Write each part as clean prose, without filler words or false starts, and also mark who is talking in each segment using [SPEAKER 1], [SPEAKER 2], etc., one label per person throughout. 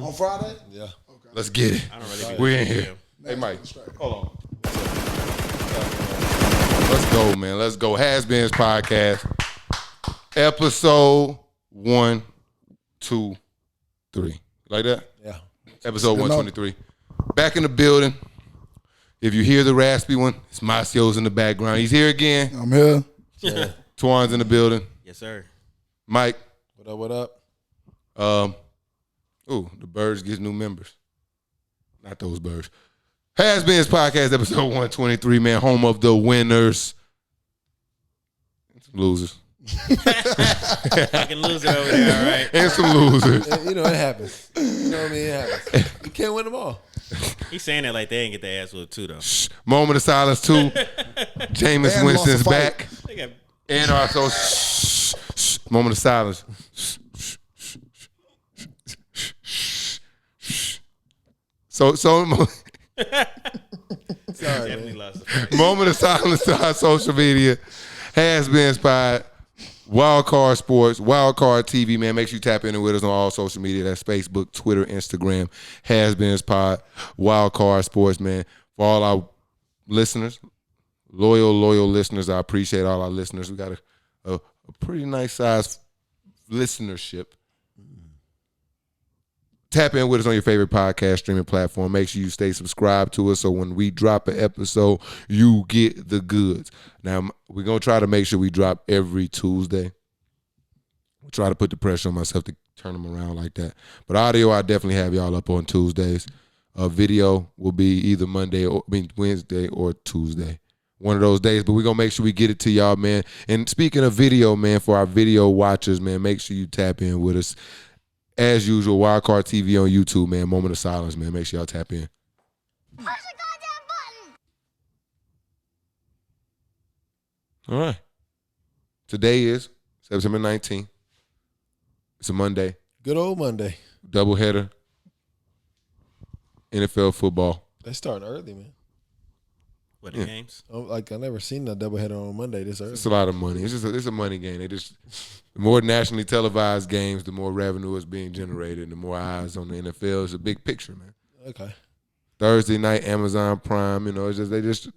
[SPEAKER 1] on Friday?
[SPEAKER 2] Yeah.
[SPEAKER 3] Okay. Let's get it.
[SPEAKER 4] I don't really
[SPEAKER 3] We're in here. Hey, Mike. Hold on. Let's go, man. Let's go. HasBeens podcast. Episode 1, 2, 3. Like that?
[SPEAKER 2] Yeah.
[SPEAKER 3] Episode 123. Back in the building. If you hear the raspy one, it's Macio's in the background. He's here again.
[SPEAKER 1] I'm here.
[SPEAKER 2] Yeah.
[SPEAKER 3] Twan's in the building.
[SPEAKER 4] Yes, sir.
[SPEAKER 3] Mike.
[SPEAKER 2] What up, what up?
[SPEAKER 3] The Birds gets new members. Not those Birds. HasBeens podcast, episode 123, man. Home of the winners. And some losers.
[SPEAKER 4] Fucking loser over there, all right?
[SPEAKER 3] And some losers.
[SPEAKER 2] You know, it happens. You know what I mean? It happens. You can't win them all.
[SPEAKER 4] He's saying that like they ain't get their ass whooped too, though.
[SPEAKER 3] Moment of silence, too. Jameis
[SPEAKER 1] And
[SPEAKER 3] Winston's
[SPEAKER 1] lost a fight.
[SPEAKER 3] back.
[SPEAKER 4] They got
[SPEAKER 3] And also, moment of silence. So
[SPEAKER 2] Sorry,
[SPEAKER 4] definitely
[SPEAKER 2] man.
[SPEAKER 4] lost the fight.
[SPEAKER 3] moment of silence to our social media. HasBeens Pod, Wildcard Sports, Wildcard TV, man. Make sure you tap in with us on all social media. That's Facebook, Twitter, Instagram. HasBeens Pod, Wildcard Sports, man. For all our listeners, loyal listeners, I appreciate all our listeners. We got a pretty nice size listenership. Tap in with us on your favorite podcast streaming platform. Make sure you stay subscribed to us so when we drop an episode, you get the goods. Now, we're going to try to make sure we drop every Tuesday. We'll try to put the pressure on myself to turn them around like that. But audio, I definitely have y'all up on Tuesdays. Video will be either Wednesday or Tuesday. One of those days, but we're going to make sure we get it to y'all, man. And speaking of video, man, for our video watchers, man, make sure you tap in with us. As usual, Wildcard TV on YouTube, man. Moment of silence, man. Make sure y'all tap in.
[SPEAKER 5] Push the goddamn button.
[SPEAKER 3] All right. Today is September 19th. It's a Monday.
[SPEAKER 2] Good old Monday.
[SPEAKER 3] Doubleheader. NFL football.
[SPEAKER 2] They starting early, man.
[SPEAKER 4] What, the games?
[SPEAKER 2] I never seen a doubleheader on Monday this early.
[SPEAKER 3] It's a lot of money. It's a money game. The more nationally televised games, the more revenue is being generated, the more eyes on the NFL. It's a big picture, man.
[SPEAKER 2] Okay.
[SPEAKER 3] Thursday night, Amazon Prime,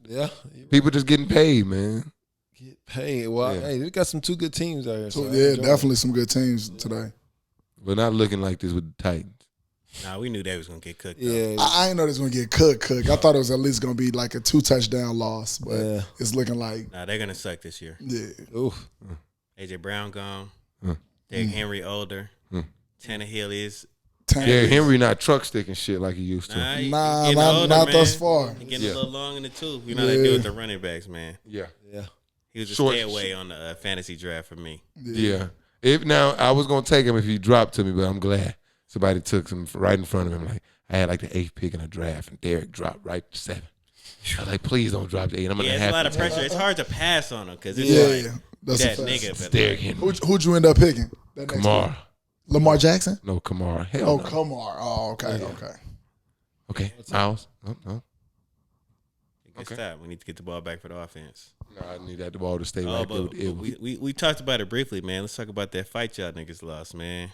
[SPEAKER 2] Yeah.
[SPEAKER 3] people just getting paid, man.
[SPEAKER 2] Get paid. Well,
[SPEAKER 3] Yeah.
[SPEAKER 2] hey, we got some 2 good teams out here. So I
[SPEAKER 1] Yeah,
[SPEAKER 2] enjoy
[SPEAKER 1] definitely some good teams today.
[SPEAKER 3] But not looking like this with the Titans.
[SPEAKER 4] Nah, we knew they was going to get cooked.
[SPEAKER 2] it. Yeah.
[SPEAKER 1] I didn't know this was going to get cooked. I thought it was at least going to be like a 2-touchdown loss, but
[SPEAKER 2] Yeah.
[SPEAKER 1] it's looking like,
[SPEAKER 4] Nah, they're going to suck this year.
[SPEAKER 1] yeah.
[SPEAKER 2] Oof.
[SPEAKER 4] A.J. Brown gone.
[SPEAKER 3] Huh.
[SPEAKER 4] Derrick Henry older.
[SPEAKER 3] Hmm.
[SPEAKER 4] Tannehill is.
[SPEAKER 3] Yeah, Henry not truck sticking shit like he used to.
[SPEAKER 4] He
[SPEAKER 1] Nah,
[SPEAKER 4] getting
[SPEAKER 1] not
[SPEAKER 4] older,
[SPEAKER 1] thus
[SPEAKER 4] man.
[SPEAKER 1] far.
[SPEAKER 4] He getting
[SPEAKER 3] Yeah.
[SPEAKER 4] a little long in the tooth. You know how they do with the running backs, man.
[SPEAKER 3] Yeah.
[SPEAKER 2] Yeah.
[SPEAKER 4] He was a
[SPEAKER 3] Short-
[SPEAKER 4] stay away on the fantasy draft for me.
[SPEAKER 3] Yeah. Now I was gonna take him if he dropped to me, but I'm glad somebody took him right in front of him. Like I had like the 8th pick in a draft, and Derek dropped right to 7. I was like, please don't drop the 8. I'm gonna
[SPEAKER 4] Yeah, it's
[SPEAKER 3] have
[SPEAKER 4] a lot
[SPEAKER 3] to
[SPEAKER 4] of
[SPEAKER 3] take
[SPEAKER 4] pressure. It's hard to pass on him because it's
[SPEAKER 1] Yeah,
[SPEAKER 4] like
[SPEAKER 1] that's a
[SPEAKER 4] that
[SPEAKER 1] fact.
[SPEAKER 4] nigga. But
[SPEAKER 3] Derrick
[SPEAKER 4] like,
[SPEAKER 3] Henry.
[SPEAKER 1] Who'd you end up picking? That next
[SPEAKER 3] Kamara.
[SPEAKER 1] week? Lamar Jackson?
[SPEAKER 3] No, Kamara. Hell
[SPEAKER 1] Oh,
[SPEAKER 3] no.
[SPEAKER 1] Kamar. Oh, okay, okay.
[SPEAKER 3] Okay. Miles. No.
[SPEAKER 4] good
[SPEAKER 3] Okay.
[SPEAKER 4] stop. We need to get the ball back for the offense.
[SPEAKER 3] No, I need that ball to stay
[SPEAKER 4] Oh,
[SPEAKER 3] right there
[SPEAKER 4] but
[SPEAKER 3] with Evans.
[SPEAKER 4] we talked about it briefly, man. Let's talk about that fight y'all niggas lost, man.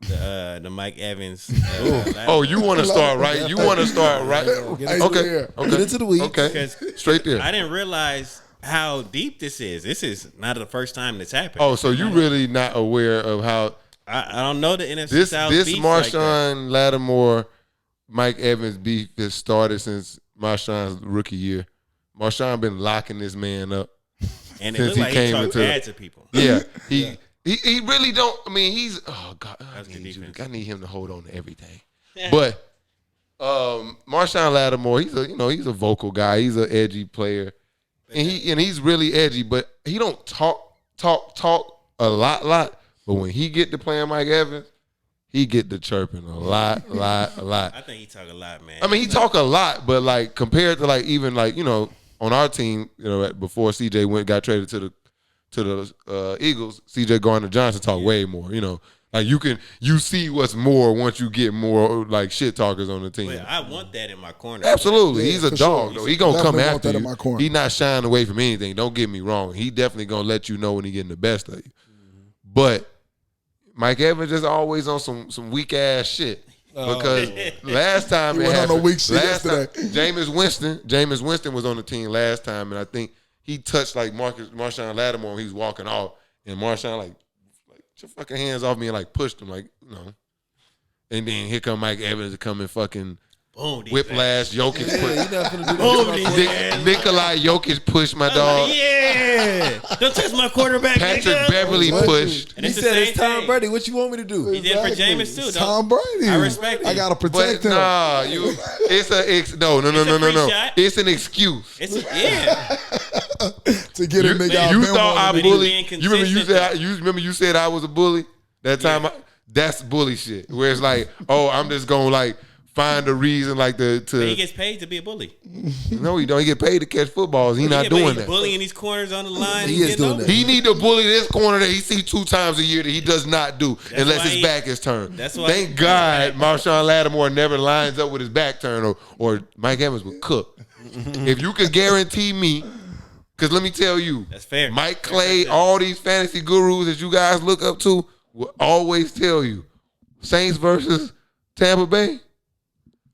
[SPEAKER 4] The Mike Evans.
[SPEAKER 3] Oh, you want to start right? You want to start right?
[SPEAKER 2] Get
[SPEAKER 3] Okay.
[SPEAKER 2] into the weeds.
[SPEAKER 3] Okay.
[SPEAKER 4] Because
[SPEAKER 3] Straight there.
[SPEAKER 4] I didn't realize how deep this is. This is not the first time this happened.
[SPEAKER 3] Oh, so you really not aware of how
[SPEAKER 4] I don't know the NFC
[SPEAKER 3] this
[SPEAKER 4] South
[SPEAKER 3] this
[SPEAKER 4] beef like that.
[SPEAKER 3] Marshawn Lattimore Mike Evans beef has started since Marshawn's rookie year. Marshawn been locking this man up.
[SPEAKER 4] And it
[SPEAKER 3] since
[SPEAKER 4] looked
[SPEAKER 3] he
[SPEAKER 4] like he
[SPEAKER 3] came
[SPEAKER 4] talked
[SPEAKER 3] into-
[SPEAKER 4] bad to people.
[SPEAKER 3] Yeah, he really don't. I mean, he's God.
[SPEAKER 4] That's good defense.
[SPEAKER 3] I need him to hold on to everything. But Marshawn Lattimore, he's a vocal guy. He's an edgy player, and he's really edgy. But he don't talk a lot. But when he get to playing Mike Evans, he get to chirping a lot.
[SPEAKER 4] I think he talk a lot, man.
[SPEAKER 3] I mean, he talk a lot, but like compared to like even like on our team, before CJ got traded to the Eagles, CJ Gardner-Johnson talked way more. Like you see what's more once you get more like shit talkers on the team.
[SPEAKER 4] But I want that in my corner.
[SPEAKER 3] Absolutely,
[SPEAKER 1] Yeah,
[SPEAKER 3] he's a
[SPEAKER 1] for
[SPEAKER 3] dog
[SPEAKER 1] sure.
[SPEAKER 3] though. He gonna come
[SPEAKER 1] Definitely want
[SPEAKER 3] after
[SPEAKER 1] that in my corner.
[SPEAKER 3] you. He not shying away from anything. Don't get me wrong. He definitely gonna let you know when he getting the best of you. But Mike Evans is always on some weak ass shit. Because last time
[SPEAKER 1] He
[SPEAKER 3] it
[SPEAKER 1] went on a
[SPEAKER 3] happened,
[SPEAKER 1] weak shit
[SPEAKER 3] last time,
[SPEAKER 1] yesterday.
[SPEAKER 3] Jameis Winston was on the team last time, and I think he touched like Marshawn Lattimore when he was walking off, and Marshawn like get your fucking hands off me and like pushed him like and then here come Mike Evans to come and fucking whiplash Jokic. Nikolai Jokic pushed my dog.
[SPEAKER 4] Yeah, don't touch my quarterback.
[SPEAKER 3] Patrick
[SPEAKER 4] nigga.
[SPEAKER 3] Beverly pushed.
[SPEAKER 2] He said it's Tom Brady. What you want me to do?
[SPEAKER 4] He did for Jameis too. Though.
[SPEAKER 1] Tom Brady.
[SPEAKER 4] I respect it.
[SPEAKER 1] I gotta protect
[SPEAKER 3] But
[SPEAKER 1] him.
[SPEAKER 3] nah, no.
[SPEAKER 4] free shot.
[SPEAKER 3] It's an excuse.
[SPEAKER 4] To
[SPEAKER 1] get a nigga out.
[SPEAKER 3] You
[SPEAKER 1] Ben
[SPEAKER 3] thought I
[SPEAKER 1] wanted
[SPEAKER 4] being
[SPEAKER 3] bullied. You remember
[SPEAKER 4] consistent.
[SPEAKER 3] you said I was a bully that time. That's bully shit. Where it's like, oh, I'm just gonna like find a reason like
[SPEAKER 4] He
[SPEAKER 3] to.
[SPEAKER 4] gets paid to be a bully.
[SPEAKER 3] No, he don't. He get paid to catch footballs. He not doing that.
[SPEAKER 4] Bullying these corners on the line.
[SPEAKER 2] He is doing that.
[SPEAKER 3] He need to bully this corner that he see 2 times a year that he does not do unless
[SPEAKER 4] why
[SPEAKER 3] his back is turned.
[SPEAKER 4] That's why
[SPEAKER 3] Thank God Marshawn Lattimore never lines up with his back turned or Mike Evans would cook. If you could guarantee me, because let me tell you,
[SPEAKER 4] That's fair.
[SPEAKER 3] Mike Clay, all these fantasy gurus that you guys look up to will always tell you, Saints versus Tampa Bay,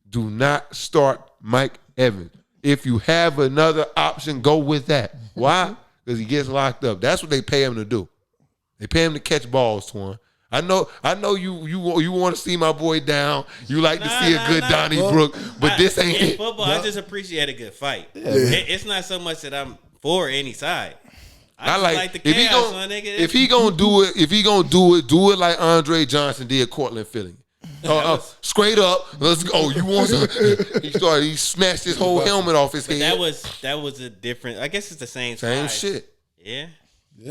[SPEAKER 3] do not start Mike Evans. If you have another option, go with that. Why? Because he gets locked up. That's what they pay him to do. They pay him to catch balls, Twan. I know you want to see my boy down. You like to see a good Donnie Brook, but this ain't
[SPEAKER 4] in
[SPEAKER 3] it.
[SPEAKER 4] football. I just appreciate a good fight. It's not so much that I'm for any side. I just like the chaos, my nigga.
[SPEAKER 3] If he gonna do it, do it like Andre Johnson did Cortland Philly. Straight up, let's go. You want some? He smashed his whole helmet off his head.
[SPEAKER 4] That was a different. I guess it's the same.
[SPEAKER 3] Same
[SPEAKER 4] size.
[SPEAKER 3] shit.
[SPEAKER 4] Yeah.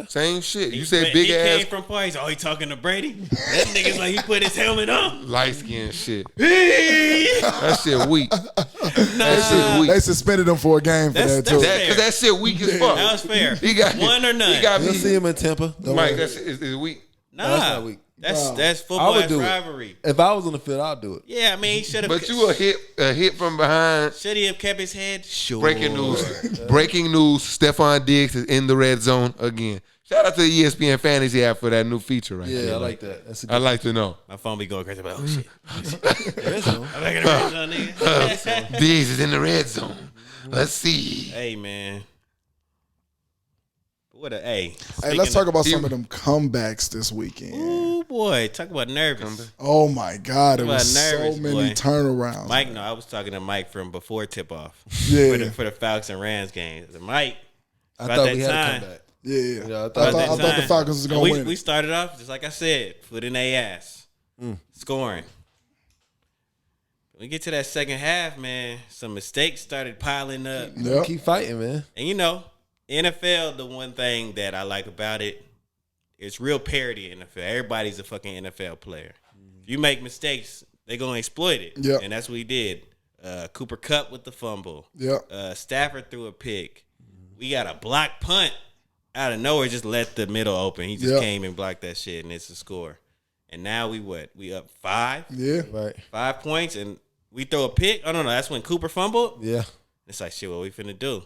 [SPEAKER 3] Same shit. You said big
[SPEAKER 4] he
[SPEAKER 3] ass.
[SPEAKER 4] Came from parties. Oh, he talking to Brady. That nigga's like he put his helmet on.
[SPEAKER 3] Light skin shit. That shit weak. That shit weak.
[SPEAKER 1] They suspended him for a game for that too.
[SPEAKER 4] That's
[SPEAKER 3] Because that shit weak as fuck.
[SPEAKER 4] That was fair.
[SPEAKER 3] He got
[SPEAKER 4] one or none.
[SPEAKER 3] He got
[SPEAKER 2] You'll
[SPEAKER 3] me.
[SPEAKER 2] see him in Tampa. Don't
[SPEAKER 3] Mike,
[SPEAKER 2] worry.
[SPEAKER 3] that shit is weak.
[SPEAKER 4] Nah,
[SPEAKER 2] that's not weak.
[SPEAKER 4] That's
[SPEAKER 2] I
[SPEAKER 4] football.
[SPEAKER 2] would
[SPEAKER 4] That's
[SPEAKER 2] do
[SPEAKER 4] rivalry.
[SPEAKER 2] it. If I was on the field, I'd do it.
[SPEAKER 4] Yeah, I mean he should have.
[SPEAKER 3] But you a hit from behind.
[SPEAKER 4] Should he have kept his head? Sure.
[SPEAKER 3] Breaking news. Stephon Diggs is in the red zone again. Shout out to the ESPN Fantasy app for that new feature right there.
[SPEAKER 2] Yeah, I like that. That's a good
[SPEAKER 3] I'd like to know.
[SPEAKER 4] My phone be going crazy. Like, oh shit.
[SPEAKER 2] red zone.
[SPEAKER 4] I'm back in the red zone, nigga.
[SPEAKER 3] Diggs is in the red zone. Let's see.
[SPEAKER 4] Hey man. What a
[SPEAKER 1] Hey, let's talk about some of them comebacks this weekend.
[SPEAKER 4] Ooh boy, talk about nervous.
[SPEAKER 1] Oh my God, it
[SPEAKER 4] Talk
[SPEAKER 1] was
[SPEAKER 4] about
[SPEAKER 1] so
[SPEAKER 4] nervous,
[SPEAKER 1] many
[SPEAKER 4] boy.
[SPEAKER 1] turnarounds.
[SPEAKER 4] Mike, no, I was talking to Mike from before tip off.
[SPEAKER 1] Yeah.
[SPEAKER 4] For the Falcons and Rams game. Mike,
[SPEAKER 2] I
[SPEAKER 4] about
[SPEAKER 2] thought
[SPEAKER 4] that
[SPEAKER 2] we had a
[SPEAKER 4] time.
[SPEAKER 2] comeback.
[SPEAKER 1] Yeah,
[SPEAKER 2] Yeah, I
[SPEAKER 1] I
[SPEAKER 2] thought
[SPEAKER 1] thought the Falcons was gonna win.
[SPEAKER 4] We started off just like I said, foot in their ass, scoring. We get to that second half, man. Some mistakes started piling up,
[SPEAKER 1] Yep.
[SPEAKER 2] Keep fighting, man.
[SPEAKER 4] and you know, NFL. The one thing that I like about it, it's real parity in NFL. Everybody's a fucking NFL player. If you make mistakes, they're gonna exploit it.
[SPEAKER 1] Yep.
[SPEAKER 4] And that's what he did. Cooper Kupp with the fumble.
[SPEAKER 1] Yep.
[SPEAKER 4] Stafford threw a pick. We got a block punt out of nowhere. Just let the middle open. He just
[SPEAKER 1] Yep.
[SPEAKER 4] came and blocked that shit, and it's a score. And now we up 5.
[SPEAKER 1] Yeah.
[SPEAKER 2] Right.
[SPEAKER 4] 5 points, and we throw a pick. Oh no, that's when Cooper fumbled.
[SPEAKER 2] Yeah.
[SPEAKER 4] It's like shit. What we finna do?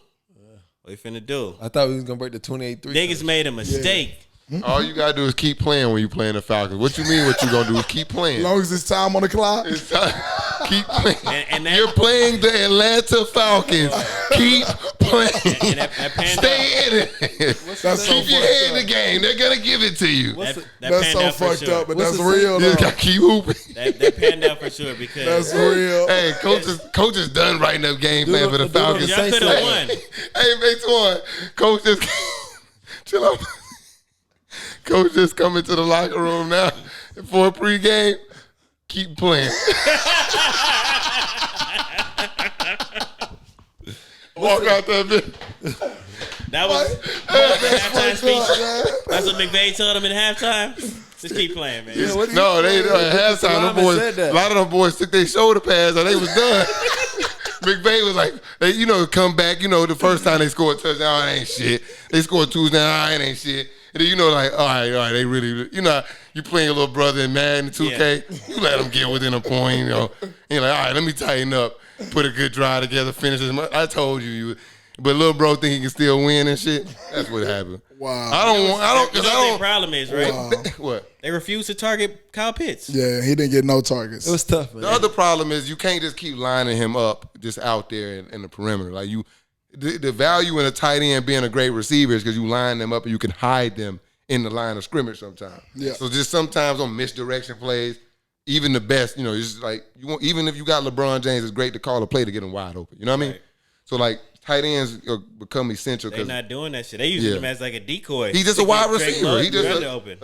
[SPEAKER 4] What we finna do?
[SPEAKER 2] I thought we was gonna break the 28-3.
[SPEAKER 4] Niggas made a mistake.
[SPEAKER 3] All you gotta do is keep playing when you playing the Falcons. What you mean? What you gonna do is keep playing.
[SPEAKER 1] As long as it's time on the clock.
[SPEAKER 3] It's time. Keep playing.
[SPEAKER 4] And that-
[SPEAKER 3] You're playing the Atlanta Falcons. Keep playing.
[SPEAKER 4] And that panned out.
[SPEAKER 3] Stay in it.
[SPEAKER 1] That's so
[SPEAKER 3] Keep your
[SPEAKER 1] fucked
[SPEAKER 3] head in the
[SPEAKER 1] up.
[SPEAKER 3] game. They're gonna give it to you.
[SPEAKER 4] That
[SPEAKER 1] That's
[SPEAKER 4] panned
[SPEAKER 1] so
[SPEAKER 4] out for
[SPEAKER 1] fucked
[SPEAKER 4] sure.
[SPEAKER 1] up, but
[SPEAKER 2] What's
[SPEAKER 1] that's
[SPEAKER 2] the
[SPEAKER 1] real
[SPEAKER 3] You
[SPEAKER 1] though.
[SPEAKER 3] just gotta keep hooping.
[SPEAKER 4] That panned out for sure because
[SPEAKER 1] That's real.
[SPEAKER 3] Hey, coach is done writing up game plan for the Falcons.
[SPEAKER 4] y'all could have won.
[SPEAKER 3] Hey, make one. Coach just chill out. Coach just come into the locker room now for a pregame. Keep playing. Walk out that bitch.
[SPEAKER 4] That was halftime speech. That's what McVay told him in halftime. Just keep playing, man.
[SPEAKER 3] No, they at halftime. Them
[SPEAKER 2] Lineman
[SPEAKER 3] boys,
[SPEAKER 2] said that.
[SPEAKER 3] a lot of them boys took their shoulder pads or they was done. McVay was like, come back. The first time they scored a touchdown, it ain't shit. They scored 2 now, it ain't shit. And then like, all right, they really, you playing your little brother in Madden 2K, you let them get within a point, And you're like, all right, let me tighten up, put a good drive together, finish this. I told you. but little bro think he can still win and shit. That's what happened.
[SPEAKER 1] Wow.
[SPEAKER 4] You know what their problem is, right?
[SPEAKER 1] Wow.
[SPEAKER 3] What?
[SPEAKER 4] They refuse to target Kyle Pitts.
[SPEAKER 1] Yeah, he didn't get no targets.
[SPEAKER 2] It was tough, man.
[SPEAKER 3] The other problem is you can't just keep lining him up just out there in the perimeter. Like the value in a tight end being a great receiver is because you line them up and you can hide them in the line of scrimmage sometimes.
[SPEAKER 1] Yeah.
[SPEAKER 3] So just sometimes on misdirection plays, even the best, it's just like even if you got LeBron James, it's great to call a play to get him wide open. You know what I mean?
[SPEAKER 4] Right.
[SPEAKER 3] So like tight ends become essential
[SPEAKER 4] They're
[SPEAKER 3] because
[SPEAKER 4] not doing that shit. They use him as like a decoy.
[SPEAKER 3] he's just a
[SPEAKER 4] To
[SPEAKER 3] wide
[SPEAKER 4] get Drake
[SPEAKER 3] receiver.
[SPEAKER 4] Love
[SPEAKER 3] He just
[SPEAKER 4] open.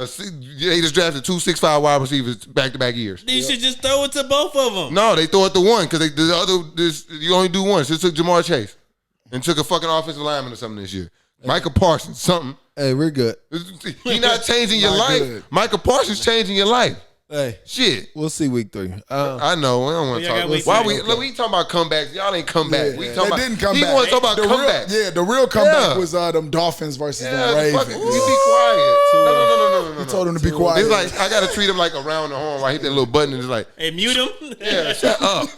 [SPEAKER 3] they just drafted 2 6'5" wide receivers back-to-back years.
[SPEAKER 4] You should just throw it to both of them.
[SPEAKER 3] No, they throw it to one because you only do one. So it took Jamar Chase and took a fucking offensive lineman or something this year. Michael Parsons, something.
[SPEAKER 2] Hey, we're good.
[SPEAKER 3] He not changing your
[SPEAKER 1] Not
[SPEAKER 3] life.
[SPEAKER 1] good.
[SPEAKER 3] Michael Parsons changing your life.
[SPEAKER 2] Hey,
[SPEAKER 3] Shit.
[SPEAKER 2] we'll see week 3.
[SPEAKER 3] I know. I don't want to
[SPEAKER 4] y'all
[SPEAKER 3] talk.
[SPEAKER 4] got week
[SPEAKER 3] Why
[SPEAKER 4] three?
[SPEAKER 3] we talking about comebacks? Y'all ain't come back. We talking
[SPEAKER 1] They
[SPEAKER 3] about.
[SPEAKER 1] didn't come
[SPEAKER 3] he
[SPEAKER 1] back.
[SPEAKER 3] want to talk about
[SPEAKER 1] the
[SPEAKER 3] comebacks.
[SPEAKER 1] the real comeback
[SPEAKER 3] Yeah.
[SPEAKER 1] was them Dolphins versus
[SPEAKER 3] Yeah,
[SPEAKER 1] the Ravens.
[SPEAKER 3] fucking, you be quiet. No.
[SPEAKER 1] He told him to be quiet.
[SPEAKER 3] It's like I gotta treat him like around the horn. While I hit that little button and it's like,
[SPEAKER 4] Hey, mute him.
[SPEAKER 3] yeah, shut up.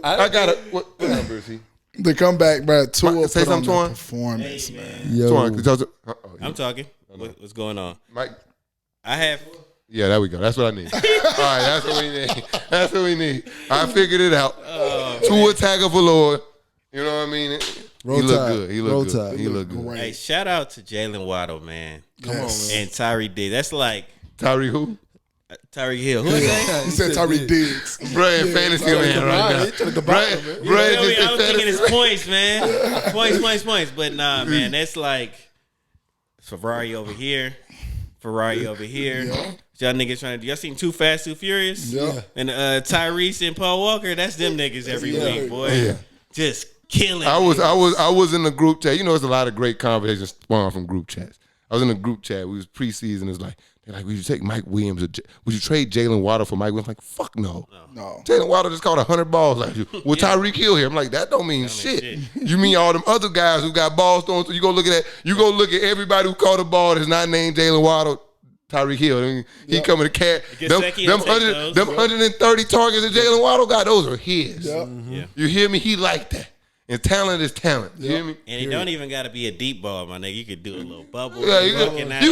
[SPEAKER 3] I gotta. What number is he?
[SPEAKER 1] The comeback, bro. Tua
[SPEAKER 3] Say
[SPEAKER 1] put on
[SPEAKER 3] something,
[SPEAKER 1] the
[SPEAKER 3] Twan.
[SPEAKER 1] performance, man.
[SPEAKER 2] Yo,
[SPEAKER 4] I'm talking. What's going on?
[SPEAKER 3] Mike.
[SPEAKER 4] I have.
[SPEAKER 3] Yeah, there we go. That's what I need. All right, that's what we need. That's what we need. I figured it out. Tua Tagovailoa. You know what I mean?
[SPEAKER 2] Roll
[SPEAKER 3] he look
[SPEAKER 2] Tide.
[SPEAKER 3] good. He
[SPEAKER 2] Roll
[SPEAKER 3] look good.
[SPEAKER 2] Tide.
[SPEAKER 3] He look good.
[SPEAKER 1] Great.
[SPEAKER 4] Hey, shout out to Jalen Waddle, man.
[SPEAKER 1] Come on, man.
[SPEAKER 4] And Tyree D. That's like
[SPEAKER 3] Tyree who?
[SPEAKER 4] Tyreek Hill. Who is that?
[SPEAKER 1] He said Tyreek Diggs.
[SPEAKER 3] Bray fantasy man right now.
[SPEAKER 2] He took the
[SPEAKER 3] Bray
[SPEAKER 2] bottom, man.
[SPEAKER 3] Bray
[SPEAKER 4] I
[SPEAKER 3] just
[SPEAKER 4] was thinking
[SPEAKER 3] fantasy.
[SPEAKER 4] it's points, man. Points. But nah, man, that's like Ferrari over here. Y'all niggas trying to do. Y'all seen Too Fast, Too Furious?
[SPEAKER 1] Yeah.
[SPEAKER 4] And Tyrese and Paul Walker, that's them niggas every week, boy.
[SPEAKER 3] Yeah.
[SPEAKER 4] Just killing.
[SPEAKER 3] I was in the group chat. You know, there's a lot of great conversations spawned from group chats. I was in a group chat. We was preseason. It's like they're like, would you take Mike Williams? Would you trade Jalen Waddle for Mike Williams? I'm like, fuck no.
[SPEAKER 1] No.
[SPEAKER 3] Jalen Waddle just caught 100 balls last year. With Tyreek Hill here, I'm like, that don't mean shit. You mean all them other guys who got balls thrown? So you go look at everybody who caught a ball that's not named Jalen Waddle. Tyreek Hill. I mean, he coming to cat. Them 130 targets that Jalen Waddle got, those are his.
[SPEAKER 1] Yep.
[SPEAKER 4] Yeah.
[SPEAKER 3] You hear me? He like that. And talent is talent. You hear me?
[SPEAKER 4] And it don't even got to be a deep ball, my nigga. You could do a little bubble.
[SPEAKER 3] Yeah,
[SPEAKER 4] you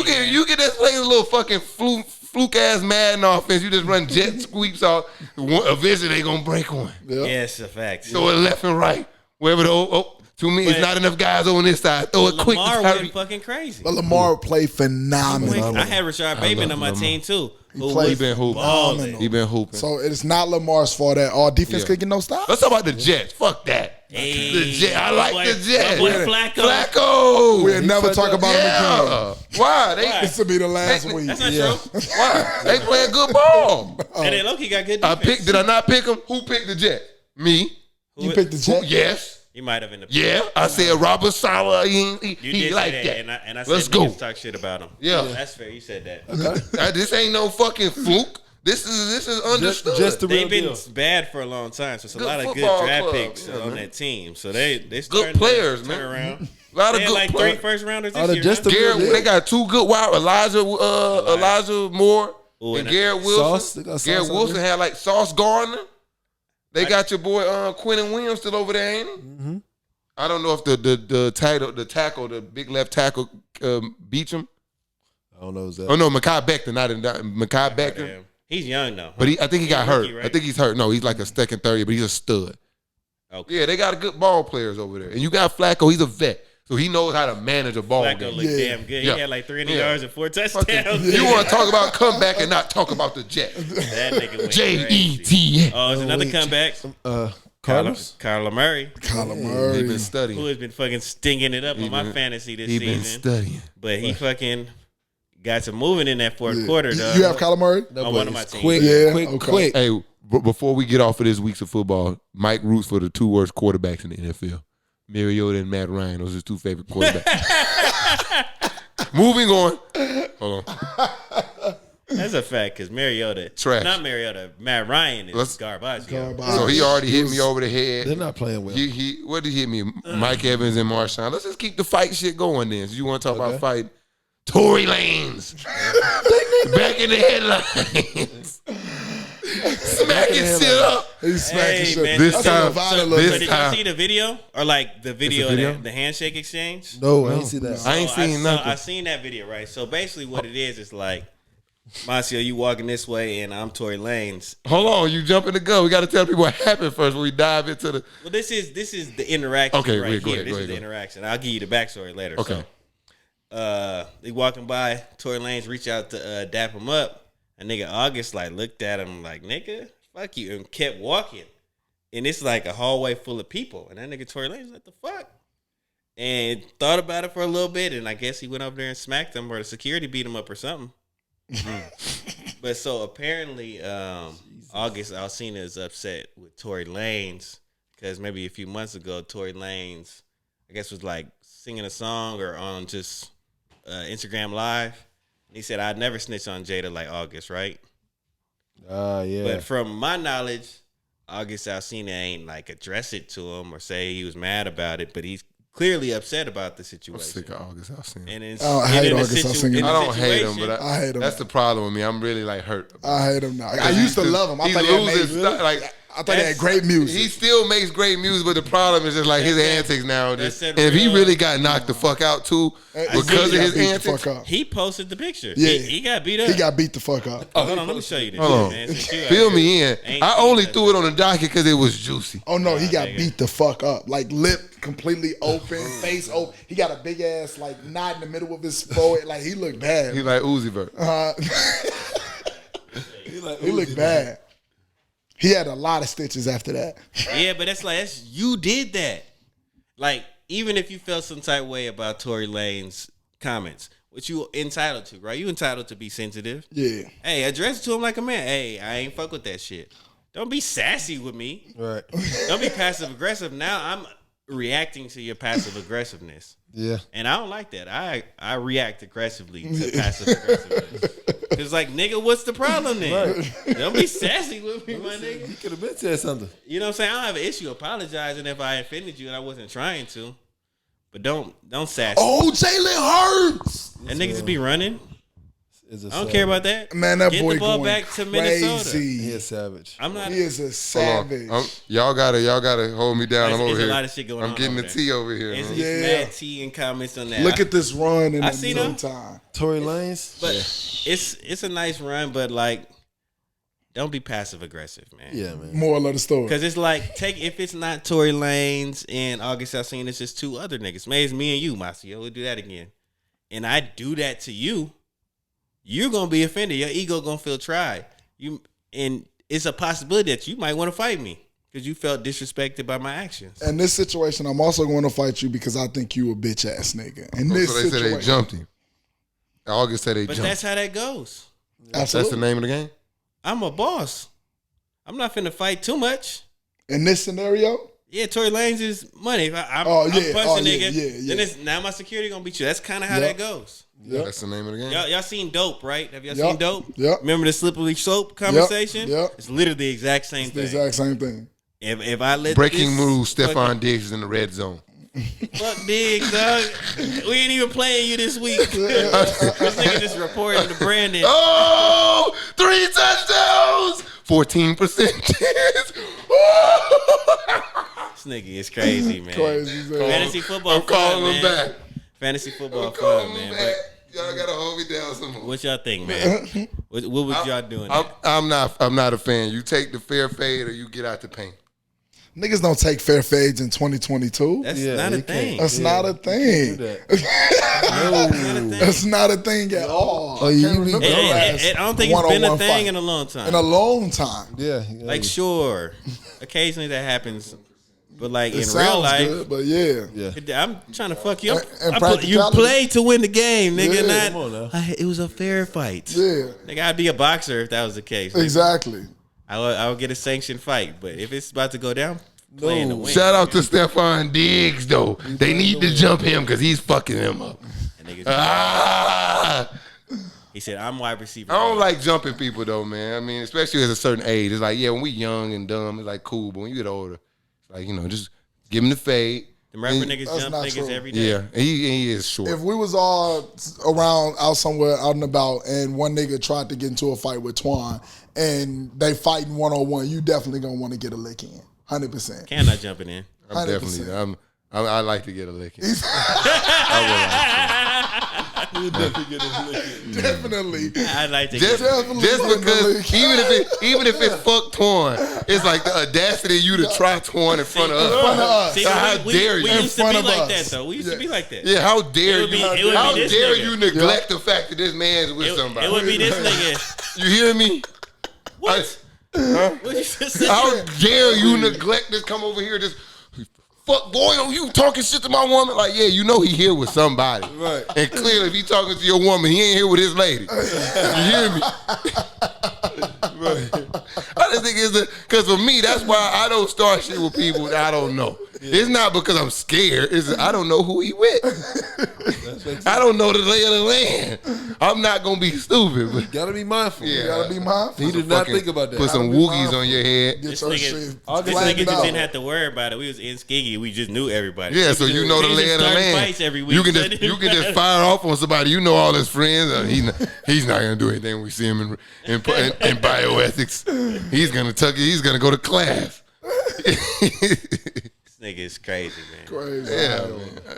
[SPEAKER 3] you can just play a little fucking fluke ass Madden offense. You just run jet sweeps off. Eventually they gonna break one.
[SPEAKER 4] Yes, a fact.
[SPEAKER 3] Throw it left and right. Wherever to me, it's not enough guys on this side. Throw it quick.
[SPEAKER 4] Lamar went fucking crazy.
[SPEAKER 1] But Lamar played phenomenal.
[SPEAKER 4] I had Rashard Bateman on my team too.
[SPEAKER 3] He been hooping.
[SPEAKER 1] Phenomenal.
[SPEAKER 3] He been hooping.
[SPEAKER 1] So it's not Lamar's fault that all defense
[SPEAKER 3] Yeah.
[SPEAKER 1] could get no stops.
[SPEAKER 3] Let's talk about the Jets. Fuck that.
[SPEAKER 4] Hey,
[SPEAKER 3] The Jets. I like the Jets.
[SPEAKER 4] my boy Flacco.
[SPEAKER 3] Flacco.
[SPEAKER 1] We'll never talk about him again.
[SPEAKER 3] Yeah. Why?
[SPEAKER 1] This will be the last week.
[SPEAKER 4] That's not true.
[SPEAKER 3] Why? They playing good ball.
[SPEAKER 4] And then Loki got good
[SPEAKER 3] I
[SPEAKER 4] defense.
[SPEAKER 3] picked. Did I not pick him? Who picked the Jets? Me.
[SPEAKER 1] You picked the Jets?
[SPEAKER 3] Yes.
[SPEAKER 4] You might have in the
[SPEAKER 3] Yeah. I said Robert Saleh.
[SPEAKER 4] You
[SPEAKER 3] He
[SPEAKER 4] did
[SPEAKER 3] like
[SPEAKER 4] say
[SPEAKER 3] that.
[SPEAKER 4] that, and I
[SPEAKER 3] Let's
[SPEAKER 4] said
[SPEAKER 3] go.
[SPEAKER 4] niggas talk shit about him.
[SPEAKER 3] Yeah.
[SPEAKER 4] That's fair. You said that.
[SPEAKER 3] This ain't no fucking fluke. This is understood.
[SPEAKER 2] Just the real
[SPEAKER 4] They've been
[SPEAKER 2] deal.
[SPEAKER 4] bad for a long time, so it's a
[SPEAKER 3] Good
[SPEAKER 4] lot of good
[SPEAKER 3] football
[SPEAKER 4] draft
[SPEAKER 3] club.
[SPEAKER 4] picks
[SPEAKER 3] Yeah,
[SPEAKER 4] on
[SPEAKER 3] man.
[SPEAKER 4] that team. So they
[SPEAKER 3] Good
[SPEAKER 4] starting
[SPEAKER 3] players,
[SPEAKER 4] to
[SPEAKER 3] man.
[SPEAKER 4] turn around.
[SPEAKER 3] A lot of
[SPEAKER 4] They had
[SPEAKER 3] good
[SPEAKER 4] like
[SPEAKER 3] players.
[SPEAKER 4] 3 first rounders
[SPEAKER 2] Oh,
[SPEAKER 4] this year.
[SPEAKER 2] just
[SPEAKER 4] huh?
[SPEAKER 2] the real deal.
[SPEAKER 3] They got 2 good wide. Elijah Moore
[SPEAKER 4] Ooh,
[SPEAKER 3] and
[SPEAKER 4] and
[SPEAKER 3] Garrett
[SPEAKER 2] Sauce.
[SPEAKER 3] Wilson.
[SPEAKER 2] They got Sauce
[SPEAKER 3] Garrett
[SPEAKER 2] over
[SPEAKER 3] Wilson
[SPEAKER 2] there.
[SPEAKER 3] had like Sauce Gardner. They got your boy Quentin Williams still over there, ain't he? Mm-hmm. I don't know if the big left tackle Beecham.
[SPEAKER 2] I don't know. Is that?
[SPEAKER 3] Oh no, Mekhi Becton, not Mekhi Becton.
[SPEAKER 4] Damn. He's young though.
[SPEAKER 3] But I think he got
[SPEAKER 4] rookie,
[SPEAKER 3] hurt.
[SPEAKER 4] right?
[SPEAKER 3] I think he's hurt. No, he's like a second, third, but he's a stud.
[SPEAKER 4] Okay.
[SPEAKER 3] Yeah, they got good ball players over there. And you got Flacco, he's a vet. So he knows how to manage a ball
[SPEAKER 4] Flacco
[SPEAKER 3] game.
[SPEAKER 4] looked
[SPEAKER 1] Yeah.
[SPEAKER 4] damn good.
[SPEAKER 3] Yeah.
[SPEAKER 4] He had like 300
[SPEAKER 3] Yeah.
[SPEAKER 4] yards and 4 touchdowns.
[SPEAKER 3] You want to talk about comeback and not talk about the Jets.
[SPEAKER 4] That nigga went
[SPEAKER 3] Jets.
[SPEAKER 4] crazy. Oh, it's another comeback.
[SPEAKER 2] Carlos.
[SPEAKER 4] Kyler Murray,
[SPEAKER 1] Kyler
[SPEAKER 3] He
[SPEAKER 1] Murray.
[SPEAKER 3] been studying.
[SPEAKER 4] who has been fucking stinging it up on my fantasy this
[SPEAKER 3] He been
[SPEAKER 4] season.
[SPEAKER 3] studying.
[SPEAKER 4] But he fucking got some moving in that fourth quarter,
[SPEAKER 1] You
[SPEAKER 4] though.
[SPEAKER 1] have Kyler Murray?
[SPEAKER 4] on one of my teams.
[SPEAKER 2] Quick,
[SPEAKER 1] Yeah,
[SPEAKER 2] quick,
[SPEAKER 1] okay.
[SPEAKER 2] quick.
[SPEAKER 3] Hey, before we get off of this week's of football, Mike roots for the 2 worst quarterbacks in the NFL. Mariota and Matt Ryan. Those are his 2 favorite quarterbacks. Moving on. Hold on.
[SPEAKER 4] That's a fact, because Mariota,
[SPEAKER 3] Trash.
[SPEAKER 4] not Mariota, Matt Ryan is garbage.
[SPEAKER 3] So he already hit me over the head.
[SPEAKER 2] They're not playing well.
[SPEAKER 3] What did he hit me? Mike Evans and Marshawn. Let's just keep the fight shit going then. So you want to talk about fight? Tory Lanez. Back in the headlines. Smacking shit up.
[SPEAKER 1] He's smacking shit.
[SPEAKER 4] man.
[SPEAKER 3] This
[SPEAKER 1] That's
[SPEAKER 3] time-
[SPEAKER 1] a violent
[SPEAKER 4] So
[SPEAKER 1] look.
[SPEAKER 3] this
[SPEAKER 4] did you
[SPEAKER 3] time-
[SPEAKER 4] see the video or like the video,
[SPEAKER 3] video?
[SPEAKER 4] of the handshake exchange?
[SPEAKER 2] No, I ain't see that.
[SPEAKER 3] I ain't seen nothing.
[SPEAKER 4] I seen that video, right? So basically, what it is like, Marcio, you walking this way, and I'm Tory Lanez.
[SPEAKER 3] Hold on, you jumping the gun. We got to tell people what happened first when we dive into the.
[SPEAKER 4] Well, this is the interaction.
[SPEAKER 3] Okay,
[SPEAKER 4] right
[SPEAKER 3] wait, go
[SPEAKER 4] here.
[SPEAKER 3] ahead,
[SPEAKER 4] This
[SPEAKER 3] go
[SPEAKER 4] is
[SPEAKER 3] ahead,
[SPEAKER 4] the
[SPEAKER 3] go
[SPEAKER 4] interaction. I'll give you the backstory later.
[SPEAKER 3] Okay.
[SPEAKER 4] So, they walking by. Tory Lanez reached out to dap him up. A nigga August like looked at him like, nigga, fuck you, and kept walking. And it's like a hallway full of people. And that nigga Tory Lanez like, the fuck? And thought about it for a little bit, and I guess he went over there and smacked him, or the security beat him up or something. But so apparently, August Alsina is upset with Tory Lanez because maybe a few months ago, Tory Lanez, I guess, was like singing a song or on just Instagram Live. And he said, I'd never snitch on Jada like August, right?
[SPEAKER 2] Yeah.
[SPEAKER 4] But from my knowledge, August Alsina ain't like address it to him or say he was mad about it, but he's clearly upset about the
[SPEAKER 3] I'm
[SPEAKER 4] situation.
[SPEAKER 3] sick of August Alsina.
[SPEAKER 4] And it's,
[SPEAKER 1] I hate
[SPEAKER 4] and in a
[SPEAKER 1] August Alsina.
[SPEAKER 4] in a
[SPEAKER 3] I don't hate him,
[SPEAKER 4] situation-
[SPEAKER 3] but
[SPEAKER 1] I hate him.
[SPEAKER 3] That's the problem with me. I'm really like hurt.
[SPEAKER 1] I hate him now. I used to love him. I
[SPEAKER 3] He
[SPEAKER 1] thought he had
[SPEAKER 3] loses
[SPEAKER 1] made-
[SPEAKER 3] stuff, like.
[SPEAKER 1] I thought he had great music.
[SPEAKER 3] He still makes great music, but the problem is just like his
[SPEAKER 4] That's
[SPEAKER 3] antics now.
[SPEAKER 4] that's
[SPEAKER 3] And
[SPEAKER 4] that
[SPEAKER 3] if he
[SPEAKER 4] real-
[SPEAKER 3] really got knocked the fuck out too because of
[SPEAKER 1] He got
[SPEAKER 3] his
[SPEAKER 1] beat the
[SPEAKER 3] antics,
[SPEAKER 1] fuck up.
[SPEAKER 4] He posted the picture.
[SPEAKER 1] Yeah.
[SPEAKER 4] He got beat up.
[SPEAKER 1] He got beat the fuck up.
[SPEAKER 4] Hold on, let me show you this.
[SPEAKER 3] hold on,
[SPEAKER 4] Man. Since you out
[SPEAKER 3] fill
[SPEAKER 4] here.
[SPEAKER 3] me in.
[SPEAKER 4] Ain't
[SPEAKER 3] I
[SPEAKER 4] seen
[SPEAKER 3] only
[SPEAKER 4] that
[SPEAKER 3] threw it on the docket because it was juicy.
[SPEAKER 1] Oh no, he got
[SPEAKER 4] nigga.
[SPEAKER 1] beat the fuck up. Like lip completely open, face open. He got a big ass like knot in the middle of his forehead. Like he looked bad.
[SPEAKER 3] He like Uzi Vert.
[SPEAKER 1] He looked bad. He had a lot of stitches after that.
[SPEAKER 4] Yeah, but that's you did that. Like, even if you felt some type of way about Tory Lane's comments, which you entitled to, right? You entitled to be sensitive.
[SPEAKER 1] Yeah.
[SPEAKER 4] Hey, address it to him like a man. Hey, I ain't fuck with that shit. Don't be sassy with me.
[SPEAKER 2] Right.
[SPEAKER 4] Don't be passive aggressive. Now I'm reacting to your passive aggressiveness.
[SPEAKER 2] Yeah.
[SPEAKER 4] And I don't like that. I react aggressively to passive aggressiveness. It's like, nigga, what's the problem then? Don't be sassy with me, my nigga.
[SPEAKER 2] You could have been said something.
[SPEAKER 4] You know what I'm saying? I don't have an issue apologizing if I offended you and I wasn't trying to. But don't sass.
[SPEAKER 1] Oh, Jalen Hurts.
[SPEAKER 4] That nigga just be running.
[SPEAKER 2] Is a
[SPEAKER 4] I don't care about that.
[SPEAKER 1] Man, that
[SPEAKER 4] Get
[SPEAKER 1] boy
[SPEAKER 4] the ball
[SPEAKER 1] going
[SPEAKER 4] back to Minnesota.
[SPEAKER 1] crazy.
[SPEAKER 2] He a savage.
[SPEAKER 4] I'm not.
[SPEAKER 1] He is a
[SPEAKER 3] Hold
[SPEAKER 1] savage.
[SPEAKER 3] on. Y'all gotta hold me down.
[SPEAKER 4] There's-
[SPEAKER 3] I'm over
[SPEAKER 4] there's a
[SPEAKER 3] here.
[SPEAKER 4] lot of shit going
[SPEAKER 3] I'm
[SPEAKER 4] on
[SPEAKER 3] getting
[SPEAKER 4] over
[SPEAKER 3] the
[SPEAKER 4] there.
[SPEAKER 3] tea over here.
[SPEAKER 4] It's
[SPEAKER 3] man.
[SPEAKER 1] Yeah.
[SPEAKER 4] mad tea and comments on that.
[SPEAKER 1] Look at this run in
[SPEAKER 4] I
[SPEAKER 1] the
[SPEAKER 4] seen him.
[SPEAKER 1] meantime.
[SPEAKER 2] Tory Lanez.
[SPEAKER 4] But it's a nice run, but like, don't be passive aggressive, man.
[SPEAKER 2] Yeah, man.
[SPEAKER 1] Moral of the story.
[SPEAKER 4] Because it's like, if it's not Tory Lanez and August Alsina, it's just two other niggas. Maybe it's me and you, Marcio. We'll do that again. And I do that to you, you're going to be offended. Your ego going to feel tried. And it's a possibility that you might want to fight me because you felt disrespected by my actions.
[SPEAKER 1] In this situation, I'm also going to fight you because I think you a bitch ass nigga. In this
[SPEAKER 3] So they said
[SPEAKER 1] situation,
[SPEAKER 3] they jumped him. August said they
[SPEAKER 4] But
[SPEAKER 3] jumped.
[SPEAKER 4] that's how that goes.
[SPEAKER 3] That's the
[SPEAKER 1] absolutely.
[SPEAKER 3] name of the game.
[SPEAKER 4] I'm a boss. I'm not finna fight too much.
[SPEAKER 1] In this scenario,
[SPEAKER 4] Yeah, Tory Lanez is money. If I'm
[SPEAKER 1] Oh,
[SPEAKER 4] I'm
[SPEAKER 1] yeah.
[SPEAKER 4] punching
[SPEAKER 1] Oh,
[SPEAKER 4] nigga,
[SPEAKER 1] yeah, yeah.
[SPEAKER 4] then it's now my security gonna beat you. That's kind of how
[SPEAKER 1] Yep.
[SPEAKER 4] that goes.
[SPEAKER 1] yep.
[SPEAKER 3] That's the name of the game.
[SPEAKER 4] Y'all seen Dope, right? Have y'all
[SPEAKER 1] Yep.
[SPEAKER 4] seen Dope?
[SPEAKER 1] Yep.
[SPEAKER 4] Remember the slippery soap conversation?
[SPEAKER 1] Yep.
[SPEAKER 4] It's literally the exact same
[SPEAKER 1] the
[SPEAKER 4] thing.
[SPEAKER 1] exact same thing.
[SPEAKER 4] If I let
[SPEAKER 3] Breaking
[SPEAKER 4] this
[SPEAKER 3] news: Stephon
[SPEAKER 4] fucking-
[SPEAKER 3] Diggs is in the red zone.
[SPEAKER 4] Fuck Diggs, dog. We ain't even playing you this week. This nigga just reporting to Brandon.
[SPEAKER 3] Oh, 3 touchdowns, 14% chance.
[SPEAKER 4] This nigga is crazy, man.
[SPEAKER 1] Crazy, man.
[SPEAKER 4] Fantasy football
[SPEAKER 3] I'm calling
[SPEAKER 4] fun,
[SPEAKER 3] him
[SPEAKER 4] man.
[SPEAKER 3] back.
[SPEAKER 4] Fantasy football
[SPEAKER 3] I'm
[SPEAKER 4] fun,
[SPEAKER 3] calling
[SPEAKER 4] man.
[SPEAKER 3] him
[SPEAKER 4] But
[SPEAKER 3] back. Y'all gotta hold me down some more.
[SPEAKER 4] what y'all think, man? What was y'all doing?
[SPEAKER 3] I'm not a fan. You take the fair fade or you get out the paint.
[SPEAKER 1] Niggas don't take fair fades in 2022.
[SPEAKER 4] That's
[SPEAKER 2] Yeah,
[SPEAKER 4] not a
[SPEAKER 2] you
[SPEAKER 4] thing.
[SPEAKER 1] That's not a thing.
[SPEAKER 2] Do that.
[SPEAKER 4] That's not a thing.
[SPEAKER 1] That's not a thing at all.
[SPEAKER 2] Oh,
[SPEAKER 1] I
[SPEAKER 2] you
[SPEAKER 1] can't
[SPEAKER 2] be-
[SPEAKER 1] remember the last
[SPEAKER 4] I don't think it's been a
[SPEAKER 1] one-on-one
[SPEAKER 4] thing
[SPEAKER 1] fight
[SPEAKER 4] in a long time.
[SPEAKER 1] in a long time.
[SPEAKER 2] Yeah.
[SPEAKER 4] Like, sure, occasionally that happens, but like
[SPEAKER 1] It
[SPEAKER 4] in
[SPEAKER 1] sounds
[SPEAKER 4] real life,
[SPEAKER 1] good, but yeah.
[SPEAKER 2] Yeah.
[SPEAKER 4] I'm trying to fuck you up.
[SPEAKER 1] And
[SPEAKER 4] You
[SPEAKER 1] practicality.
[SPEAKER 4] play to win the game, nigga.
[SPEAKER 1] Yeah.
[SPEAKER 4] Not
[SPEAKER 2] Come on now.
[SPEAKER 4] it was a fair fight.
[SPEAKER 1] Yeah,
[SPEAKER 4] Nigga, I'd be a boxer if that was the case. Nigga.
[SPEAKER 1] exactly.
[SPEAKER 4] I would get a sanctioned fight, but if it's about to go down, playing to win.
[SPEAKER 3] Shout out to Stephon Diggs though. They need to jump him because he's fucking him up.
[SPEAKER 4] And niggas-
[SPEAKER 3] Ah!
[SPEAKER 4] He said, "I'm wide receiver."
[SPEAKER 3] I don't like jumping people though, man. I mean, especially at a certain age. It's like, yeah, when we young and dumb, it's like cool. But when you get older, it's like, just give him the fade.
[SPEAKER 4] The rapper
[SPEAKER 3] That's
[SPEAKER 4] niggas jump
[SPEAKER 1] not
[SPEAKER 4] niggas
[SPEAKER 1] true.
[SPEAKER 4] every day.
[SPEAKER 3] Yeah, and he is short.
[SPEAKER 1] If we was all around out somewhere out and about and one nigga tried to get into a fight with Twan and they fighting 1-on-1, you definitely gonna want to get a lick in. 100%.
[SPEAKER 4] Can not jumping in.
[SPEAKER 3] I'm
[SPEAKER 1] 100%.
[SPEAKER 3] definitely. I like to get a lick in.
[SPEAKER 1] Definitely.
[SPEAKER 4] I'd like to
[SPEAKER 3] Just,
[SPEAKER 4] get
[SPEAKER 1] Definitely
[SPEAKER 3] just
[SPEAKER 1] getting a
[SPEAKER 3] because
[SPEAKER 1] lick.
[SPEAKER 3] even if it's fuck Torn, it's like the audacity of you to try Torn in front of us.
[SPEAKER 1] front of us.
[SPEAKER 4] See,
[SPEAKER 3] How
[SPEAKER 4] we
[SPEAKER 3] dare you?
[SPEAKER 4] We
[SPEAKER 1] In
[SPEAKER 4] used to
[SPEAKER 1] front
[SPEAKER 4] be
[SPEAKER 1] of
[SPEAKER 4] like
[SPEAKER 1] us.
[SPEAKER 4] that, though. We used to be like that.
[SPEAKER 3] Yeah, how dare
[SPEAKER 4] It would be-
[SPEAKER 3] you?
[SPEAKER 4] it would be
[SPEAKER 3] How
[SPEAKER 4] this
[SPEAKER 3] dare
[SPEAKER 4] nigga.
[SPEAKER 3] you neglect the fact that this man's with somebody?
[SPEAKER 4] It would be this nigga.
[SPEAKER 3] You hear me?
[SPEAKER 4] What?
[SPEAKER 3] Huh?
[SPEAKER 4] What you just said?
[SPEAKER 3] How dare you neglect this? Come over here, just fuck boy, oh, you talking shit to my woman? Like, yeah, you know he here with somebody,
[SPEAKER 2] Right.
[SPEAKER 3] And clearly, if he talking to your woman, he ain't here with his lady. You hear me? I just think it's because for me, that's why I don't start shit with people that I don't know. It's not because I'm scared. It's I don't know who he with. I don't know the lay of the land. I'm not gonna be stupid. But
[SPEAKER 2] Gotta be mindful.
[SPEAKER 3] Yeah.
[SPEAKER 1] You gotta be mindful.
[SPEAKER 2] He did not
[SPEAKER 3] fucking
[SPEAKER 2] think about that.
[SPEAKER 3] Put some
[SPEAKER 1] Gotta be
[SPEAKER 3] woogies on your head.
[SPEAKER 1] Get
[SPEAKER 4] This
[SPEAKER 1] your
[SPEAKER 4] nigga,
[SPEAKER 1] shit
[SPEAKER 4] this
[SPEAKER 1] flattened
[SPEAKER 4] nigga just
[SPEAKER 1] out.
[SPEAKER 4] didn't have to worry about it. We was in Skiggy. We just knew everybody.
[SPEAKER 3] Yeah, so you know the
[SPEAKER 4] We
[SPEAKER 3] lay
[SPEAKER 4] just
[SPEAKER 3] of the
[SPEAKER 4] started
[SPEAKER 3] land.
[SPEAKER 4] fights every week,
[SPEAKER 3] You can
[SPEAKER 4] so
[SPEAKER 3] just
[SPEAKER 4] it
[SPEAKER 3] you
[SPEAKER 4] didn't
[SPEAKER 3] can just
[SPEAKER 4] matter.
[SPEAKER 3] fire off on somebody. You know all his friends. He's not gonna do anything. We see him in bioethics. He's gonna tuck it. He's gonna go to class.
[SPEAKER 4] This nigga is crazy, man.
[SPEAKER 1] Crazy.
[SPEAKER 3] Yeah, man.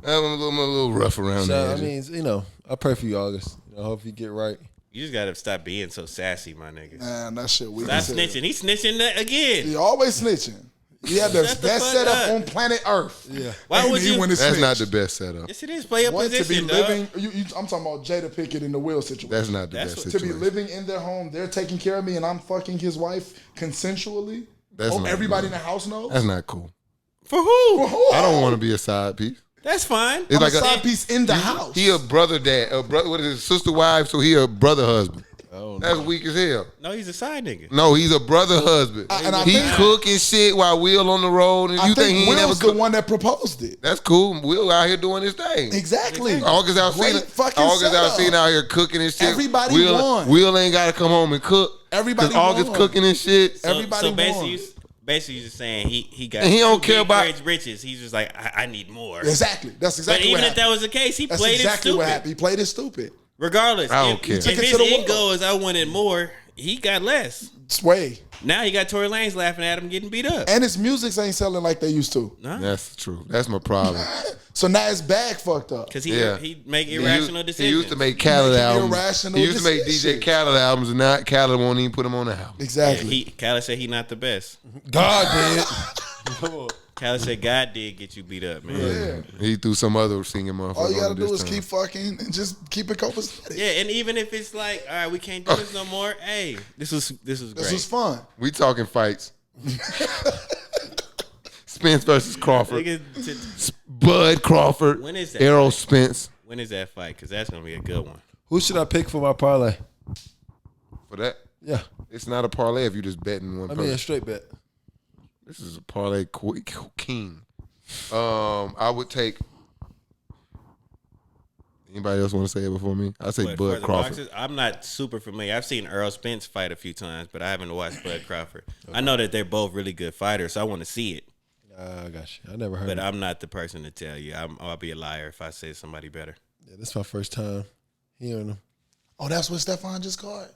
[SPEAKER 3] I'm a little rough around
[SPEAKER 2] So,
[SPEAKER 3] the
[SPEAKER 2] I
[SPEAKER 3] edges.
[SPEAKER 2] mean, I pray for you, August. I hope you get right.
[SPEAKER 4] You just gotta stop being so sassy, my nigga.
[SPEAKER 1] Man, that shit weak.
[SPEAKER 4] Stop
[SPEAKER 1] as hell.
[SPEAKER 4] snitching. He snitching that again.
[SPEAKER 1] He always snitching. He had the
[SPEAKER 4] Shut the
[SPEAKER 1] best
[SPEAKER 4] fuck
[SPEAKER 1] setup
[SPEAKER 4] up.
[SPEAKER 1] on planet Earth.
[SPEAKER 2] Yeah.
[SPEAKER 4] Why
[SPEAKER 1] And
[SPEAKER 4] would
[SPEAKER 1] he
[SPEAKER 4] you?
[SPEAKER 1] went and
[SPEAKER 3] That's not the
[SPEAKER 1] snitched.
[SPEAKER 3] best setup.
[SPEAKER 4] Yes, it is. Play your
[SPEAKER 1] What, to be
[SPEAKER 4] position, dog.
[SPEAKER 1] living? I'm talking about Jada Pinkett in the Will situation.
[SPEAKER 3] That's not the
[SPEAKER 4] That's
[SPEAKER 3] best
[SPEAKER 4] what-
[SPEAKER 1] to be
[SPEAKER 3] situation.
[SPEAKER 1] living in their home, they're taking care of me, and I'm fucking his wife consensually.
[SPEAKER 3] That's not
[SPEAKER 1] Everybody
[SPEAKER 3] cool.
[SPEAKER 1] in the house knows.
[SPEAKER 3] That's not cool.
[SPEAKER 4] For who?
[SPEAKER 3] I don't want to be a side piece.
[SPEAKER 4] That's fine.
[SPEAKER 3] It's
[SPEAKER 1] I'm
[SPEAKER 3] like
[SPEAKER 1] a side piece in the house.
[SPEAKER 3] He a brother dad, a brother. What is his sister wife? So he a brother husband.
[SPEAKER 2] Oh,
[SPEAKER 3] That's weak as hell.
[SPEAKER 4] No, he's a side nigga.
[SPEAKER 3] No, he's a brother husband.
[SPEAKER 1] And I
[SPEAKER 3] He
[SPEAKER 1] think-
[SPEAKER 3] cooking shit while Will on the road, and
[SPEAKER 1] I
[SPEAKER 3] you think he ain't never
[SPEAKER 1] Will's the
[SPEAKER 3] cook?
[SPEAKER 1] one that proposed it.
[SPEAKER 3] That's cool. Will out here doing his thing.
[SPEAKER 1] Exactly.
[SPEAKER 3] August
[SPEAKER 1] Great fucking
[SPEAKER 3] August
[SPEAKER 1] setup.
[SPEAKER 3] Alsina out here cooking and shit.
[SPEAKER 1] Everybody
[SPEAKER 3] Will,
[SPEAKER 1] won.
[SPEAKER 3] Will ain't got to come home and cook.
[SPEAKER 1] Everybody
[SPEAKER 3] 'Cause August
[SPEAKER 1] won.
[SPEAKER 3] cooking and shit.
[SPEAKER 4] So,
[SPEAKER 1] Everybody
[SPEAKER 4] so basically,
[SPEAKER 1] won.
[SPEAKER 4] you're just saying he got.
[SPEAKER 3] And he don't
[SPEAKER 4] too
[SPEAKER 3] care
[SPEAKER 4] big
[SPEAKER 3] about-
[SPEAKER 4] for his riches. He's just like, I need more.
[SPEAKER 1] Exactly. That's
[SPEAKER 4] But
[SPEAKER 1] exactly
[SPEAKER 4] even
[SPEAKER 1] what
[SPEAKER 4] if that
[SPEAKER 1] happened.
[SPEAKER 4] was the case, he
[SPEAKER 1] That's
[SPEAKER 4] played
[SPEAKER 1] exactly
[SPEAKER 4] it
[SPEAKER 1] what
[SPEAKER 4] stupid.
[SPEAKER 1] happened. He played it stupid.
[SPEAKER 4] Regardless,
[SPEAKER 3] I don't
[SPEAKER 4] if,
[SPEAKER 3] care.
[SPEAKER 4] if
[SPEAKER 1] Took it
[SPEAKER 4] his
[SPEAKER 1] to the
[SPEAKER 4] end
[SPEAKER 1] world.
[SPEAKER 4] goal is I wanted more, he got less.
[SPEAKER 1] Sway.
[SPEAKER 4] Now you got Tory Lanez laughing at him getting beat up.
[SPEAKER 1] And his music ain't selling like they used to.
[SPEAKER 4] No,
[SPEAKER 3] That's true. That's my problem.
[SPEAKER 1] So now his bag fucked up.
[SPEAKER 4] because
[SPEAKER 3] Yeah.
[SPEAKER 4] he make
[SPEAKER 3] He
[SPEAKER 4] irrational
[SPEAKER 3] used-
[SPEAKER 4] decisions.
[SPEAKER 3] He used to make Khaled
[SPEAKER 1] Making
[SPEAKER 3] albums.
[SPEAKER 1] irrational
[SPEAKER 3] He used to make
[SPEAKER 1] decisions.
[SPEAKER 3] DJ Khaled albums, and now Khaled won't even put them on the album.
[SPEAKER 1] Exactly.
[SPEAKER 4] Khaled said he not the best.
[SPEAKER 2] God did. Come on.
[SPEAKER 4] Khaled said God did get you beat up, man.
[SPEAKER 1] Yeah.
[SPEAKER 3] He threw some other singing motherfucker.
[SPEAKER 1] All you gotta
[SPEAKER 3] on
[SPEAKER 1] do
[SPEAKER 3] this
[SPEAKER 1] is
[SPEAKER 3] time.
[SPEAKER 1] keep fucking and just keep it copacetic.
[SPEAKER 4] Yeah, and even if it's like, all right, we can't do this no more. Hey, this was great.
[SPEAKER 1] This was fun.
[SPEAKER 3] We talking fights. Spence versus Crawford.
[SPEAKER 4] Nigga, to-
[SPEAKER 3] Bud Crawford.
[SPEAKER 4] When is that
[SPEAKER 3] Errol
[SPEAKER 4] fight?
[SPEAKER 3] Spence.
[SPEAKER 4] when is that fight? Because that's gonna be a good one.
[SPEAKER 2] Who should I pick for my parlay?
[SPEAKER 3] For that,
[SPEAKER 2] Yeah.
[SPEAKER 3] it's not a parlay if you just betting one
[SPEAKER 2] I
[SPEAKER 3] person.
[SPEAKER 2] mean, a straight bet.
[SPEAKER 3] This is a parlay king. I would take. Anybody else want to say it before me? I say
[SPEAKER 4] But for
[SPEAKER 3] Bud
[SPEAKER 4] the
[SPEAKER 3] Crawford.
[SPEAKER 4] boxers, I'm not super familiar. I've seen Earl Spence fight a few times, but I haven't watched Bud Crawford. I know that they're both really good fighters, so I want to see it.
[SPEAKER 2] I got you. I never heard
[SPEAKER 4] But
[SPEAKER 2] of it.
[SPEAKER 4] I'm not the person to tell you. I'll be a liar if I say somebody better.
[SPEAKER 2] Yeah, this is my first time hearing him.
[SPEAKER 1] Oh, that's what Stefan just caught?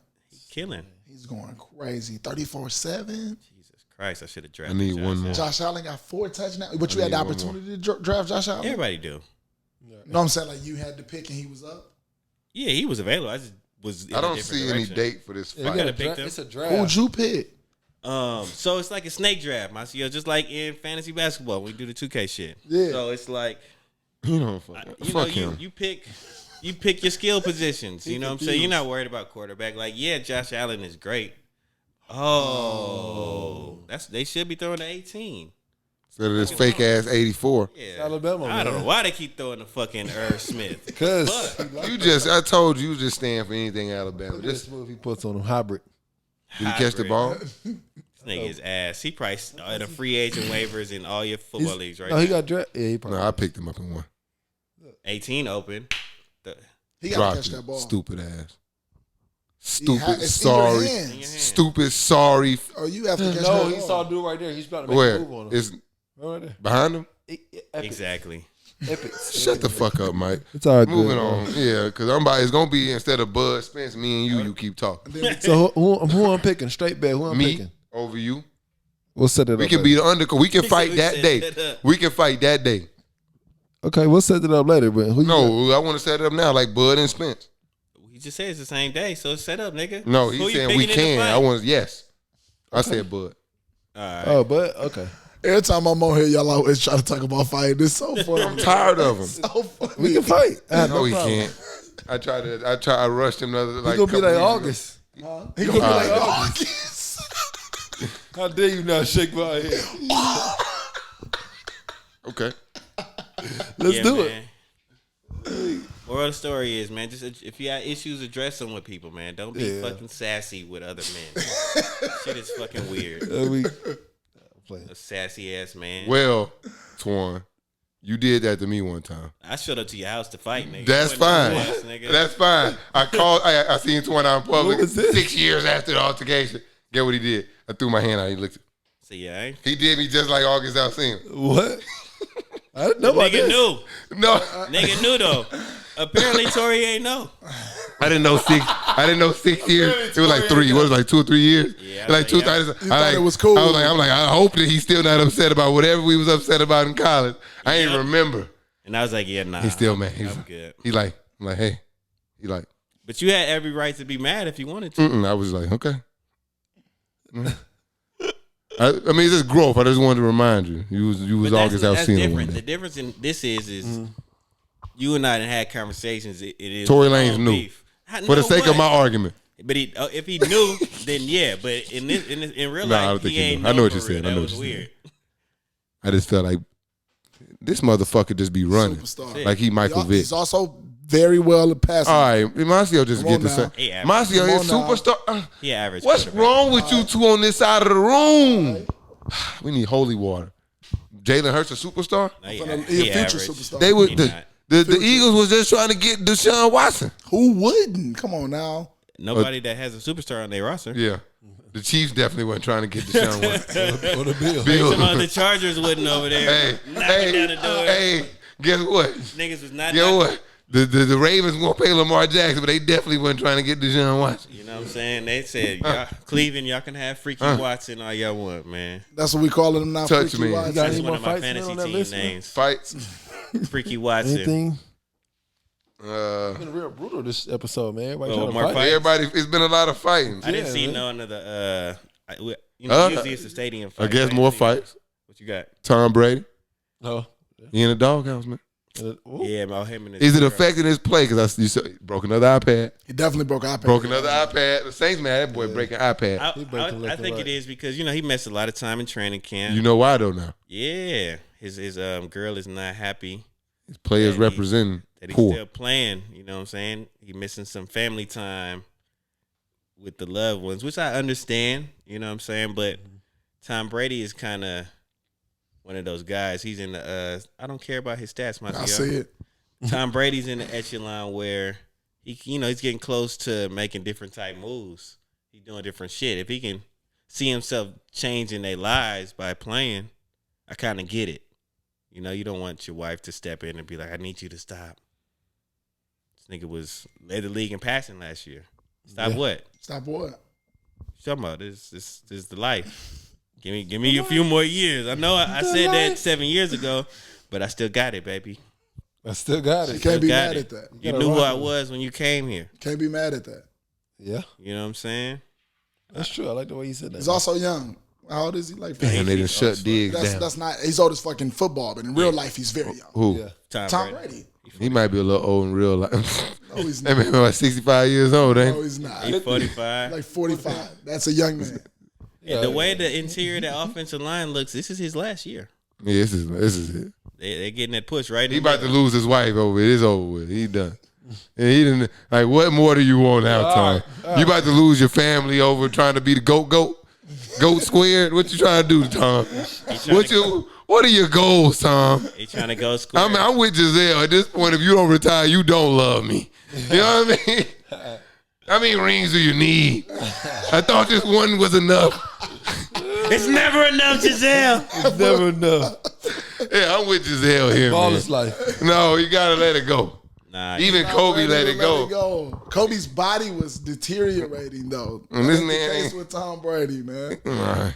[SPEAKER 4] Killing.
[SPEAKER 1] He's going crazy. 34-7.
[SPEAKER 4] Jesus Christ, I should have
[SPEAKER 3] I
[SPEAKER 4] drafted.
[SPEAKER 3] need
[SPEAKER 4] Josh
[SPEAKER 3] one more.
[SPEAKER 4] Allen.
[SPEAKER 1] Josh Allen got 4 touchdowns. But you
[SPEAKER 3] I
[SPEAKER 1] had the
[SPEAKER 3] need one
[SPEAKER 1] opportunity to draft Josh Allen?
[SPEAKER 4] Everybody do.
[SPEAKER 1] You know what I'm saying? Like you had the pick and he was up.
[SPEAKER 4] Yeah, he was available. I just was. In
[SPEAKER 3] I
[SPEAKER 4] a
[SPEAKER 3] don't
[SPEAKER 4] different
[SPEAKER 3] see any
[SPEAKER 4] direction.
[SPEAKER 3] date for this
[SPEAKER 2] Yeah,
[SPEAKER 3] fight.
[SPEAKER 2] you got a
[SPEAKER 4] pick them.
[SPEAKER 2] it's a draft.
[SPEAKER 1] Who'd you pick?
[SPEAKER 4] So it's like a snake draft, Marcio, just like in fantasy basketball, we do the 2K shit.
[SPEAKER 1] Yeah.
[SPEAKER 4] So it's like
[SPEAKER 3] You know, fuck him.
[SPEAKER 4] you pick your skill positions. You know what I'm saying? You're not worried about quarterback. Like, yeah, Josh Allen is great. Oh, they should be throwing the 18.
[SPEAKER 3] Instead of this fake ass 84.
[SPEAKER 4] Yeah,
[SPEAKER 2] Alabama,
[SPEAKER 4] I don't
[SPEAKER 2] man.
[SPEAKER 4] know why they keep throwing the fucking Irv Smith.
[SPEAKER 2] Because
[SPEAKER 3] I told you just stand for anything Alabama.
[SPEAKER 2] this
[SPEAKER 3] Just
[SPEAKER 2] move he puts on him, hybrid.
[SPEAKER 3] did he catch the
[SPEAKER 4] Hybrid.
[SPEAKER 3] ball?
[SPEAKER 4] This nigga is ass. He probably at a free agent waivers in all your football leagues right
[SPEAKER 2] No, he
[SPEAKER 4] now.
[SPEAKER 2] got drafted. Yeah, he probably.
[SPEAKER 3] No, I picked him up in one.
[SPEAKER 4] 18 open.
[SPEAKER 1] He got to
[SPEAKER 3] Dropped
[SPEAKER 1] catch that
[SPEAKER 3] it.
[SPEAKER 1] ball.
[SPEAKER 3] Stupid ass.
[SPEAKER 1] It's
[SPEAKER 3] Stupid,
[SPEAKER 1] in your
[SPEAKER 3] sorry.
[SPEAKER 1] hands.
[SPEAKER 4] In your hand.
[SPEAKER 3] Stupid, sorry.
[SPEAKER 1] Oh, you have to catch
[SPEAKER 2] No,
[SPEAKER 1] that
[SPEAKER 2] he
[SPEAKER 1] ball.
[SPEAKER 2] saw a dude right there. He's about to make
[SPEAKER 3] Where?
[SPEAKER 2] a move on him.
[SPEAKER 3] It's
[SPEAKER 2] Right there.
[SPEAKER 3] behind him?
[SPEAKER 4] Exactly.
[SPEAKER 2] Epics.
[SPEAKER 3] Shut the fuck up, Mike.
[SPEAKER 2] It's all good.
[SPEAKER 3] Moving on. Yeah, because it's going to be instead of Bud Spence, me and you keep talking.
[SPEAKER 2] So who I'm picking? Straight bet. Who I'm
[SPEAKER 3] Me
[SPEAKER 2] picking?
[SPEAKER 3] over you.
[SPEAKER 2] We'll set it up.
[SPEAKER 3] We can
[SPEAKER 2] later.
[SPEAKER 3] be the undercard. We can fight
[SPEAKER 4] We
[SPEAKER 3] that
[SPEAKER 4] set
[SPEAKER 3] day.
[SPEAKER 4] it up.
[SPEAKER 3] We can fight that day.
[SPEAKER 2] Okay, we'll set it up later. But who you got?
[SPEAKER 3] No, I want to set it up now like Bud and Spence.
[SPEAKER 4] He just said it's the same day, so it's set up, nigga.
[SPEAKER 3] No,
[SPEAKER 4] Who
[SPEAKER 3] he's
[SPEAKER 4] you
[SPEAKER 3] saying we
[SPEAKER 4] picking in the
[SPEAKER 3] can.
[SPEAKER 4] fight?
[SPEAKER 3] I want yes. I said Bud.
[SPEAKER 4] All right.
[SPEAKER 2] Oh, but okay.
[SPEAKER 1] Every time I'm on here, y'all always try to talk about fighting. It's so funny.
[SPEAKER 3] I'm tired of him.
[SPEAKER 1] so funny.
[SPEAKER 2] We can fight.
[SPEAKER 3] No, he can't. I rushed him the other
[SPEAKER 2] He's
[SPEAKER 3] like.
[SPEAKER 2] gonna be
[SPEAKER 3] couple
[SPEAKER 2] like
[SPEAKER 3] weeks ago.
[SPEAKER 2] August.
[SPEAKER 1] He gonna be like,
[SPEAKER 2] August. How dare you not shake my head?
[SPEAKER 3] Okay.
[SPEAKER 2] Let's
[SPEAKER 4] Yeah,
[SPEAKER 2] do
[SPEAKER 4] man. Moral of the story is, man, just if you got issues, address them with people, man. Don't be
[SPEAKER 2] Yeah.
[SPEAKER 4] fucking sassy with other men. Shit is fucking weird.
[SPEAKER 2] it.
[SPEAKER 4] A sassy ass man.
[SPEAKER 3] Well, Twan, you did that to me one time.
[SPEAKER 4] I showed up to your house to fight, nigga.
[SPEAKER 3] That's
[SPEAKER 4] You wasn't
[SPEAKER 3] fine.
[SPEAKER 4] no ass, nigga.
[SPEAKER 3] That's fine. I seen Twan out in public
[SPEAKER 2] What was this?
[SPEAKER 3] 6 years after the altercation. Get what he did? I threw my hand out. He looked.
[SPEAKER 4] So yeah, I ain't.
[SPEAKER 3] He did me just like August Alsina.
[SPEAKER 2] What? I didn't know about
[SPEAKER 4] Nigga
[SPEAKER 2] this.
[SPEAKER 4] knew.
[SPEAKER 3] No,
[SPEAKER 4] Nigga knew though. Apparently Tori ain't know.
[SPEAKER 3] I didn't know 6. I didn't know 6 years. It was like 3. What was it, like 2 or 3 years?
[SPEAKER 4] Yeah,
[SPEAKER 3] Like two.
[SPEAKER 4] yeah.
[SPEAKER 3] I
[SPEAKER 1] thought it was cool.
[SPEAKER 3] I'm like, I hope that he's still not upset about whatever we was upset about in college. I ain't
[SPEAKER 4] Yep.
[SPEAKER 3] remember.
[SPEAKER 4] And I was like, yeah, nah.
[SPEAKER 3] He's still mad.
[SPEAKER 4] I'm good.
[SPEAKER 3] I'm like, hey. He like,
[SPEAKER 4] But you had every right to be mad if you wanted to.
[SPEAKER 3] I was like, okay. I mean, it's just growth. I just wanted to remind you. You was
[SPEAKER 4] But
[SPEAKER 3] August
[SPEAKER 4] that's
[SPEAKER 3] Alsina one
[SPEAKER 4] different. The
[SPEAKER 3] day.
[SPEAKER 4] difference in this is you and I done had conversations. It is
[SPEAKER 3] Tory Lanez
[SPEAKER 4] all
[SPEAKER 3] knew.
[SPEAKER 4] beef.
[SPEAKER 3] For the sake of my argument.
[SPEAKER 4] But if he knew, then yeah. But in real
[SPEAKER 3] Nah, I don't
[SPEAKER 4] life,
[SPEAKER 3] think
[SPEAKER 4] he
[SPEAKER 3] he
[SPEAKER 4] ain't
[SPEAKER 3] knew. I know
[SPEAKER 4] know
[SPEAKER 3] what
[SPEAKER 4] for
[SPEAKER 3] you
[SPEAKER 4] real.
[SPEAKER 3] said. I
[SPEAKER 4] That
[SPEAKER 3] know
[SPEAKER 4] was
[SPEAKER 3] what you said.
[SPEAKER 4] weird.
[SPEAKER 3] I just felt like this motherfucker just be running.
[SPEAKER 1] Superstar.
[SPEAKER 3] Like he Michael Vick.
[SPEAKER 1] He's also very well passing.
[SPEAKER 3] All right, Marcio just
[SPEAKER 1] Come
[SPEAKER 3] get
[SPEAKER 1] on
[SPEAKER 3] the
[SPEAKER 1] now.
[SPEAKER 3] same.
[SPEAKER 4] He average.
[SPEAKER 3] Marcio is
[SPEAKER 1] Come on now.
[SPEAKER 3] superstar.
[SPEAKER 4] He average.
[SPEAKER 3] What's
[SPEAKER 4] quarterback.
[SPEAKER 3] wrong with you two on this side of the room? We need holy water. Jalen Hurts a superstar?
[SPEAKER 4] No,
[SPEAKER 1] He a
[SPEAKER 4] he
[SPEAKER 1] future
[SPEAKER 4] average.
[SPEAKER 1] superstar.
[SPEAKER 3] They would
[SPEAKER 4] He
[SPEAKER 3] the,
[SPEAKER 4] not.
[SPEAKER 3] the Eagles was just trying to get Deshaun Watson.
[SPEAKER 1] Who wouldn't? Come on now.
[SPEAKER 4] Nobody that has a superstar on their roster.
[SPEAKER 3] Yeah. The Chiefs definitely wasn't trying to get Deshaun Watson.
[SPEAKER 2] Or the bill.
[SPEAKER 4] Some of the Chargers wouldn't over there. Knocking down the door.
[SPEAKER 3] hey, guess what?
[SPEAKER 4] Niggas was not.
[SPEAKER 3] Guess
[SPEAKER 4] knocking-
[SPEAKER 3] what? The Ravens won't pay Lamar Jackson, but they definitely wasn't trying to get Deshaun Watson.
[SPEAKER 4] You know what I'm saying? They said, y'all, Cleveland, y'all can have Freaky Watson all y'all want, man.
[SPEAKER 1] That's what we calling him now.
[SPEAKER 3] Touch
[SPEAKER 1] Freaky
[SPEAKER 3] me.
[SPEAKER 1] Watson.
[SPEAKER 2] You got
[SPEAKER 4] That's
[SPEAKER 2] any
[SPEAKER 4] one
[SPEAKER 2] more
[SPEAKER 4] of my
[SPEAKER 2] fights man,
[SPEAKER 4] fantasy
[SPEAKER 2] on that
[SPEAKER 4] team
[SPEAKER 2] list, man?
[SPEAKER 4] names.
[SPEAKER 3] Fights.
[SPEAKER 4] Freaky Watson.
[SPEAKER 2] Anything? It's been real brutal this episode, man. Everybody
[SPEAKER 4] Oh,
[SPEAKER 2] trying to
[SPEAKER 4] more
[SPEAKER 2] fight.
[SPEAKER 4] fights?
[SPEAKER 3] Everybody, it's been a lot of fighting.
[SPEAKER 4] I didn't
[SPEAKER 2] Yeah,
[SPEAKER 4] see
[SPEAKER 2] man.
[SPEAKER 4] none of the. Usually it's the stadium fight.
[SPEAKER 3] I guess more fights.
[SPEAKER 4] What you got?
[SPEAKER 3] Tom Brady.
[SPEAKER 2] Oh.
[SPEAKER 3] He in the doghouse, man.
[SPEAKER 2] Ooh.
[SPEAKER 4] Yeah, about him and his
[SPEAKER 3] Is it
[SPEAKER 4] girl.
[SPEAKER 3] affecting his play? Because you saw, he broke another iPad.
[SPEAKER 1] He definitely broke iPad.
[SPEAKER 3] Broke another iPad. The Saints, man, that boy breaking iPad.
[SPEAKER 2] He breaking
[SPEAKER 4] I
[SPEAKER 2] left and
[SPEAKER 4] think
[SPEAKER 2] right.
[SPEAKER 4] it is because he missed a lot of time in training camp.
[SPEAKER 3] You know why though now?
[SPEAKER 4] Yeah, his girl is not happy
[SPEAKER 3] His players
[SPEAKER 4] That he-
[SPEAKER 3] representing
[SPEAKER 4] that he's
[SPEAKER 3] poor.
[SPEAKER 4] still playing. You know what I'm saying? He missing some family time with the loved ones, which I understand. You know what I'm saying? But Tom Brady is kind of one of those guys. He's in the I don't care about his stats, my
[SPEAKER 1] I see it.
[SPEAKER 4] Tom Brady's in the echelon where he's getting close to making different type moves. He's doing different shit. If he can see himself changing their lives by playing, I kind of get it. You know, you don't want your wife to step in and be like, "I need you to stop." This nigga led the league in passing last year. Stop what?
[SPEAKER 1] Stop what?
[SPEAKER 4] Talking about this is the life. Give me a few more years. I know I said that 7 years ago, but I still got it, baby.
[SPEAKER 2] I still got
[SPEAKER 1] You
[SPEAKER 2] it.
[SPEAKER 1] can't be
[SPEAKER 4] Got
[SPEAKER 1] mad
[SPEAKER 4] it.
[SPEAKER 1] at that.
[SPEAKER 4] You
[SPEAKER 2] gotta
[SPEAKER 4] knew who
[SPEAKER 2] rock
[SPEAKER 4] I
[SPEAKER 2] with it.
[SPEAKER 4] was when you came here.
[SPEAKER 1] Can't be mad at that.
[SPEAKER 2] Yeah,
[SPEAKER 4] You know what I'm saying?
[SPEAKER 2] that's true. I like the way you said that.
[SPEAKER 1] He's also young. How old is he? Like
[SPEAKER 3] Damn, they done shut Diggs down.
[SPEAKER 1] that's not. He's old as fucking football, but in real life, he's very young.
[SPEAKER 3] Who?
[SPEAKER 2] Yeah.
[SPEAKER 1] Tom Brady.
[SPEAKER 3] He might be a little old in real life.
[SPEAKER 1] No, he's
[SPEAKER 3] That
[SPEAKER 1] not.
[SPEAKER 3] man like 65 years old, ain't
[SPEAKER 1] No,
[SPEAKER 3] he?
[SPEAKER 1] he's not.
[SPEAKER 4] He's 45.
[SPEAKER 1] Like 45. That's a young man.
[SPEAKER 4] And the way the interior of the offensive line looks, this is his last year.
[SPEAKER 3] Yeah, this is it.
[SPEAKER 4] They're getting that push right
[SPEAKER 3] He
[SPEAKER 4] in
[SPEAKER 3] about to
[SPEAKER 4] there.
[SPEAKER 3] lose his wife over it. It's over with. He done. And he didn't like. What more do you want now, Tom? You about to lose your family over trying to be the goat squared. What you trying to do, Tom? What are your goals, Tom?
[SPEAKER 4] He trying to go square.
[SPEAKER 3] I'm with Giselle at this point. If you don't retire, you don't love me. You know what I mean? How many rings do you need? I thought this one was enough.
[SPEAKER 4] It's never enough, Giselle.
[SPEAKER 2] Never know.
[SPEAKER 3] It Yeah, I'm with Giselle here, man.
[SPEAKER 2] Baller's life.
[SPEAKER 3] No, you gotta let it go.
[SPEAKER 4] Nah,
[SPEAKER 3] Even Kobe let it go.
[SPEAKER 1] Kobe's body was deteriorating though.
[SPEAKER 3] And this
[SPEAKER 1] That's the
[SPEAKER 3] man
[SPEAKER 1] case
[SPEAKER 3] ain't-
[SPEAKER 1] with Tom Brady, man.
[SPEAKER 3] All right.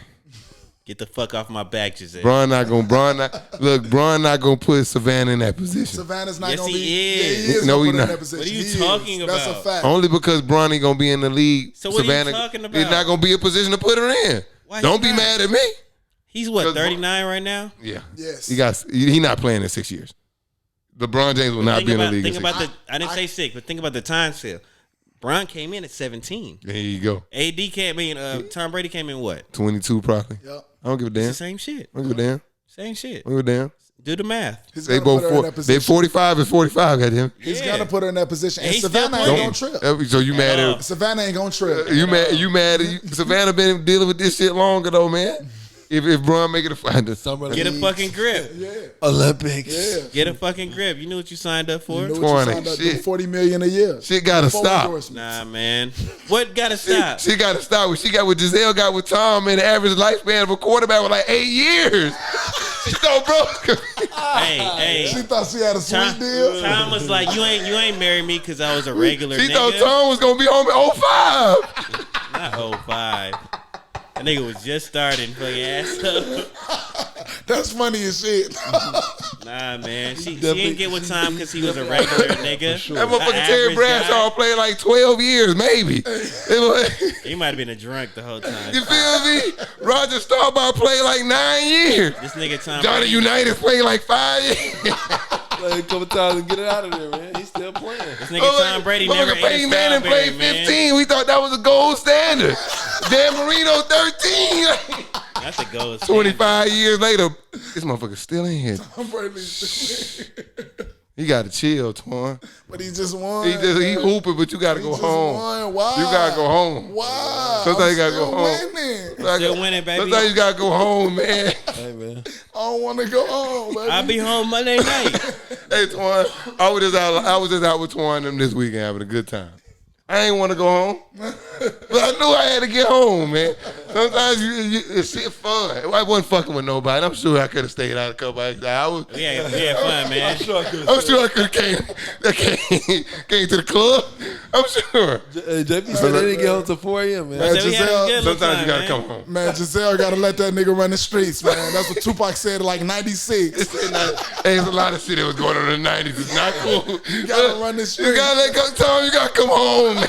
[SPEAKER 4] get the fuck off my back, Giselle.
[SPEAKER 3] Bron not gonna put Savannah in that position.
[SPEAKER 1] Savannah's not
[SPEAKER 4] Yes,
[SPEAKER 1] gonna
[SPEAKER 4] he
[SPEAKER 1] be.
[SPEAKER 4] is.
[SPEAKER 1] Yeah, he is
[SPEAKER 3] No,
[SPEAKER 1] gonna
[SPEAKER 3] he
[SPEAKER 1] put her in
[SPEAKER 3] not.
[SPEAKER 1] that position.
[SPEAKER 4] What are you
[SPEAKER 1] He
[SPEAKER 4] talking
[SPEAKER 1] is. That's
[SPEAKER 4] about?
[SPEAKER 1] a fact.
[SPEAKER 3] Only because Bronny gonna be in the league.
[SPEAKER 4] So what are you
[SPEAKER 3] Savannah
[SPEAKER 4] talking about?
[SPEAKER 3] is not gonna be a position to put her in.
[SPEAKER 4] Why
[SPEAKER 3] Don't
[SPEAKER 4] he
[SPEAKER 3] be
[SPEAKER 4] not?
[SPEAKER 3] mad at me.
[SPEAKER 4] He's what, 39 right now?
[SPEAKER 3] Yeah.
[SPEAKER 1] Yes.
[SPEAKER 3] He not playing in 6 years. LeBron James will not be in the league.
[SPEAKER 4] Think
[SPEAKER 3] in
[SPEAKER 4] about
[SPEAKER 3] 6
[SPEAKER 4] I didn't say 6, but think about the time scale. Bron came in at 17.
[SPEAKER 3] years. There you go.
[SPEAKER 4] Tom Brady came in what?
[SPEAKER 3] 22 probably.
[SPEAKER 1] Yep.
[SPEAKER 3] I don't give a
[SPEAKER 4] It's
[SPEAKER 3] damn.
[SPEAKER 4] the same shit.
[SPEAKER 3] I don't give a damn.
[SPEAKER 4] Same shit.
[SPEAKER 3] I don't give a damn.
[SPEAKER 4] Do the math.
[SPEAKER 1] He's
[SPEAKER 3] They
[SPEAKER 1] gonna put
[SPEAKER 3] both
[SPEAKER 1] her in that
[SPEAKER 3] they
[SPEAKER 1] position.
[SPEAKER 3] 45 is 45, goddamn.
[SPEAKER 1] He's
[SPEAKER 4] Yeah.
[SPEAKER 1] gonna put her in that position. And
[SPEAKER 4] And he's still
[SPEAKER 1] Savannah ain't
[SPEAKER 4] playing.
[SPEAKER 1] gonna trip.
[SPEAKER 3] So you mad
[SPEAKER 4] all.
[SPEAKER 3] at
[SPEAKER 1] Savannah ain't gonna trip.
[SPEAKER 3] Savannah been dealing with this shit longer though, man. If Bron make it a fight,
[SPEAKER 2] Summer
[SPEAKER 4] Get a
[SPEAKER 2] League,
[SPEAKER 4] fucking grip.
[SPEAKER 1] Yeah.
[SPEAKER 2] Olympics.
[SPEAKER 1] Yeah.
[SPEAKER 4] Get a fucking grip. You knew what you signed up for.
[SPEAKER 1] You know what
[SPEAKER 3] Torn
[SPEAKER 1] you
[SPEAKER 3] ain't
[SPEAKER 1] signed up
[SPEAKER 3] shit.
[SPEAKER 1] to, $40 million a year.
[SPEAKER 3] shit gotta
[SPEAKER 1] Full
[SPEAKER 3] stop.
[SPEAKER 1] endorsements.
[SPEAKER 4] Nah, man. What gotta stop?
[SPEAKER 3] She got to stop. What she got with Giselle got with Tom, and the average lifespan of a quarterback was like 8 years. She so broke.
[SPEAKER 4] Hey.
[SPEAKER 1] She thought she had a sweet
[SPEAKER 4] Tom,
[SPEAKER 1] deal.
[SPEAKER 4] Tom was like, you ain't marry me because I was a regular
[SPEAKER 3] She
[SPEAKER 4] nigga.
[SPEAKER 3] thought Tom was gonna be home at 05.
[SPEAKER 4] Not 05. That nigga was just starting, fucking ass up.
[SPEAKER 1] That's funny as shit.
[SPEAKER 4] Nah, man. She didn't get with Tom because he was a regular nigga.
[SPEAKER 3] That motherfucker Terry Bradshaw played like 12 years, maybe.
[SPEAKER 4] He might have been a drunk the whole time.
[SPEAKER 3] You feel me? Roger Staubach played like 9 years.
[SPEAKER 4] This nigga Tom
[SPEAKER 3] Johnny
[SPEAKER 4] Brady,
[SPEAKER 3] Unitas played like 5 years.
[SPEAKER 2] Play a couple times to get it out of there, man. He's still playing.
[SPEAKER 4] this nigga Tom Brady never ate a
[SPEAKER 3] Peyton Manning
[SPEAKER 4] strawberry,
[SPEAKER 3] played
[SPEAKER 4] man.
[SPEAKER 3] 15. We thought that was a gold standard. Dan Marino 13.
[SPEAKER 4] That's a gold standard.
[SPEAKER 3] 25 years later, this motherfucker still in here. He got to chill, Twan.
[SPEAKER 1] But he just won.
[SPEAKER 3] He hooping, but you got to
[SPEAKER 1] He
[SPEAKER 3] go
[SPEAKER 1] just
[SPEAKER 3] home.
[SPEAKER 1] won. Why?
[SPEAKER 3] You got to go home.
[SPEAKER 1] Why?
[SPEAKER 3] Sometimes you
[SPEAKER 1] I'm
[SPEAKER 3] gotta go
[SPEAKER 1] still
[SPEAKER 3] home.
[SPEAKER 1] winning.
[SPEAKER 4] Still winning, baby.
[SPEAKER 3] Sometimes you got to go home, man.
[SPEAKER 2] Hey, man.
[SPEAKER 1] I don't want to go home, baby.
[SPEAKER 4] I'll be home Monday night.
[SPEAKER 3] Hey, Twan, I was just out with Twan and them this weekend having a good time. I ain't want to go home, but I knew I had to get home, man. Sometimes it's shit fun. I wasn't fucking with nobody. I'm sure I could have stayed out a couple extra hours.
[SPEAKER 4] We had fun, man.
[SPEAKER 3] I'm sure I could have came to the club. I'm sure.
[SPEAKER 2] Hey, JP said they didn't get home till 4 a.m., man.
[SPEAKER 1] Man,
[SPEAKER 4] So we had a
[SPEAKER 1] Giselle,
[SPEAKER 4] good little
[SPEAKER 3] Sometimes you
[SPEAKER 4] time,
[SPEAKER 3] gotta
[SPEAKER 4] man.
[SPEAKER 3] come home.
[SPEAKER 1] man, Giselle got to let that nigga run the streets, man. That's what Tupac said in like 96.
[SPEAKER 3] There's a lot of shit that was going on in the 90s. It's not cool.
[SPEAKER 1] You got to run the
[SPEAKER 3] You
[SPEAKER 1] streets.
[SPEAKER 3] gotta let go, Tom. You gotta come home, man.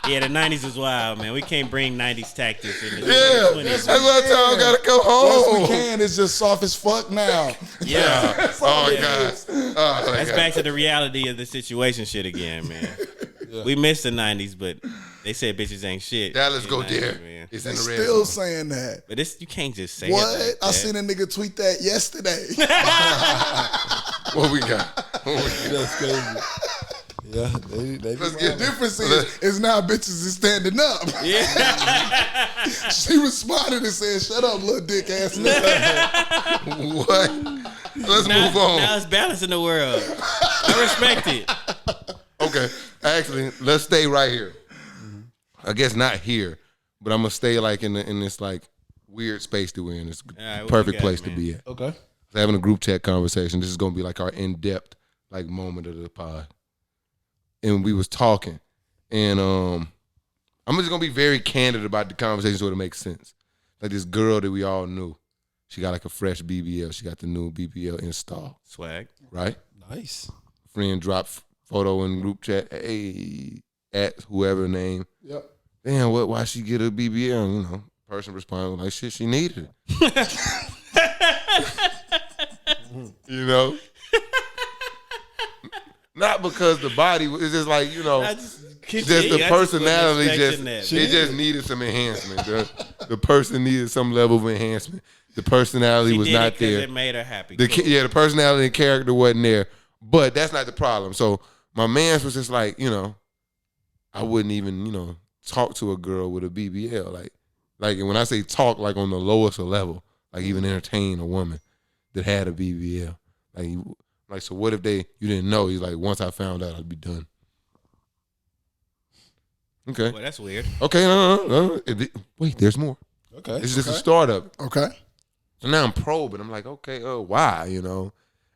[SPEAKER 4] Yeah, the 90s was wild, man. We can't bring 90s tactics in the
[SPEAKER 3] Yeah,
[SPEAKER 4] 20s.
[SPEAKER 3] that's why Tom gotta come
[SPEAKER 1] Yes, we
[SPEAKER 3] home.
[SPEAKER 1] can. It's just soft as fuck now.
[SPEAKER 4] Yeah.
[SPEAKER 3] Oh my
[SPEAKER 4] Yeah.
[SPEAKER 3] God. Oh my
[SPEAKER 4] That's
[SPEAKER 3] God.
[SPEAKER 4] back to the reality of the situation shit again, man. We missed the 90s, but they said bitches ain't shit.
[SPEAKER 3] Yeah, let's
[SPEAKER 4] in
[SPEAKER 3] go
[SPEAKER 4] the 90s,
[SPEAKER 3] there.
[SPEAKER 4] man.
[SPEAKER 3] It's
[SPEAKER 1] They
[SPEAKER 3] in the red
[SPEAKER 1] still
[SPEAKER 3] zone.
[SPEAKER 1] saying that.
[SPEAKER 4] But you can't just say
[SPEAKER 1] What?
[SPEAKER 4] it like
[SPEAKER 1] I
[SPEAKER 4] that.
[SPEAKER 1] seen a nigga tweet that yesterday.
[SPEAKER 3] What we got?
[SPEAKER 2] That's crazy. Yeah, they
[SPEAKER 3] Let's
[SPEAKER 1] The
[SPEAKER 3] get
[SPEAKER 1] difference is now bitches is standing up.
[SPEAKER 4] Yeah.
[SPEAKER 1] She responded and said, "Shut up, little dick ass nigga."
[SPEAKER 3] What? Let's move on.
[SPEAKER 4] Now it's balance in the world. I respect it.
[SPEAKER 3] Okay. Actually, let's stay right here. I guess not here, but I'm gonna stay like in this like weird space that we're in. It's
[SPEAKER 4] right, what
[SPEAKER 3] perfect
[SPEAKER 4] you got,
[SPEAKER 3] place to
[SPEAKER 4] man?
[SPEAKER 3] be at.
[SPEAKER 2] Okay.
[SPEAKER 3] Having a group chat conversation. This is gonna be like our in-depth like moment of the pod. And we was talking, and I'm just gonna be very candid about the conversation so it makes sense. Like this girl that we all knew, she got like a fresh BBL. She got the new BBL install,
[SPEAKER 4] Swag.
[SPEAKER 3] right?
[SPEAKER 2] Nice.
[SPEAKER 3] Friend dropped photo in group chat. Hey, at whoever name.
[SPEAKER 1] Yep.
[SPEAKER 3] Damn, why she get a BBL? You know, person responded like, shit, she needed it. You know? Not because the body, it's just like, you know, just the personality it just needed some enhancement. The person needed some level of enhancement. The personality was not there.
[SPEAKER 4] It made her happy.
[SPEAKER 3] The personality and character wasn't there. But that's not the problem. So my man's was just like, you know, I wouldn't even, you know, talk to a girl with a BBL. Like when I say talk, like on the lowest level, like even entertain a woman that had a BBL. Like, so what if you didn't know? He's like, once I found out, I'd be done. Okay.
[SPEAKER 4] Well, that's weird.
[SPEAKER 3] Okay, no. Wait, there's more.
[SPEAKER 2] Okay.
[SPEAKER 3] It's just a start of it.
[SPEAKER 1] Okay.
[SPEAKER 3] So now I'm probing. I'm like, okay, why, you know?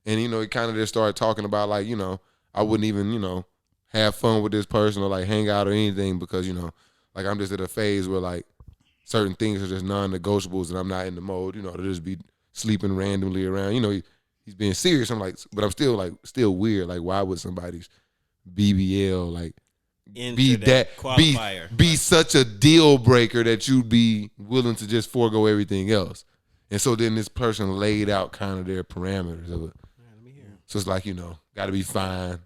[SPEAKER 3] And, you know, he kind of just started talking about, like, you know, I wouldn't even, you know, have fun with this person or, like, hang out or anything because, you know, like, I'm just at a phase where, like, certain things are just non-negotiables and I'm not in the mode, you know, to just be sleeping randomly around. You know, he's being serious. I'm like, but I'm still weird. Like, why would somebody's BBL, like, be that
[SPEAKER 4] qualifier.
[SPEAKER 3] be such a deal breaker that you'd be willing to just forego everything else? And so then this person laid out kind of their parameters of it.
[SPEAKER 4] Let me hear.
[SPEAKER 3] So it's like, you know, got to be fine.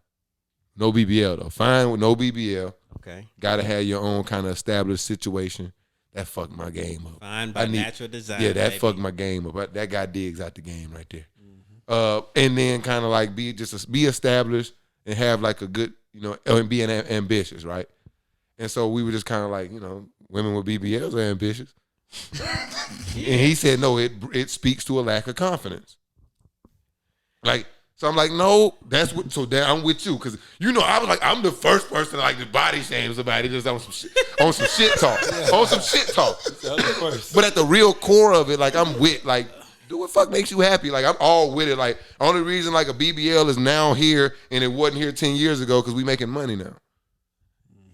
[SPEAKER 3] No BBL, though. Fine with no BBL.
[SPEAKER 4] Okay.
[SPEAKER 3] Got to have your own kind of established situation. That fucked my game up.
[SPEAKER 4] Fine by natural design.
[SPEAKER 3] Yeah, that
[SPEAKER 4] baby.
[SPEAKER 3] fucked my game up. That got Diggs out the game right there. And then kind of like be established and have like a good, you know, and being ambitious, right? And so we were just kind of like, you know, women with BBLs are ambitious. And he said, no, it speaks to a lack of confidence. Like, so I'm like, no, that's what. So then I'm with you because you know I was like, I'm the first person to like to body shame somebody just on some shit talk, on some shit talk. But at the real core of it, like I'm with like, do what fuck makes you happy. Like I'm all with it. Like only reason like a BBL is now here and it wasn't here 10 years ago because we making money now.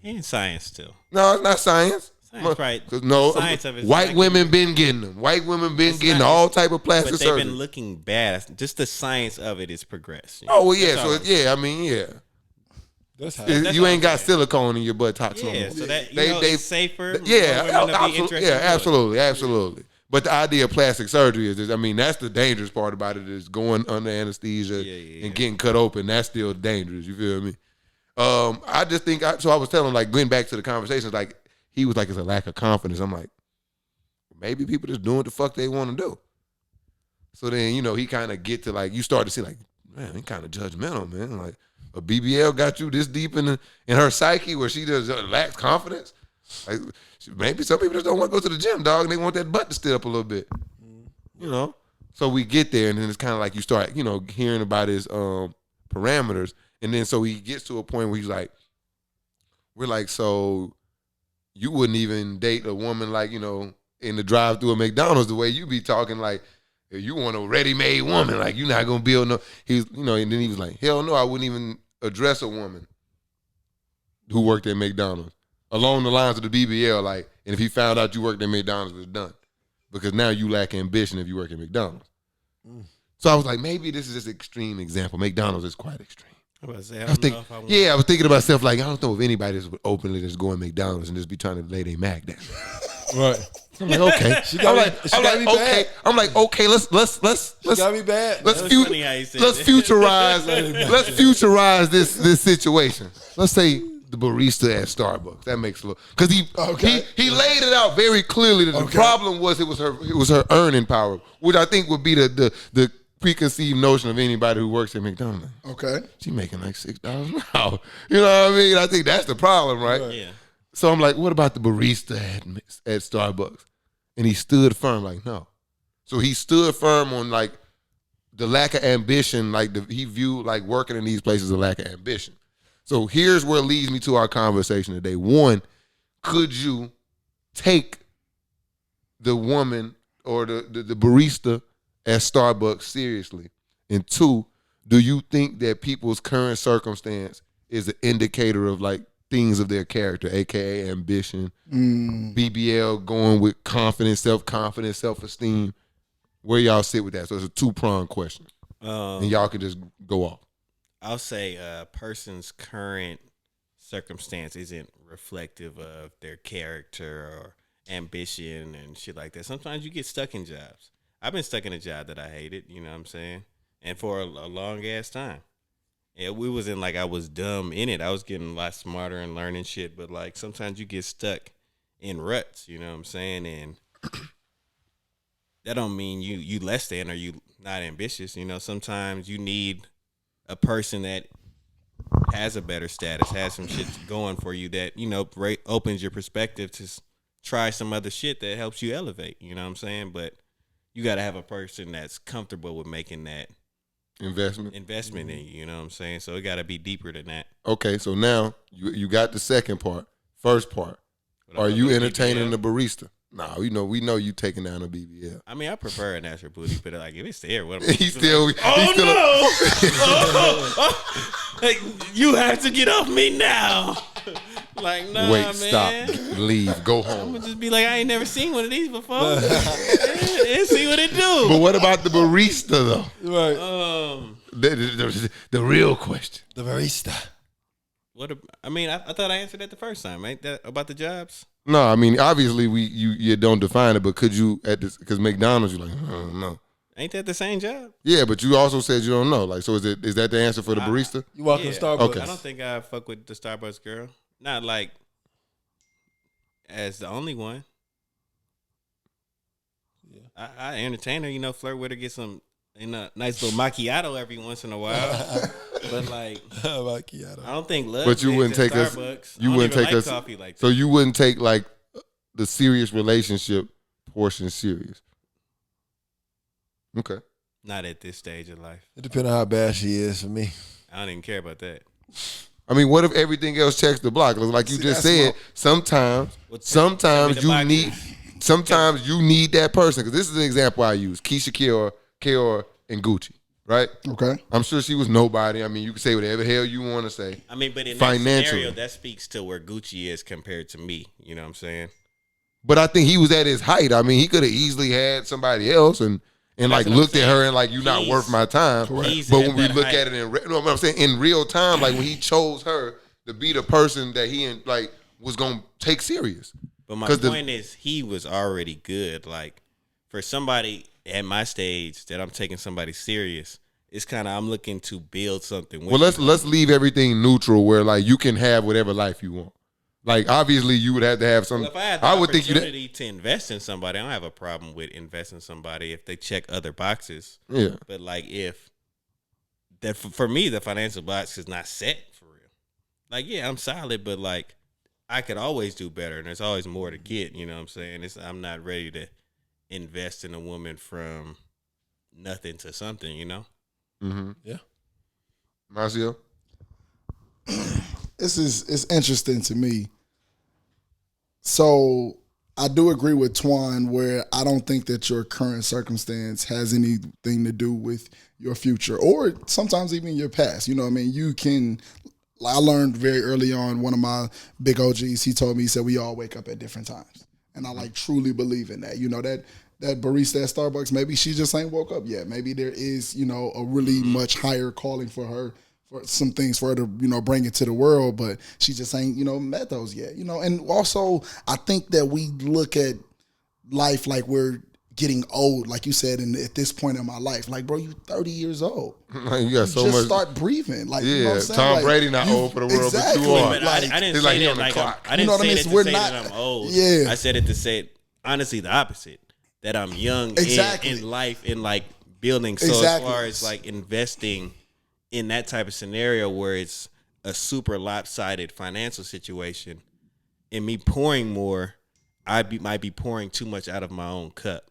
[SPEAKER 4] In science still.
[SPEAKER 3] No, it's not science.
[SPEAKER 4] Science, right.
[SPEAKER 3] No,
[SPEAKER 4] science of it is
[SPEAKER 3] white
[SPEAKER 4] like,
[SPEAKER 3] women been getting them. White women been getting all type of plastic
[SPEAKER 4] but they've
[SPEAKER 3] surgery.
[SPEAKER 4] been looking bad. Just the science of it is progressed.
[SPEAKER 3] Oh well, yeah. So yeah, I mean, yeah.
[SPEAKER 2] That's how.
[SPEAKER 3] You ain't got silicone in your buttocks no
[SPEAKER 4] Yeah,
[SPEAKER 3] more.
[SPEAKER 4] so that it's safer.
[SPEAKER 3] Absolutely. But the idea of plastic surgery is, I mean, that's the dangerous part about it is going under anesthesia and getting cut open. That's still dangerous. You feel me? I just think so. I was telling like going back to the conversations, like he was like it's a lack of confidence. I'm like, maybe people just doing what the fuck they want to do. So then you know he kind of get to like you start to see like man, he kind of judgmental, man. Like a BBL got you this deep in her psyche where she just lacks confidence. Like maybe some people just don't want to go to the gym, dog, and they want that butt to sit up a little bit. You know. So we get there, and then it's kind of like you start, you know, hearing about his parameters, and then so he gets to a point where he's like, we're like, so you wouldn't even date a woman like, you know, in the drive-thru of McDonald's the way you be talking like. If you want a ready-made woman, like you're not gonna build no. He's, you know, and then he was like, hell no, I wouldn't even address a woman who worked at McDonald's along the lines of the BBL. Like, and if he found out you worked at McDonald's, it's done because now you lack ambition if you work at McDonald's. So I was like, maybe this is just an extreme example. McDonald's is quite extreme.
[SPEAKER 4] I was
[SPEAKER 3] I was thinking to myself like, I don't know if anybody would openly just go in McDonald's and just be trying to lay their Mac down.
[SPEAKER 2] Right.
[SPEAKER 3] I'm like, okay. I'm like, okay, let's
[SPEAKER 2] got me bad.
[SPEAKER 3] Let's futurize this situation. Let's say the barista at Starbucks. That makes a little because he laid it out very clearly that the problem was it was her earning power, which I think would be the preconceived notion of anybody who works at McDonald's.
[SPEAKER 1] Okay.
[SPEAKER 3] She making like $6 an hour. You know what I mean? I think that's the problem, right?
[SPEAKER 4] Yeah.
[SPEAKER 3] So I'm like, what about the barista at Starbucks? And he stood firm, like, no. So he stood firm on like the lack of ambition, like he viewed like working in these places a lack of ambition. So here's where it leads me to our conversation today. One, could you take the woman or the barista at Starbucks seriously? And two, do you think that people's current circumstance is an indicator of like things of their character, aka ambition, BBL going with confidence, self-confidence, self-esteem? Where y'all sit with that? So it's a two-pronged question. And y'all can just go off.
[SPEAKER 4] I'll say a person's current circumstance isn't reflective of their character or ambition and shit like that. Sometimes you get stuck in jobs. I've been stuck in a job that I hated, you know what I'm saying? And for a long ass time. Yeah, we wasn't like I was dumb in it. I was getting a lot smarter and learning shit. But like sometimes you get stuck in ruts, you know what I'm saying? And that don't mean you less than or you not ambitious. You know, sometimes you need a person that has a better status, has some shit going for you that, you know, opens your perspective to try some other shit that helps you elevate. You know what I'm saying? But you got to have a person that's comfortable with making that investment in you know what I'm saying? So it got to be deeper than that.
[SPEAKER 3] Okay, so now you got the second part. First part, are you entertaining the barista? Nah, we know you taking down a BBL.
[SPEAKER 4] I mean, I prefer a natural booty, but like if it's there, what am I?
[SPEAKER 3] He's still.
[SPEAKER 4] Like, Like, you have to get off me now. Like, nah,
[SPEAKER 3] Wait,
[SPEAKER 4] man.
[SPEAKER 3] stop, leave, go
[SPEAKER 4] I'm
[SPEAKER 3] home.
[SPEAKER 4] gonna just be like, I ain't never seen one of these before. and see what it do.
[SPEAKER 3] But what about the barista though?
[SPEAKER 2] Right.
[SPEAKER 3] The real question.
[SPEAKER 2] The barista.
[SPEAKER 4] I thought I answered that the first time, ain't that about the jobs?
[SPEAKER 3] No, I mean obviously you don't define it, but could you at this because McDonald's you're like I don't know.
[SPEAKER 4] Ain't that the same job?
[SPEAKER 3] Yeah, but you also said you don't know. Like, so is that the answer for the barista?
[SPEAKER 2] You walk in Starbucks.
[SPEAKER 3] Okay.
[SPEAKER 4] I don't think I fuck with the Starbucks girl. Not like as the only one. Yeah. I entertain her, flirt with her, get some nice little macchiato every once in a while. But like
[SPEAKER 2] Macchiato.
[SPEAKER 4] I don't think love.
[SPEAKER 3] But you wouldn't take us.
[SPEAKER 4] Starbucks.
[SPEAKER 3] You wouldn't take us.
[SPEAKER 4] Coffee like that.
[SPEAKER 3] So you wouldn't take like the serious relationship portion serious. Okay.
[SPEAKER 4] Not at this stage of life.
[SPEAKER 2] It depends on how bad she is for me.
[SPEAKER 4] I don't even care about that.
[SPEAKER 3] I mean, what if everything else checks the block? Like you just said, sometimes you need that person. Because this is an example I use: Keisha Kior, and Gucci. Right?
[SPEAKER 1] Okay.
[SPEAKER 3] I'm sure she was nobody. I mean, you can say whatever the hell you want to say.
[SPEAKER 4] I mean, but in that scenario, that speaks to where Gucci is compared to me. You know what I'm saying?
[SPEAKER 3] But I think he was at his height. I mean, he could have easily had somebody else and like looked at her and like, you're not worth my time. But when we look at it in real time, like when he chose her to be the person that he like was gonna take serious.
[SPEAKER 4] But my point is, he was already good. Like for somebody at my stage that I'm taking somebody serious, it's kind of I'm looking to build something.
[SPEAKER 3] Well, let's leave everything neutral where like you can have whatever life you want. Like obviously you would have to have some.
[SPEAKER 4] Well, if I had the opportunity to invest in somebody, I don't have a problem with investing in somebody if they check other boxes.
[SPEAKER 3] Yeah.
[SPEAKER 4] But like if that for me the financial box is not set for real. Like yeah, I'm solid, but like I could always do better, and there's always more to get. You know what I'm saying? I'm not ready to invest in a woman from nothing to something. You know?
[SPEAKER 3] Mm-hmm.
[SPEAKER 2] Yeah.
[SPEAKER 3] Marcio?
[SPEAKER 1] It's interesting to me. So I do agree with Twan where I don't think that your current circumstance has anything to do with your future or sometimes even your past. You know what I mean? You can, I learned very early on, one of my big OGs, he told me, he said, we all wake up at different times. And I like truly believe in that. You know, that barista at Starbucks, maybe she just ain't woke up yet. Maybe there is, a really much higher calling for her, for some things for her to, bring it to the world, but she just ain't, met those yet, And also, I think that we look at life like we're getting old, like you said, at this point in my life. Like, bro, you 30 years old.
[SPEAKER 3] You got so much.
[SPEAKER 1] Just start breathing. Like,
[SPEAKER 3] yeah,
[SPEAKER 1] you know what I'm saying?
[SPEAKER 3] Tom
[SPEAKER 1] like,
[SPEAKER 3] Brady not old for the world,
[SPEAKER 1] exactly,
[SPEAKER 3] but you are.
[SPEAKER 4] But I didn't say that like I didn't say that to say that I'm old.
[SPEAKER 1] Yeah.
[SPEAKER 4] I said it to say, honestly, the opposite. That I'm young in life and like building. So as far as like investing in that type of scenario where it's a super lopsided financial situation and me pouring more, might be pouring too much out of my own cup,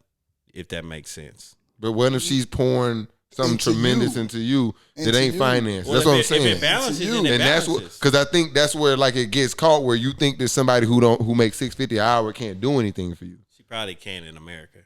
[SPEAKER 4] if that makes sense.
[SPEAKER 3] But what if she's pouring something tremendous into you that ain't finance? That's what I'm saying.
[SPEAKER 4] If it balances, then it
[SPEAKER 3] and that's
[SPEAKER 4] balances.
[SPEAKER 3] Because I think that's where like it gets caught where you think that somebody who makes $650 an hour can't do anything for you.
[SPEAKER 4] She probably can in America.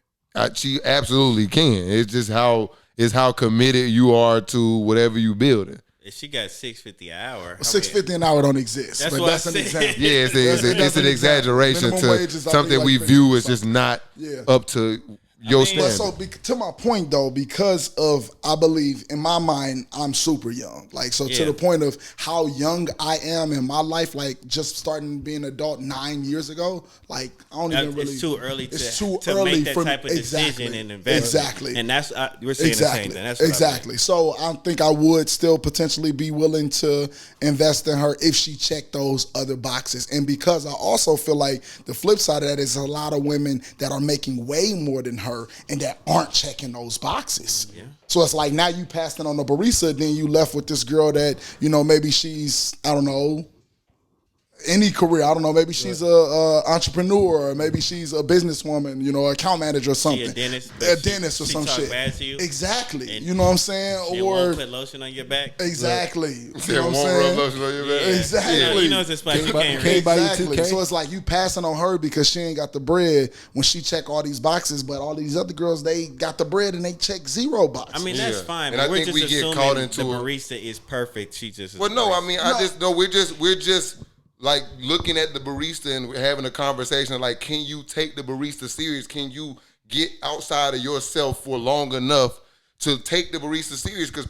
[SPEAKER 3] She absolutely can. It's just how committed you are to whatever you building.
[SPEAKER 4] If she got $650 an hour,
[SPEAKER 1] $650 an hour don't exist.
[SPEAKER 4] That's
[SPEAKER 1] but
[SPEAKER 4] what
[SPEAKER 1] that's
[SPEAKER 4] I
[SPEAKER 1] an
[SPEAKER 4] said.
[SPEAKER 1] example.
[SPEAKER 3] Yeah, it's an exaggeration to something we view as just not up to your standard.
[SPEAKER 1] So to my point though, because of, I believe in my mind, I'm super young. Like, so to the point of how young I am in my life, like just starting being an adult 9 years ago, like I don't even really.
[SPEAKER 4] It's too early
[SPEAKER 1] to
[SPEAKER 4] make that type of decision and invest.
[SPEAKER 1] Exactly.
[SPEAKER 4] And that's, we're saying the same thing. That's what
[SPEAKER 1] exactly. So I think I would still potentially be willing to invest in her if she checked those other boxes. And because I also feel like the flip side of that is a lot of women that are making way more than her and that aren't checking those boxes. Yeah. So it's like now you passed it on the barista, then you left with this girl that, maybe she's, I don't know, any career. I don't know. Maybe she's a entrepreneur, or maybe she's a businesswoman. You know, account manager or something.
[SPEAKER 4] a dentist.
[SPEAKER 1] Or some
[SPEAKER 4] talk
[SPEAKER 1] shit.
[SPEAKER 4] Bad to you.
[SPEAKER 1] Exactly.
[SPEAKER 4] And
[SPEAKER 1] You know what I'm saying?
[SPEAKER 4] She
[SPEAKER 1] Or
[SPEAKER 4] won't put lotion on your back.
[SPEAKER 1] exactly. You
[SPEAKER 3] They
[SPEAKER 1] know what I'm
[SPEAKER 3] won't rub
[SPEAKER 1] saying?
[SPEAKER 3] lotion on your back.
[SPEAKER 1] Exactly.
[SPEAKER 4] You know it's a spot you can't
[SPEAKER 2] Can't
[SPEAKER 4] reach.
[SPEAKER 2] buy you
[SPEAKER 1] Exactly.
[SPEAKER 2] 2K.
[SPEAKER 1] So it's like you passing on her because she ain't got the bread when she check all these boxes, but all these other girls, they got the bread and they check 0 boxes.
[SPEAKER 4] I mean, that's
[SPEAKER 3] Yeah.
[SPEAKER 4] fine.
[SPEAKER 3] And
[SPEAKER 4] But
[SPEAKER 3] I
[SPEAKER 4] we're
[SPEAKER 3] think
[SPEAKER 4] just
[SPEAKER 3] we get
[SPEAKER 4] assuming
[SPEAKER 3] caught into
[SPEAKER 4] the
[SPEAKER 3] a-
[SPEAKER 4] barista is perfect. She just is
[SPEAKER 3] Well, no, I
[SPEAKER 4] barista.
[SPEAKER 3] mean, I just know we're just like looking at the barista and having a conversation. Like, can you take the barista serious? Can you get outside of yourself for long enough to take the barista serious? Because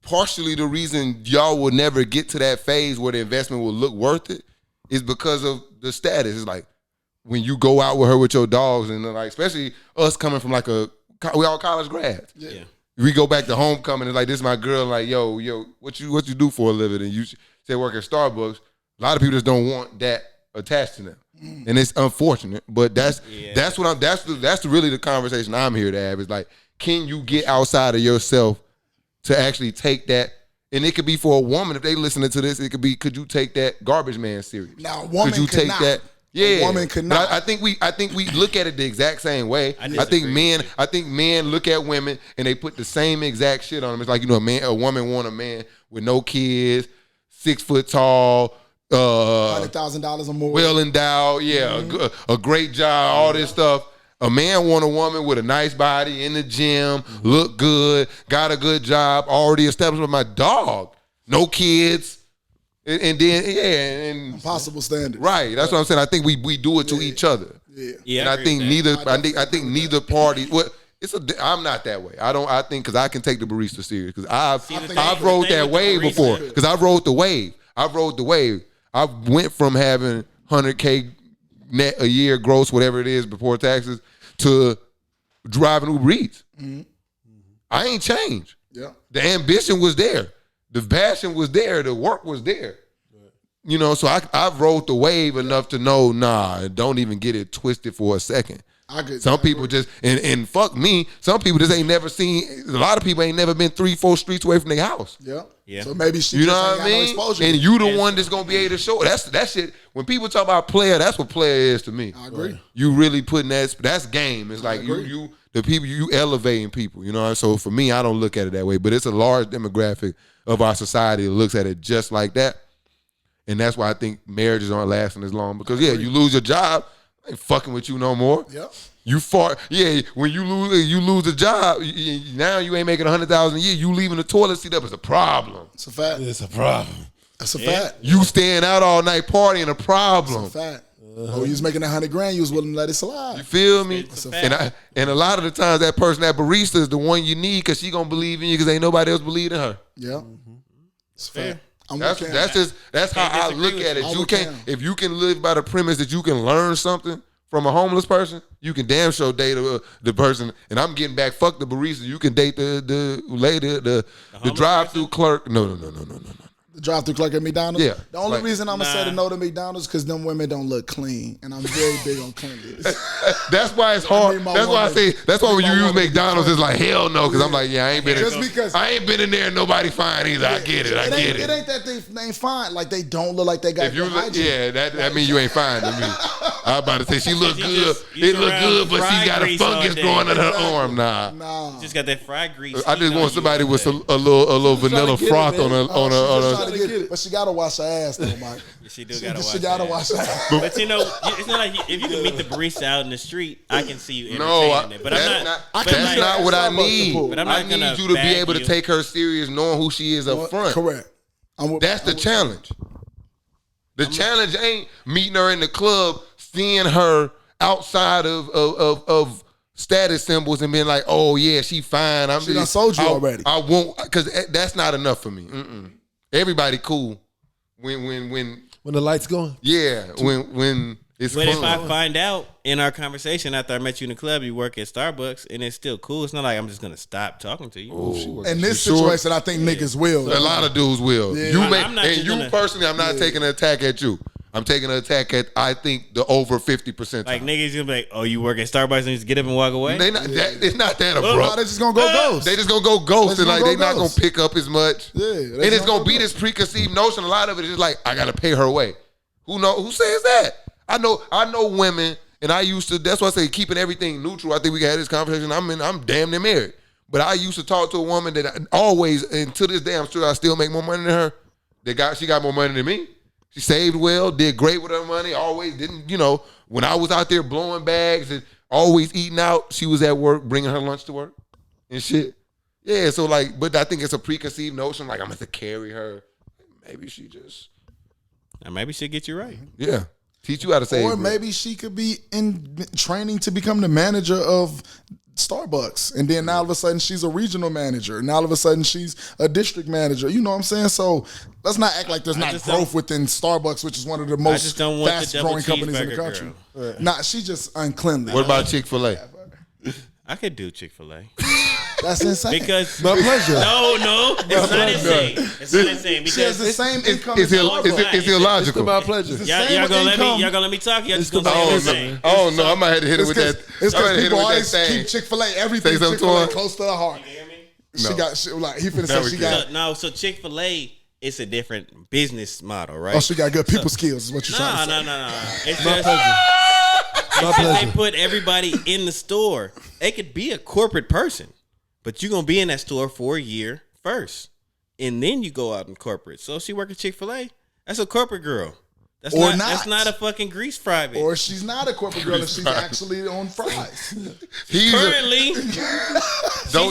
[SPEAKER 3] partially the reason y'all will never get to that phase where the investment will look worth it is because of the status. It's like when you go out with her with your dogs, and like, especially us coming from like we all college grads.
[SPEAKER 4] Yeah.
[SPEAKER 3] We go back to homecoming and like, this is my girl. Like, yo, what you do for a living? And you say work at Starbucks. A lot of people just don't want that attached to them, and it's unfortunate. But that's really the conversation I'm here to have. Is like, can you get outside of yourself to actually take that? And it could be for a woman if they listening to this. It could be, could you take that garbage man serious?
[SPEAKER 1] Now, a woman
[SPEAKER 3] could you
[SPEAKER 1] could
[SPEAKER 3] take
[SPEAKER 1] not.
[SPEAKER 3] that? Yeah,
[SPEAKER 1] A woman could
[SPEAKER 3] But
[SPEAKER 1] not.
[SPEAKER 3] I think we look at it the exact same way. I think men look at women and they put the same exact shit on them. It's like, a woman want a man with no kids, 6 foot tall,
[SPEAKER 1] $100,000 or more.
[SPEAKER 3] well endowed, a great job, all this stuff. A man want a woman with a nice body, in the gym, look good, got a good job, already established with my dog, no kids, and then and
[SPEAKER 1] Impossible standards.
[SPEAKER 3] right. That's what I'm saying. I think we do it to each other.
[SPEAKER 4] Yeah.
[SPEAKER 3] And I think neither party. Well, I'm not that way. I think because I can take the barista serious because I've rode that wave before. Because I rode the wave. I went from having 100K net a year gross, whatever it is before taxes, to driving Uber Eats. I ain't changed.
[SPEAKER 1] Yeah.
[SPEAKER 3] The ambition was there. The passion was there. The work was there. So I've rode the wave enough to know, don't even get it twisted for a second. Some people just, and fuck me, some people just ain't never seen, a lot of people ain't never been 3-4 streets away from their house.
[SPEAKER 1] Yeah. So maybe she
[SPEAKER 3] You
[SPEAKER 1] just
[SPEAKER 3] know
[SPEAKER 1] ain't
[SPEAKER 3] what I
[SPEAKER 1] got no
[SPEAKER 3] mean?
[SPEAKER 1] exposure.
[SPEAKER 3] And you the one that's gonna be able to show. That shit. When people talk about player, that's what player is to me.
[SPEAKER 1] I agree.
[SPEAKER 3] You really putting that's game. It's like you elevating people. So for me, I don't look at it that way. But it's a large demographic of our society that looks at it just like that. And that's why I think marriages aren't lasting as long. Because you lose your job, I ain't fucking with you no more.
[SPEAKER 1] Yep.
[SPEAKER 3] You fart. Yeah, when you lose a job, now you ain't making $100,000 a year. You leaving the toilet seat up is a problem.
[SPEAKER 1] It's a fact.
[SPEAKER 2] It's a problem.
[SPEAKER 1] That's a fact.
[SPEAKER 3] You staying out all night partying a problem.
[SPEAKER 1] It's a fact. Oh, you was making $100,000, you was willing to let it slide.
[SPEAKER 3] You feel me?
[SPEAKER 4] It's a fact.
[SPEAKER 3] And a lot of the times that person, that barista, is the one you need because she gonna believe in you because ain't nobody else believe in her.
[SPEAKER 1] Yeah. It's a fact. I'm
[SPEAKER 3] That's
[SPEAKER 1] with Cam.
[SPEAKER 3] that's how I
[SPEAKER 4] disagree
[SPEAKER 3] look
[SPEAKER 4] with
[SPEAKER 3] at
[SPEAKER 4] you.
[SPEAKER 3] it.
[SPEAKER 1] I'm
[SPEAKER 3] You
[SPEAKER 1] with
[SPEAKER 3] can't
[SPEAKER 1] Cam.
[SPEAKER 3] if you can live by the premise that you can learn something from a homeless person, you can damn sure date the person. And I'm getting back. Fuck the barista. You can date the lady, the drive-through clerk. No.
[SPEAKER 1] The drive-through clerk at McDonald's.
[SPEAKER 3] Yeah.
[SPEAKER 1] The only reason I'm gonna say
[SPEAKER 4] Nah.
[SPEAKER 1] the no to McDonald's because them women don't look clean, and I'm very big on cleanliness.
[SPEAKER 3] That's why it's hard.
[SPEAKER 1] need my
[SPEAKER 3] That's why I
[SPEAKER 1] woman-
[SPEAKER 3] say. That's why when
[SPEAKER 1] I need
[SPEAKER 3] you
[SPEAKER 1] my
[SPEAKER 3] use
[SPEAKER 1] woman to be
[SPEAKER 3] McDonald's, it's like hell no. Because I'm like, I ain't been.
[SPEAKER 1] Just because
[SPEAKER 3] I ain't been in there and nobody fine either. I get it.
[SPEAKER 1] It ain't that they ain't fine. Like they don't look like they got
[SPEAKER 3] If you
[SPEAKER 1] good
[SPEAKER 3] look,
[SPEAKER 1] hygiene.
[SPEAKER 3] that means you ain't fine to me. I was about to say she look
[SPEAKER 4] You
[SPEAKER 3] good.
[SPEAKER 4] just- you
[SPEAKER 3] It look
[SPEAKER 4] around
[SPEAKER 3] good, but she
[SPEAKER 4] fried
[SPEAKER 3] got a
[SPEAKER 4] grease all
[SPEAKER 3] fungus
[SPEAKER 4] day.
[SPEAKER 3] growing in her
[SPEAKER 1] Exactly.
[SPEAKER 3] arm. Nah.
[SPEAKER 1] Nah.
[SPEAKER 4] Just got that fried grease.
[SPEAKER 3] I just
[SPEAKER 4] heat on
[SPEAKER 3] want
[SPEAKER 4] you
[SPEAKER 3] somebody
[SPEAKER 4] all
[SPEAKER 3] with
[SPEAKER 4] day.
[SPEAKER 3] a little vanilla
[SPEAKER 2] get it,
[SPEAKER 3] froth
[SPEAKER 2] man.
[SPEAKER 3] on a
[SPEAKER 1] She just trying to
[SPEAKER 2] a-
[SPEAKER 1] get it, but she gotta wash her ass though, Mike.
[SPEAKER 4] She do gotta
[SPEAKER 1] She
[SPEAKER 4] watch
[SPEAKER 1] gotta
[SPEAKER 4] that.
[SPEAKER 1] wash her ass.
[SPEAKER 4] But it's not like if you can meet the barista out in the street, I can see you
[SPEAKER 3] No,
[SPEAKER 4] entertaining it. But I'm not. but
[SPEAKER 3] that's
[SPEAKER 4] I'm
[SPEAKER 3] not what I
[SPEAKER 1] Starbucks
[SPEAKER 3] need.
[SPEAKER 1] to
[SPEAKER 4] But I'm
[SPEAKER 3] I
[SPEAKER 4] not gonna
[SPEAKER 3] need you to be
[SPEAKER 4] bag
[SPEAKER 3] able to
[SPEAKER 4] you.
[SPEAKER 3] take her serious, knowing who she is up front.
[SPEAKER 1] Correct.
[SPEAKER 3] That's the challenge. The challenge ain't meeting her in the club, seeing her outside of status symbols and being like, oh yeah, she fine.
[SPEAKER 1] She done sold you already.
[SPEAKER 3] I won't, because that's not enough for me. Everybody cool when
[SPEAKER 2] When the lights going.
[SPEAKER 3] when it's
[SPEAKER 4] But if
[SPEAKER 3] fun.
[SPEAKER 4] I find out in our conversation after I met you in the club, you work at Starbucks, and it's still cool. It's not like I'm just gonna stop talking to you.
[SPEAKER 1] In this
[SPEAKER 3] You sure?
[SPEAKER 1] situation, I think niggas will.
[SPEAKER 3] A lot of dudes will.
[SPEAKER 1] Yeah.
[SPEAKER 3] You
[SPEAKER 4] I'm
[SPEAKER 3] may,
[SPEAKER 4] not
[SPEAKER 3] and
[SPEAKER 4] just
[SPEAKER 3] you
[SPEAKER 4] gonna-
[SPEAKER 3] personally, I'm not taking an attack at you. I'm taking an attack at, I think, the over 50%.
[SPEAKER 4] Like niggas gonna be like, "Oh, you work at Starbucks and just get up and walk away."
[SPEAKER 3] It's not that
[SPEAKER 1] Nah,
[SPEAKER 3] abrupt.
[SPEAKER 1] they just gonna go ghost.
[SPEAKER 3] They just gonna go ghost and
[SPEAKER 1] They
[SPEAKER 3] like
[SPEAKER 1] just
[SPEAKER 3] they
[SPEAKER 1] gonna
[SPEAKER 3] not
[SPEAKER 1] go
[SPEAKER 3] gonna
[SPEAKER 1] ghost.
[SPEAKER 3] pick up as much.
[SPEAKER 1] Yeah,
[SPEAKER 3] And
[SPEAKER 1] they
[SPEAKER 3] it's
[SPEAKER 1] just
[SPEAKER 3] gonna
[SPEAKER 1] gonna
[SPEAKER 3] be
[SPEAKER 1] go
[SPEAKER 3] this preconceived notion. A lot of it is like, I gotta pay her way. Who says that? I know women, and I used to. That's why I say keeping everything neutral. I think we can have this conversation. I'm damn near married, but I used to talk to a woman that I always, and to this day, I'm sure I still make more money than her. She got more money than me. She saved well, did great with her money. Always didn't, when I was out there blowing bags and always eating out, she was at work bringing her lunch to work and shit. Yeah, so but I think it's a preconceived notion. Like I'm gonna have to carry her. Maybe she just.
[SPEAKER 4] And maybe she'll get you right.
[SPEAKER 3] Yeah. Teach you how to save.
[SPEAKER 1] Or maybe she could be in training to become the manager of Starbucks. And then now all of a sudden she's a regional manager. And all of a sudden she's a district manager. You know what I'm saying? So let's not act like there's not growth within Starbucks, which is one of the most fast growing companies in the country. Nah, she's just uncleanly.
[SPEAKER 3] What about Chick-fil-A?
[SPEAKER 4] I could do Chick-fil-A.
[SPEAKER 1] That's insane.
[SPEAKER 2] Because my pleasure.
[SPEAKER 4] No, it's not insane. It's not insane because
[SPEAKER 1] she has the same income.
[SPEAKER 3] It's illogical.
[SPEAKER 2] It's my pleasure.
[SPEAKER 4] Y'all gonna let me talk? Y'all just gonna say insane.
[SPEAKER 3] Oh no, I might have to hit it with that.
[SPEAKER 1] It's because people always keep Chick-fil-A, everything Chick-fil-A close to the heart.
[SPEAKER 4] You hear me?
[SPEAKER 1] He finna say she got.
[SPEAKER 4] So Chick-fil-A, it's a different business model, right?
[SPEAKER 1] Oh, she got good people skills. Is what you're trying to say?
[SPEAKER 4] No. It's
[SPEAKER 2] My
[SPEAKER 4] just
[SPEAKER 2] pleasure.
[SPEAKER 4] they put everybody in the store. It could be a corporate person, but you're gonna be in that store for a year first, and then you go out in corporate. So she work at Chick-fil-A. That's a corporate girl. That's not a fucking grease fry bitch.
[SPEAKER 1] Or she's not a corporate girl and she's actually on fries.
[SPEAKER 4] Currently, she's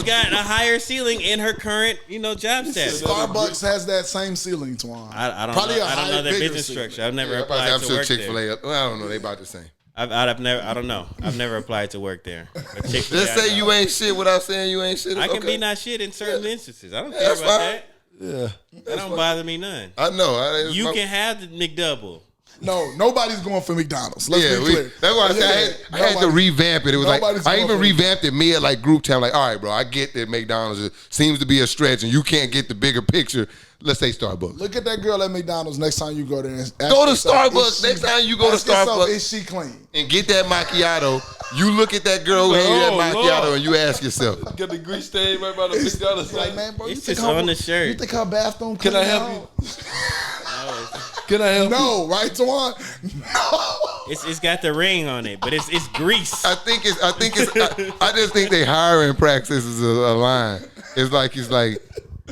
[SPEAKER 4] got a higher ceiling in her current, job status.
[SPEAKER 1] Starbucks has that same ceiling, Twan.
[SPEAKER 4] I don't
[SPEAKER 1] Probably
[SPEAKER 4] know. I don't know their business
[SPEAKER 1] ceiling.
[SPEAKER 4] structure. I've never applied to work
[SPEAKER 3] Chick-fil-A.
[SPEAKER 4] there.
[SPEAKER 3] Well, I don't know. They about the same.
[SPEAKER 4] I don't know. I've never applied to work there. But Chick-fil-A,
[SPEAKER 3] Just say you ain't shit without saying you ain't shit.
[SPEAKER 4] I can be not shit in certain instances. I don't care about that.
[SPEAKER 2] Yeah.
[SPEAKER 4] That don't bother me none.
[SPEAKER 3] I know.
[SPEAKER 4] You can have the McDouble.
[SPEAKER 1] No, nobody's going for McDonald's. Let's be clear.
[SPEAKER 3] That's why I said I had to revamp it. It was like I even revamped it mid group time. Like, all right, bro, I get that McDonald's seems to be a stretch, and you can't get the bigger picture. Let's say Starbucks.
[SPEAKER 1] Look at that girl at McDonald's next time you go there.
[SPEAKER 3] Go to Starbucks next time you go to Starbucks.
[SPEAKER 1] Is she clean?
[SPEAKER 3] And get that macchiato. You look at that girl who had that macchiato, and you ask yourself,
[SPEAKER 2] Got the grease stain right by the McDonald's.
[SPEAKER 1] Like, man, bro,
[SPEAKER 4] It's just on the shirt.
[SPEAKER 1] You think her bathroom
[SPEAKER 2] Can
[SPEAKER 1] clean
[SPEAKER 2] I help
[SPEAKER 1] out?
[SPEAKER 2] you? Can I help you?
[SPEAKER 1] No, right, Twan? No.
[SPEAKER 4] It's got the ring on it, but it's grease.
[SPEAKER 3] I just think they hiring practices is a line. It's like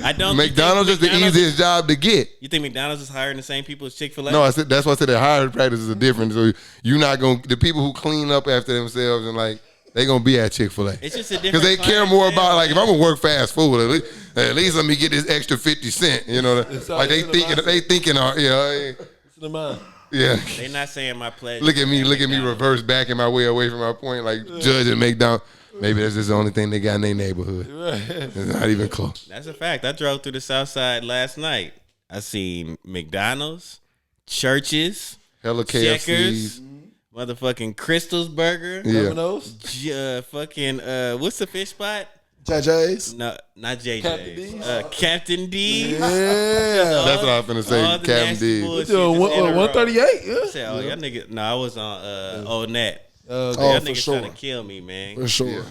[SPEAKER 4] I don't.
[SPEAKER 3] McDonald's is the easiest job to get.
[SPEAKER 4] You think McDonald's is hiring the same people as Chick-fil-A?
[SPEAKER 3] No, I said that's why I said the hiring practices are different. So you're not gonna the people who clean up after themselves and they gonna be at Chick-fil-A.
[SPEAKER 4] It's just a different
[SPEAKER 3] because they care
[SPEAKER 4] clientele.
[SPEAKER 3] more about if I'm gonna work fast food, at least let me get this extra 50 cents. You know, they thinking,
[SPEAKER 2] It's in the mind.
[SPEAKER 3] yeah.
[SPEAKER 4] They're not saying my pleasure.
[SPEAKER 3] Look at me reverse backing my way away from my point, judging McDonald's. Maybe that's just the only thing they got in their neighborhood. It's not even close.
[SPEAKER 4] That's a fact. I drove through the South Side last night. I seen McDonald's, churches,
[SPEAKER 3] Hella
[SPEAKER 4] Checkers,
[SPEAKER 3] KFCs.
[SPEAKER 4] motherfucking Crystal's Burger,
[SPEAKER 3] Yeah.
[SPEAKER 2] Domino's.
[SPEAKER 4] what's the fish spot?
[SPEAKER 1] JJ's?
[SPEAKER 4] No, not JJ's.
[SPEAKER 2] Captain D's?
[SPEAKER 4] Captain D.
[SPEAKER 2] Yeah.
[SPEAKER 3] That's what I was finna say.
[SPEAKER 4] All the
[SPEAKER 3] Captain
[SPEAKER 4] nasty
[SPEAKER 3] D.
[SPEAKER 4] bullshit
[SPEAKER 2] Doing
[SPEAKER 4] just in a row.
[SPEAKER 2] 138. Yeah.
[SPEAKER 4] I said, oh, y'all niggas. No, I was on Onet.
[SPEAKER 1] Oh,
[SPEAKER 4] Y'all
[SPEAKER 1] for
[SPEAKER 4] niggas
[SPEAKER 1] sure.
[SPEAKER 4] trying to kill me, man.
[SPEAKER 1] For sure.
[SPEAKER 3] Yeah.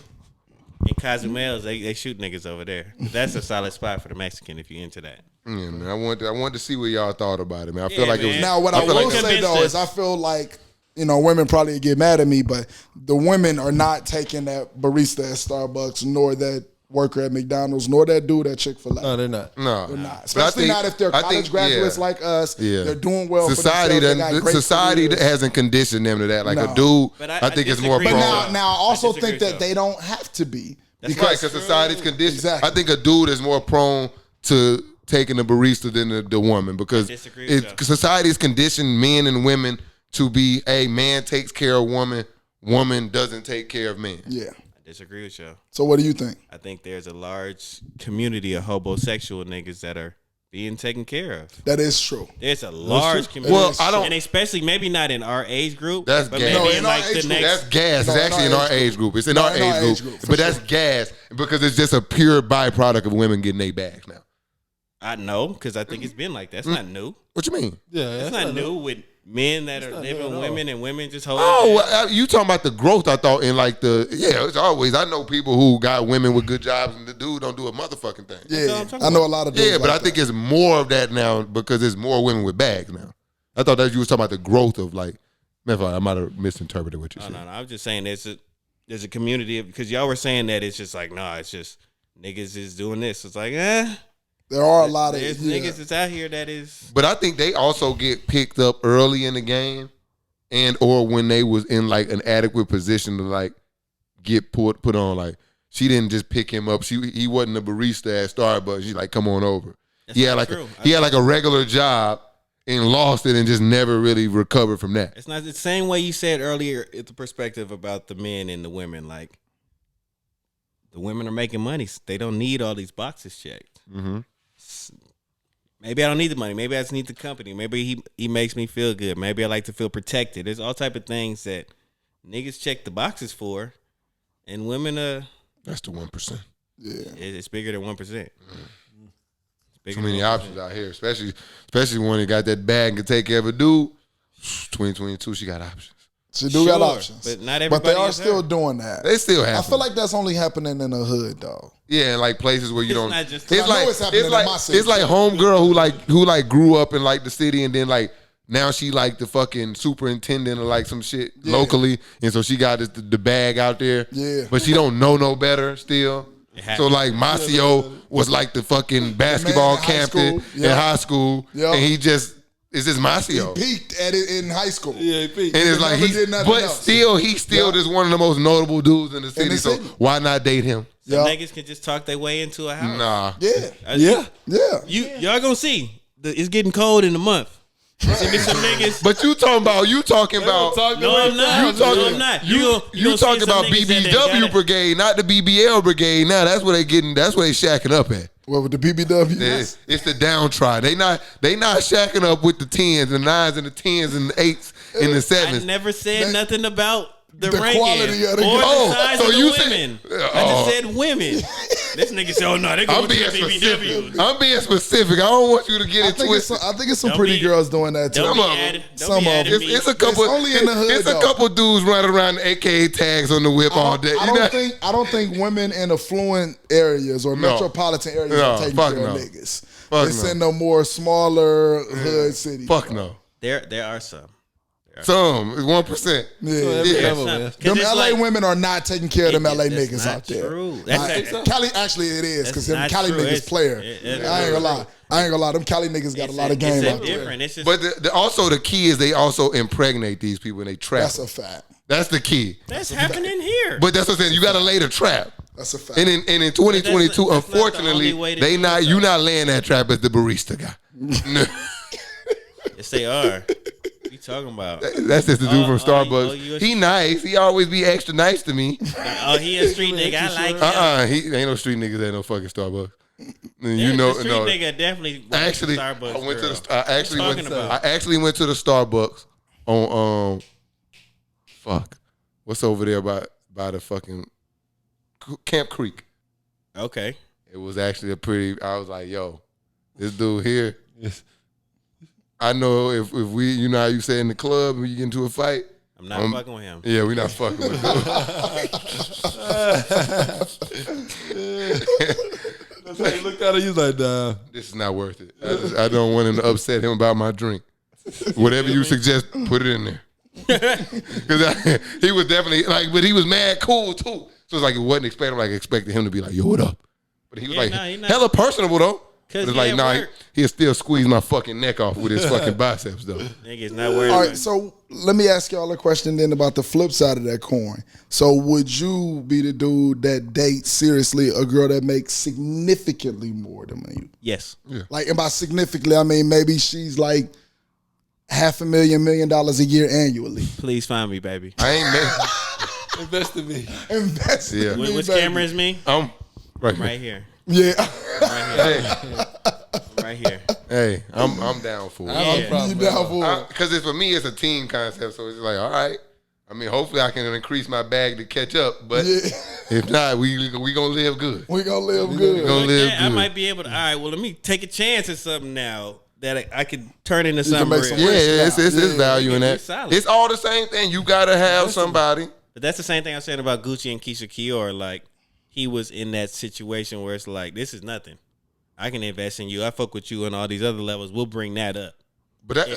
[SPEAKER 4] In Cozumel's, they shoot niggas over there. That's a solid spot for the Mexican if you into that.
[SPEAKER 3] Yeah, man. I wanted to see what y'all thought about it, man. I
[SPEAKER 4] Yeah,
[SPEAKER 3] feel like it was.
[SPEAKER 4] man.
[SPEAKER 1] Now, what I
[SPEAKER 3] feel
[SPEAKER 1] will
[SPEAKER 3] like
[SPEAKER 1] say, though,
[SPEAKER 4] convinced
[SPEAKER 1] is I feel like, women probably get mad at me, but the women are not taking that barista at Starbucks, nor that worker at McDonald's, nor that dude at Chick-fil-A.
[SPEAKER 2] No, they're not.
[SPEAKER 3] No,
[SPEAKER 1] They're not.
[SPEAKER 3] But I
[SPEAKER 1] Especially
[SPEAKER 3] think-
[SPEAKER 1] not if they're
[SPEAKER 3] I
[SPEAKER 1] college
[SPEAKER 3] think,
[SPEAKER 1] graduates
[SPEAKER 3] yeah.
[SPEAKER 1] like us.
[SPEAKER 3] Yeah.
[SPEAKER 1] They're doing well
[SPEAKER 3] Society
[SPEAKER 1] for themselves. They got great
[SPEAKER 3] society
[SPEAKER 1] careers.
[SPEAKER 3] hasn't conditioned them to that. Like
[SPEAKER 1] No.
[SPEAKER 3] a dude,
[SPEAKER 4] But
[SPEAKER 3] I think it's more.
[SPEAKER 4] disagree.
[SPEAKER 1] But
[SPEAKER 3] prone.
[SPEAKER 1] now I also
[SPEAKER 4] disagree,
[SPEAKER 1] think that
[SPEAKER 4] though.
[SPEAKER 1] they don't have to be.
[SPEAKER 4] That's
[SPEAKER 3] Right, because society's conditioned.
[SPEAKER 1] Exactly.
[SPEAKER 3] I think a dude is more prone to taking the barista than the woman because
[SPEAKER 4] disagree with you.
[SPEAKER 3] society is conditioned men and women to be a man takes care of woman doesn't take care of men.
[SPEAKER 1] Yeah.
[SPEAKER 4] I disagree with you.
[SPEAKER 1] So what do you think?
[SPEAKER 4] I think there's a large community of homosexual niggas that are being taken care of.
[SPEAKER 1] That is true.
[SPEAKER 4] There's a large community.
[SPEAKER 3] Well, I don't.
[SPEAKER 4] And especially maybe not in our age group,
[SPEAKER 3] That's
[SPEAKER 4] but
[SPEAKER 3] gas.
[SPEAKER 4] maybe
[SPEAKER 3] No,
[SPEAKER 4] in
[SPEAKER 1] in our
[SPEAKER 4] like the
[SPEAKER 1] age group.
[SPEAKER 4] next.
[SPEAKER 3] That's gas.
[SPEAKER 1] No,
[SPEAKER 3] It's actually in our age group. It's in our age group.
[SPEAKER 1] for
[SPEAKER 3] But that's
[SPEAKER 1] sure.
[SPEAKER 3] gas because it's just a pure byproduct of women getting their bags now.
[SPEAKER 4] I know, because I think it's been like that. It's not new.
[SPEAKER 3] What you mean?
[SPEAKER 2] Yeah,
[SPEAKER 4] It's not new with men that are
[SPEAKER 2] not
[SPEAKER 4] living
[SPEAKER 2] new at all.
[SPEAKER 4] women and women just holding.
[SPEAKER 3] Oh,
[SPEAKER 4] down.
[SPEAKER 3] well, you talking about the growth? I thought in it's always. I know people who got women with good jobs and the dude don't do a motherfucking thing.
[SPEAKER 1] Yeah.
[SPEAKER 4] what I'm talking
[SPEAKER 1] I know a lot of dudes
[SPEAKER 3] Yeah, but
[SPEAKER 1] like
[SPEAKER 3] I think it's more of that now because there's more women with bags now. I thought that you was talking about the growth of like. Man, I might have misinterpreted what you said.
[SPEAKER 4] No. I was just saying there's a community because y'all were saying that it's just like it's just niggas is doing this. It's like
[SPEAKER 1] There are a lot of
[SPEAKER 4] niggas that's out here that is.
[SPEAKER 3] But I think they also get picked up early in the game, and or when they was in like an adequate position to like get put on. Like she didn't just pick him up. He wasn't a barista at Starbucks. She's like, come on over. He had like a regular job and lost it and just never really recovered from that.
[SPEAKER 4] It's not the same way you said earlier. It's the perspective about the men and the women. Like the women are making money. They don't need all these boxes checked.
[SPEAKER 3] Mm-hmm.
[SPEAKER 4] Maybe I don't need the money. Maybe I just need the company. Maybe he makes me feel good. Maybe I like to feel protected. There's all type of things that niggas check the boxes for, and women
[SPEAKER 3] that's the 1%.
[SPEAKER 1] Yeah,
[SPEAKER 4] it's bigger than 1%.
[SPEAKER 3] Too many options out here, especially when you got that bag and can take care of a dude. 2022, she got options.
[SPEAKER 1] She do got options,
[SPEAKER 4] but not everybody.
[SPEAKER 1] But they are still doing that.
[SPEAKER 3] They still have.
[SPEAKER 1] I feel like that's only happening in the hood, though.
[SPEAKER 3] Yeah, in like places where you don't.
[SPEAKER 4] Not just
[SPEAKER 1] I know it's happening in my city.
[SPEAKER 3] It's like homegirl who grew up in like the city and then like now she like the fucking superintendent or like some shit locally, and so she got the bag out there.
[SPEAKER 1] Yeah,
[SPEAKER 3] but she don't know no better still. So like Masio was like the fucking basketball captain in high school, and he just is just Masio.
[SPEAKER 1] He peaked at it in high school.
[SPEAKER 2] Yeah, he peaked.
[SPEAKER 3] And it's like he's still just one of the most notable dudes in the city. So why not date him?
[SPEAKER 4] Some niggas can just talk their way into a house.
[SPEAKER 3] Nah.
[SPEAKER 1] Yeah.
[SPEAKER 4] Y'all gonna see. It's getting cold in the month. See me some niggas.
[SPEAKER 3] But you talking about
[SPEAKER 4] No, I'm not.
[SPEAKER 3] You talking about BBW brigade, not the BBL brigade. Now that's where they shacking up at.
[SPEAKER 1] What with the BBW?
[SPEAKER 3] It's the downtrodden. They not shacking up with the 10s and 9s and the 10s and the 8s and the 7s.
[SPEAKER 4] I never said nothing about the
[SPEAKER 1] quality of the
[SPEAKER 4] or the size of the
[SPEAKER 3] you
[SPEAKER 4] women. I just said women. This nigga said, "Oh no, they go with the BBW."
[SPEAKER 3] I'm being specific. I don't want you to get it twisted.
[SPEAKER 1] I think it's some pretty girls doing that too.
[SPEAKER 3] Some of them. It's a couple.
[SPEAKER 1] It's only in the hood,
[SPEAKER 3] It's a couple dudes running around the AKA tags on the whip all day.
[SPEAKER 1] I don't think women in affluent areas or metropolitan areas are taking care of niggas. It's in the more smaller hood cities.
[SPEAKER 3] Fuck no.
[SPEAKER 4] There are some.
[SPEAKER 3] Some. It's 1%.
[SPEAKER 1] Yeah. Them LA women are not taking care of them LA niggas out there.
[SPEAKER 4] True.
[SPEAKER 1] Cali, actually, it is because them Cali niggas player. I ain't gonna lie. Them Cali niggas got a lot of game out there.
[SPEAKER 3] But also the key is they also impregnate these people and they trap.
[SPEAKER 1] That's a fact.
[SPEAKER 3] That's the key.
[SPEAKER 4] That's happening here.
[SPEAKER 3] But that's what I'm saying. You got to lay the trap.
[SPEAKER 1] That's a fact.
[SPEAKER 3] And in 2022, unfortunately, you're not laying that trap as the barista guy.
[SPEAKER 4] Yes, they are. What you talking about?
[SPEAKER 3] That's just the dude from Starbucks. He nice. He always be extra nice to me.
[SPEAKER 4] He a street nigga. I like him.
[SPEAKER 3] He ain't no street nigga at no fucking Starbucks.
[SPEAKER 4] Nigga definitely.
[SPEAKER 3] Actually,
[SPEAKER 4] Starbucks
[SPEAKER 3] I actually went to the Starbucks on what's over there by the fucking Camp Creek.
[SPEAKER 4] Okay.
[SPEAKER 3] It was actually I was like, yo, this dude here. I know if we, you know how you say in the club when you get into a fight.
[SPEAKER 4] I'm not fucking with him.
[SPEAKER 3] Yeah, we not fucking with him.
[SPEAKER 2] That's how you looked at it. You was like, nah.
[SPEAKER 3] This is not worth it. I don't want him to upset him about my drink. Whatever you suggest, put it in there. Because he was definitely like, but he was mad cool too. So it's like it wasn't expecting him to be like, yo, what up? But he was hella personable though. But it's like, he'll still squeeze my fucking neck off with his fucking biceps though.
[SPEAKER 4] Nigga's not worried.
[SPEAKER 1] All right, so let me ask y'all a question then about the flip side of that coin. So would you be the dude that dates seriously a girl that makes significantly more than you?
[SPEAKER 4] Yes.
[SPEAKER 3] Yeah.
[SPEAKER 1] Like, and by significantly, I mean maybe she's like $500,000, $1 million a year annually.
[SPEAKER 4] Please find me, baby.
[SPEAKER 3] I ain't mad.
[SPEAKER 2] Invest in me.
[SPEAKER 1] Invest in me,
[SPEAKER 4] Which
[SPEAKER 1] baby.
[SPEAKER 4] camera is me? Right here.
[SPEAKER 1] Yeah.
[SPEAKER 4] Right here.
[SPEAKER 3] Hey, I'm down for it.
[SPEAKER 1] You down for it?
[SPEAKER 3] Because for me, it's a team concept. So it's like, all right. I mean, hopefully I can increase my bag to catch up. But if not, we gonna live good.
[SPEAKER 1] We gonna live good.
[SPEAKER 4] I might be able to. All right. Well, let me take a chance at something now that I could turn into something real.
[SPEAKER 3] It's value in that. It's all the same thing. You gotta have somebody.
[SPEAKER 4] But that's the same thing I said about Gucci and Keisha Kior. Like, he was in that situation where it's like, this is nothing. I can invest in you. I fuck with you on all these other levels. We'll bring that up.
[SPEAKER 3] But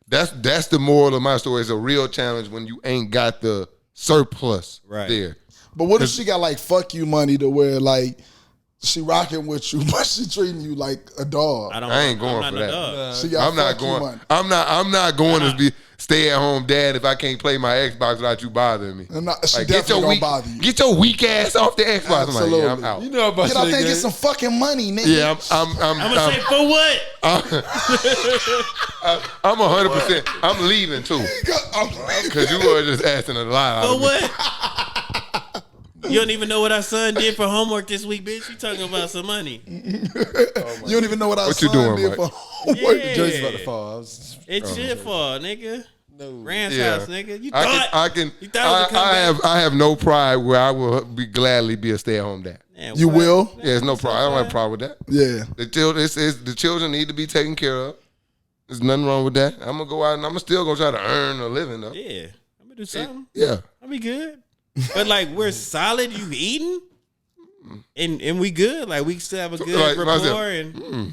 [SPEAKER 3] That's the moral of my story. It's a real challenge when you ain't got the surplus there.
[SPEAKER 1] But what if she got like fuck you money to where like she rocking with you, but she treating you like a dog?
[SPEAKER 3] I ain't going for that.
[SPEAKER 1] She got
[SPEAKER 3] I'm not
[SPEAKER 1] fuck you
[SPEAKER 3] going.
[SPEAKER 1] money.
[SPEAKER 3] I'm not going to be stay at home dad if I can't play my Xbox without you bothering me.
[SPEAKER 1] She
[SPEAKER 3] Like,
[SPEAKER 1] definitely don't bother you.
[SPEAKER 3] Get your weak ass off the Xbox.
[SPEAKER 1] Absolutely.
[SPEAKER 3] I'm like, yeah, I'm out.
[SPEAKER 2] You know about
[SPEAKER 1] Get out there and
[SPEAKER 2] shit,
[SPEAKER 1] get some fucking money, nigga.
[SPEAKER 3] Yeah,
[SPEAKER 4] I'm gonna say for what?
[SPEAKER 3] I'm 100%. I'm leaving too because you were just asking a lot.
[SPEAKER 4] For what? You don't even know what our son did for homework this week, bitch. You talking about some money?
[SPEAKER 1] You don't even know what our
[SPEAKER 3] What you
[SPEAKER 1] son
[SPEAKER 3] doing,
[SPEAKER 1] did
[SPEAKER 3] Mike?
[SPEAKER 1] for homework.
[SPEAKER 4] Yeah.
[SPEAKER 2] Joy's about to fall.
[SPEAKER 4] It's your fault, nigga.
[SPEAKER 2] No.
[SPEAKER 4] Rand's
[SPEAKER 3] Yeah.
[SPEAKER 4] house, nigga. You
[SPEAKER 3] I
[SPEAKER 4] thought
[SPEAKER 3] can.
[SPEAKER 4] you thought it would come back.
[SPEAKER 3] I have no pride where I will gladly be a stay at home dad.
[SPEAKER 4] Man,
[SPEAKER 1] You
[SPEAKER 4] what?
[SPEAKER 1] will?
[SPEAKER 3] Yeah, there's no problem. I don't have a problem with that.
[SPEAKER 1] Yeah.
[SPEAKER 3] The children need to be taken care of. There's nothing wrong with that. I'm gonna go out and I'm still gonna try to earn a living though.
[SPEAKER 4] Yeah, I'm gonna do something.
[SPEAKER 3] Yeah.
[SPEAKER 4] I'll be good. But like we're solid. You eating, and we good. Like we still have a good
[SPEAKER 3] Like,
[SPEAKER 4] rapport. And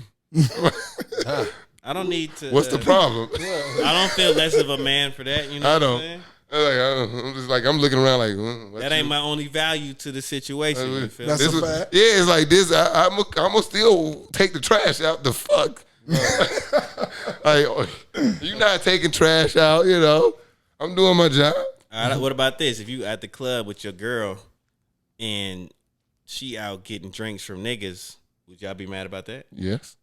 [SPEAKER 4] I don't need to.
[SPEAKER 3] What's the problem?
[SPEAKER 4] I don't feel less of a man for that. You know
[SPEAKER 3] I
[SPEAKER 4] what
[SPEAKER 3] don't.
[SPEAKER 4] I'm saying?
[SPEAKER 3] I'm just like I'm looking around like what
[SPEAKER 4] That ain't my only value to the situation. You feel
[SPEAKER 1] That's
[SPEAKER 4] me?
[SPEAKER 1] a
[SPEAKER 3] This
[SPEAKER 1] fact.
[SPEAKER 3] yeah, it's like this. I'm gonna still take the trash out. The fuck, like you not taking trash out. You know, I'm doing my job.
[SPEAKER 4] All right, what about this? If you at the club with your girl and she out getting drinks from niggas, would y'all be mad about that?
[SPEAKER 3] Yes.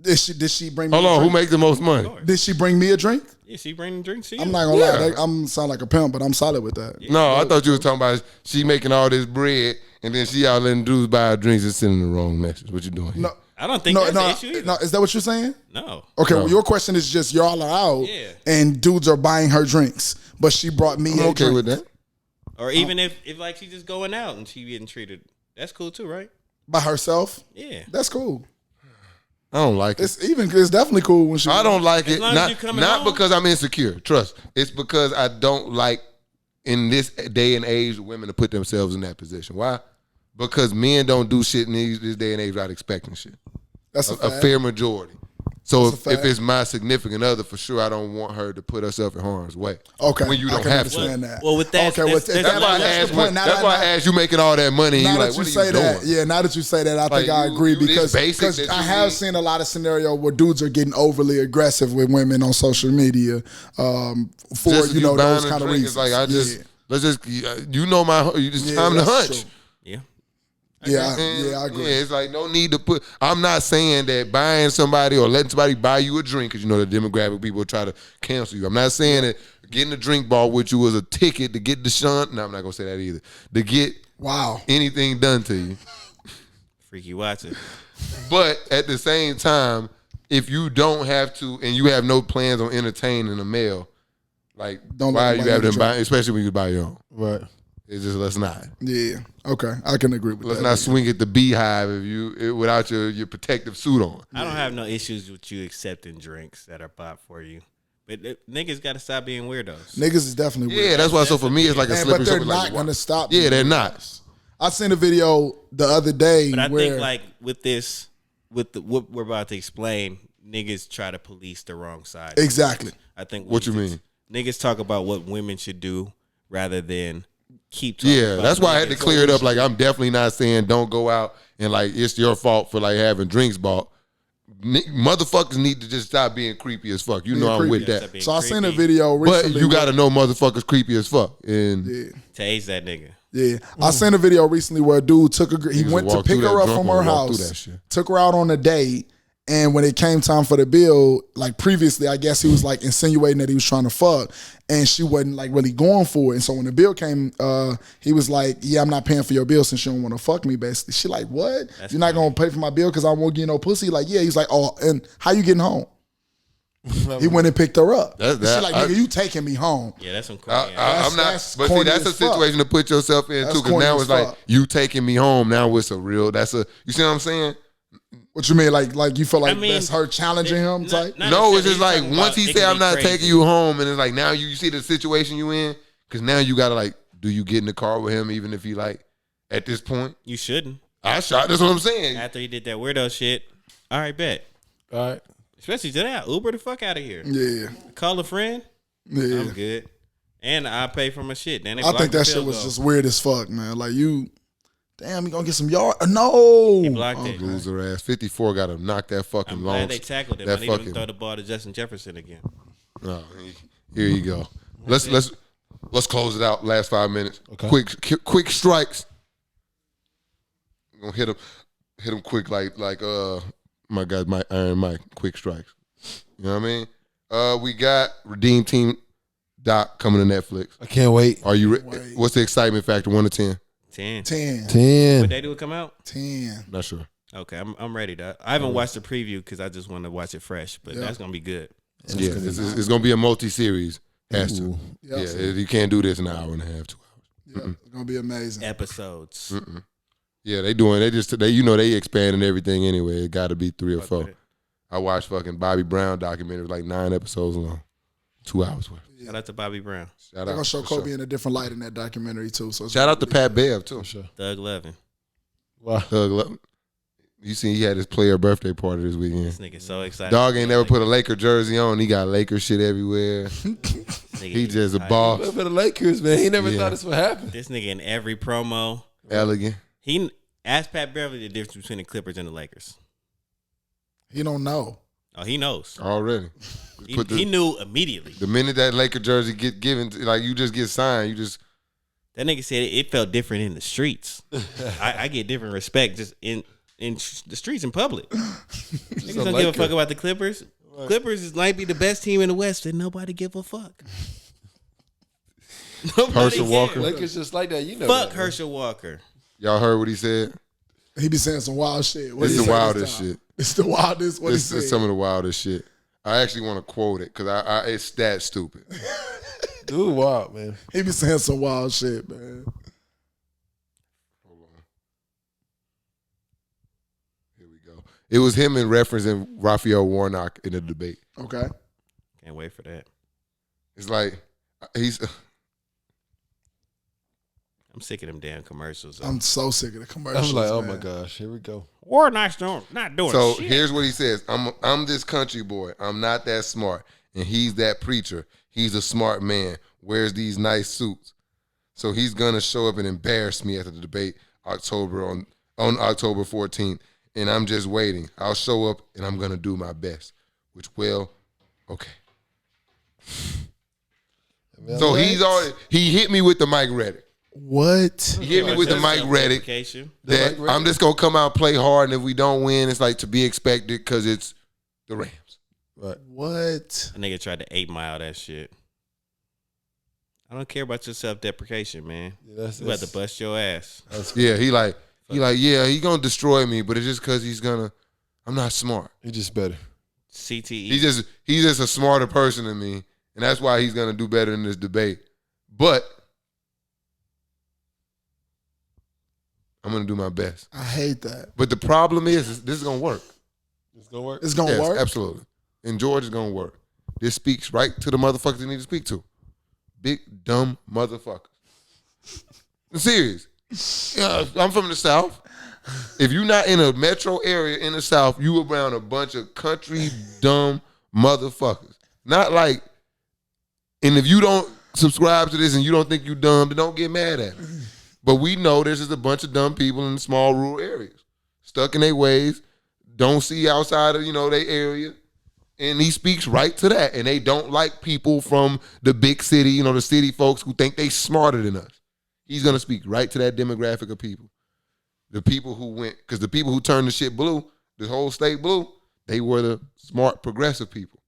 [SPEAKER 1] Did she bring me
[SPEAKER 3] Hold
[SPEAKER 1] a
[SPEAKER 3] on. Who
[SPEAKER 1] drink?
[SPEAKER 3] makes the most money?
[SPEAKER 1] Did she bring me a drink?
[SPEAKER 4] Yeah, she bringing drinks to you.
[SPEAKER 1] I'm not gonna
[SPEAKER 3] Yeah.
[SPEAKER 1] lie. I'm sound like a pimp, but I'm solid with that.
[SPEAKER 3] No, I thought you was talking about she making all this bread and then she out letting dudes buy her drinks and sending the wrong message. What you doing? Here?
[SPEAKER 1] No,
[SPEAKER 4] I don't think
[SPEAKER 1] no,
[SPEAKER 4] that's
[SPEAKER 1] no,
[SPEAKER 4] an issue either.
[SPEAKER 1] no. Is that what you're saying?
[SPEAKER 4] No.
[SPEAKER 1] Okay,
[SPEAKER 3] No.
[SPEAKER 1] well, your question is just y'all are out
[SPEAKER 4] Yeah.
[SPEAKER 1] and dudes are buying her drinks, but she brought me
[SPEAKER 3] I'm
[SPEAKER 1] a
[SPEAKER 3] okay
[SPEAKER 1] drink.
[SPEAKER 3] with that.
[SPEAKER 4] Or even if like she just going out and she getting treated, that's cool too, right?
[SPEAKER 1] By herself.
[SPEAKER 4] Yeah.
[SPEAKER 1] That's cool.
[SPEAKER 3] I don't like it.
[SPEAKER 1] It's definitely cool when she.
[SPEAKER 3] I don't like
[SPEAKER 4] As
[SPEAKER 3] it.
[SPEAKER 4] long as you coming
[SPEAKER 3] Not
[SPEAKER 4] home.
[SPEAKER 3] because I'm insecure. Trust. It's because I don't like in this day and age women to put themselves in that position. Why? Because men don't do shit in this day and age without expecting shit.
[SPEAKER 1] That's a
[SPEAKER 3] A
[SPEAKER 1] fact.
[SPEAKER 3] fair majority. So
[SPEAKER 1] That's a
[SPEAKER 3] if
[SPEAKER 1] fact.
[SPEAKER 3] it's my significant other, for sure, I don't want her to put herself in harm's way.
[SPEAKER 1] Okay,
[SPEAKER 3] When you
[SPEAKER 1] I
[SPEAKER 3] don't
[SPEAKER 1] can
[SPEAKER 3] have to.
[SPEAKER 1] understand that.
[SPEAKER 4] Well, with that,
[SPEAKER 1] okay,
[SPEAKER 4] that's
[SPEAKER 3] That's why I
[SPEAKER 1] that's
[SPEAKER 3] asked.
[SPEAKER 1] the point. Now
[SPEAKER 3] That's
[SPEAKER 1] that-
[SPEAKER 3] why I asked you making all that money. And
[SPEAKER 1] Now
[SPEAKER 3] you
[SPEAKER 1] that
[SPEAKER 3] like,
[SPEAKER 1] you
[SPEAKER 3] what are
[SPEAKER 1] say
[SPEAKER 3] you
[SPEAKER 1] that,
[SPEAKER 3] doing?
[SPEAKER 1] yeah. Now that you say that, I
[SPEAKER 3] Like,
[SPEAKER 1] think I
[SPEAKER 3] you-
[SPEAKER 1] agree
[SPEAKER 3] you this
[SPEAKER 1] because
[SPEAKER 3] basic that
[SPEAKER 1] I
[SPEAKER 3] you
[SPEAKER 1] have
[SPEAKER 3] need.
[SPEAKER 1] seen a lot of scenarios where dudes are getting overly aggressive with women on social media for
[SPEAKER 3] Just
[SPEAKER 1] you know
[SPEAKER 3] buying
[SPEAKER 1] those
[SPEAKER 3] a
[SPEAKER 1] kind of
[SPEAKER 3] drink,
[SPEAKER 1] reasons.
[SPEAKER 3] it's like I just
[SPEAKER 1] yeah.
[SPEAKER 3] let's just you know my it's
[SPEAKER 1] Yeah,
[SPEAKER 3] time to
[SPEAKER 1] that's
[SPEAKER 3] hunch.
[SPEAKER 1] true.
[SPEAKER 4] Yeah.
[SPEAKER 1] Yeah,
[SPEAKER 3] And,
[SPEAKER 1] I agree.
[SPEAKER 3] Yeah, it's like no need to put. I'm not saying that buying somebody or letting somebody buy you a drink because you know the demographic people try to cancel you. I'm not saying that getting a drink ball with you was a ticket to get the shunt. No, I'm not gonna say that either. To get
[SPEAKER 1] Wow.
[SPEAKER 3] anything done to you.
[SPEAKER 4] Freaky Watson.
[SPEAKER 3] But at the same time, if you don't have to and you have no plans on entertaining a male, like
[SPEAKER 1] Don't
[SPEAKER 3] why
[SPEAKER 1] let
[SPEAKER 3] are you
[SPEAKER 1] nobody
[SPEAKER 3] having to
[SPEAKER 1] drink.
[SPEAKER 3] buy, especially when you buy your own?
[SPEAKER 2] Right.
[SPEAKER 3] It's just let's not.
[SPEAKER 1] Yeah. Okay, I can agree with
[SPEAKER 3] Let's
[SPEAKER 1] that.
[SPEAKER 3] not swing at the beehive if without your protective suit on.
[SPEAKER 4] I don't have no issues with you accepting drinks that are bought for you. But niggas got to stop being weirdos.
[SPEAKER 1] Niggas is definitely weird.
[SPEAKER 3] Yeah, that's why. So for me, it's like a
[SPEAKER 1] And,
[SPEAKER 3] slippery
[SPEAKER 1] but they're
[SPEAKER 3] slope.
[SPEAKER 1] not
[SPEAKER 3] Like,
[SPEAKER 1] going to stop.
[SPEAKER 3] yeah,
[SPEAKER 1] being
[SPEAKER 3] they're
[SPEAKER 1] weird.
[SPEAKER 3] not.
[SPEAKER 1] I seen a video the other day
[SPEAKER 4] But I
[SPEAKER 1] where
[SPEAKER 4] think like with this, what we're about to explain, niggas try to police the wrong side.
[SPEAKER 1] exactly.
[SPEAKER 4] I think
[SPEAKER 3] What you mean?
[SPEAKER 4] Niggas talk about what women should do rather than keep talking
[SPEAKER 3] Yeah,
[SPEAKER 4] about
[SPEAKER 3] that's why I had to
[SPEAKER 4] niggas.
[SPEAKER 3] clear it up. Like I'm definitely not saying don't go out and like it's your fault for like having drinks bought. Motherfuckers need to just stop being creepy as fuck. You know I'm with
[SPEAKER 4] Stop
[SPEAKER 3] that.
[SPEAKER 4] being
[SPEAKER 1] So I seen a
[SPEAKER 4] creepy.
[SPEAKER 1] video
[SPEAKER 3] But
[SPEAKER 1] recently.
[SPEAKER 3] you got to know motherfuckers creepy as fuck. And
[SPEAKER 1] Yeah.
[SPEAKER 4] Tase that nigga.
[SPEAKER 1] Yeah, I seen a video recently where a dude took he
[SPEAKER 3] Niggas
[SPEAKER 1] went to
[SPEAKER 3] walk
[SPEAKER 1] pick
[SPEAKER 3] through
[SPEAKER 1] her
[SPEAKER 3] that
[SPEAKER 1] up
[SPEAKER 3] drunk
[SPEAKER 1] from
[SPEAKER 3] or
[SPEAKER 1] her
[SPEAKER 3] walk through that
[SPEAKER 1] house,
[SPEAKER 3] shit.
[SPEAKER 1] took her out on a date, and when it came time for the bill, like previously, I guess he was like insinuating that he was trying to fuck, and she wasn't like really going for it. And so when the bill came, he was like, "Yeah, I'm not paying for your bill since you don't want to fuck me." Basically, she like, "What? You're not gonna pay for my bill because I won't get no pussy?" Like, yeah. He's like, "Oh, and how you getting home?" He went and picked her up.
[SPEAKER 3] That's-
[SPEAKER 1] She like, "Nigga, you taking me home?"
[SPEAKER 4] Yeah, that's some corny ass.
[SPEAKER 3] I'm not,
[SPEAKER 1] that's
[SPEAKER 3] but see,
[SPEAKER 1] corny
[SPEAKER 3] that's a
[SPEAKER 1] as fuck.
[SPEAKER 3] situation to put yourself in
[SPEAKER 1] That's
[SPEAKER 3] too. Because
[SPEAKER 1] corny
[SPEAKER 3] now
[SPEAKER 1] as
[SPEAKER 3] it's like
[SPEAKER 1] fuck.
[SPEAKER 3] you taking me home. Now it's a real. That's a. You see what I'm saying?
[SPEAKER 1] What you mean? Like you feel like
[SPEAKER 4] I mean,
[SPEAKER 1] that's her challenging him? Type?
[SPEAKER 3] No, it's just
[SPEAKER 4] necessarily.
[SPEAKER 3] like
[SPEAKER 4] He's talking
[SPEAKER 3] once
[SPEAKER 4] about
[SPEAKER 3] he
[SPEAKER 4] it
[SPEAKER 3] say
[SPEAKER 4] can
[SPEAKER 3] I'm
[SPEAKER 4] be
[SPEAKER 3] not
[SPEAKER 4] crazy.
[SPEAKER 3] taking you home, and it's like now you see the situation you in. Because now you gotta like, do you get in the car with him even if he like at this point?
[SPEAKER 4] You shouldn't.
[SPEAKER 3] I shot. That's what I'm saying.
[SPEAKER 4] After he did that weirdo shit, all right, bet.
[SPEAKER 2] All right.
[SPEAKER 4] Especially today, I Uber the fuck out of here.
[SPEAKER 1] Yeah.
[SPEAKER 4] Call a friend.
[SPEAKER 1] Yeah.
[SPEAKER 4] I'm good. And I pay for my shit. Then they
[SPEAKER 1] I
[SPEAKER 4] blocked
[SPEAKER 1] think
[SPEAKER 4] the
[SPEAKER 1] that shit
[SPEAKER 4] field
[SPEAKER 1] was
[SPEAKER 4] goal.
[SPEAKER 1] just weird as fuck, man. Like you gonna get some yard. No.
[SPEAKER 4] He blocked it.
[SPEAKER 3] Loser ass. 54 got to knock that fucking
[SPEAKER 4] I'm
[SPEAKER 3] long.
[SPEAKER 4] glad they tackled him. I
[SPEAKER 3] that
[SPEAKER 4] need him
[SPEAKER 3] fucking-
[SPEAKER 4] to throw the ball to Justin Jefferson again.
[SPEAKER 3] Oh, here you go. Let's close it out. Last 5 minutes.
[SPEAKER 6] Okay.
[SPEAKER 3] Quick strikes. We're gonna hit him quick like my guy Iron Mike. Quick strikes. You know what I mean? We got Redeem Team Doc coming to Netflix.
[SPEAKER 6] I can't wait.
[SPEAKER 3] Are you?
[SPEAKER 1] Wait.
[SPEAKER 3] What's the excitement factor? 1 to 10?
[SPEAKER 4] 10.
[SPEAKER 1] 10.
[SPEAKER 4] What
[SPEAKER 6] 10.
[SPEAKER 4] day do it come out?
[SPEAKER 1] 10.
[SPEAKER 3] Not sure.
[SPEAKER 4] Okay, I'm ready. I haven't watched the preview because I just want to watch it fresh, but that's gonna be good.
[SPEAKER 3] Yeah, it's gonna be a multi-series. Has to.
[SPEAKER 6] Ooh.
[SPEAKER 1] Yep.
[SPEAKER 3] Yeah, you can't do this in an hour and a half, 2 hours.
[SPEAKER 1] Yeah, it's gonna be amazing.
[SPEAKER 4] Episodes.
[SPEAKER 3] Yeah, they expanding everything anyway. It got to be 3 or
[SPEAKER 4] Fuck
[SPEAKER 3] 4.
[SPEAKER 4] with it.
[SPEAKER 3] I watched fucking Bobby Brown documentary, like 9 episodes long, 2 hours worth.
[SPEAKER 4] Shout out to Bobby Brown.
[SPEAKER 3] Shout
[SPEAKER 1] They're
[SPEAKER 3] out
[SPEAKER 1] gonna show
[SPEAKER 3] for
[SPEAKER 1] Kobe
[SPEAKER 3] sure.
[SPEAKER 1] in a different light in that documentary too. So it's
[SPEAKER 3] Shout out to
[SPEAKER 1] gonna
[SPEAKER 3] Pat Bev too.
[SPEAKER 6] Sure.
[SPEAKER 4] Thug Levin.
[SPEAKER 6] Wow.
[SPEAKER 3] Thug Love. You seen he had his player birthday party this weekend.
[SPEAKER 4] This nigga so excited.
[SPEAKER 3] Dog ain't never put a Laker jersey on. He got Laker shit everywhere. He just a boss,
[SPEAKER 6] For the Lakers, man. He never
[SPEAKER 3] Yeah.
[SPEAKER 6] thought this would happen.
[SPEAKER 4] This nigga in every promo.
[SPEAKER 3] elegant.
[SPEAKER 4] He asked Pat Beverly the difference between the Clippers and the Lakers.
[SPEAKER 1] be, he don't know.
[SPEAKER 4] Oh, he knows.
[SPEAKER 3] Already.
[SPEAKER 4] He knew immediately.
[SPEAKER 3] The minute that Laker jersey get given, like you just get signed, you just
[SPEAKER 4] That nigga said it felt different in the streets. I get different respect just in the streets in public. Niggas don't give a fuck about the Clippers. Clippers might be the best team in the West, and nobody give a fuck. Nobody
[SPEAKER 3] Herschel
[SPEAKER 4] cares.
[SPEAKER 3] Walker.
[SPEAKER 6] Lakers just like that. You know
[SPEAKER 4] Fuck
[SPEAKER 6] that,
[SPEAKER 4] Herschel Walker.
[SPEAKER 3] y'all heard what he said.
[SPEAKER 1] He be saying some wild shit. What
[SPEAKER 3] It's
[SPEAKER 1] he
[SPEAKER 3] the
[SPEAKER 1] say this
[SPEAKER 3] wildest
[SPEAKER 1] time?
[SPEAKER 3] shit.
[SPEAKER 1] It's the wildest. What
[SPEAKER 3] It's
[SPEAKER 1] he said.
[SPEAKER 3] some of the wildest shit. I actually want to quote it because it's that stupid.
[SPEAKER 6] man. Dude, wild, man.
[SPEAKER 1] He be saying some wild shit, man.
[SPEAKER 3] Here we go. It was him in referencing Raphael Warnock in the debate.
[SPEAKER 1] Okay.
[SPEAKER 4] Can't wait for that.
[SPEAKER 3] It's like
[SPEAKER 4] I'm sick of them damn commercials.
[SPEAKER 1] I'm so sick of the commercials.
[SPEAKER 6] I'm like, oh
[SPEAKER 1] man.
[SPEAKER 6] my gosh, here we go.
[SPEAKER 4] Warnock's not doing
[SPEAKER 3] so.
[SPEAKER 4] shit.
[SPEAKER 3] Here's what he says: I'm this country boy. I'm not that smart, and he's that preacher. He's a smart man. Wears these nice suits. So he's gonna show up and embarrass me at the debate on October 14th, and I'm just waiting. I'll show up and I'm gonna do my best. Which okay. So he hit me with the Mike Reddick.
[SPEAKER 1] What?
[SPEAKER 3] He hit me with the Mike Reddick.
[SPEAKER 4] Self-deprecation.
[SPEAKER 3] That I'm just gonna come out and play hard, and if we don't win, it's like to be expected because it's the Rams.
[SPEAKER 6] Right.
[SPEAKER 1] What?
[SPEAKER 4] A nigga tried to 8 Mile that shit. I don't care about your self-deprecation, man.
[SPEAKER 6] Yeah,
[SPEAKER 4] You about to bust your ass.
[SPEAKER 3] Yeah, he gonna destroy me, but it's just because I'm not smart.
[SPEAKER 6] He's just better.
[SPEAKER 4] CTE.
[SPEAKER 3] He's just a smarter person than me, and that's why he's gonna do better in this debate. But I'm gonna do my best.
[SPEAKER 1] I hate that.
[SPEAKER 3] But the problem is this is gonna work.
[SPEAKER 6] It's gonna work.
[SPEAKER 1] It's gonna
[SPEAKER 3] Yes,
[SPEAKER 1] work.
[SPEAKER 3] absolutely. And George is gonna work. This speaks right to the motherfuckers they need to speak to. Big dumb motherfuckers. I'm serious. Yeah, I'm from the South. If you're not in a metro area in the South, you around a bunch of country dumb motherfuckers. Not like, and if you don't subscribe to this and you don't think you dumb, then don't get mad at me. But we know there's just a bunch of dumb people in small rural areas, stuck in their ways, don't see outside of, their area. And he speaks right to that. And they don't like people from the big city, the city folks who think they smarter than us. He's going to speak right to that demographic of people. The people who went, because the people who turned the shit blue, the whole state blue, they were the smart, progressive people.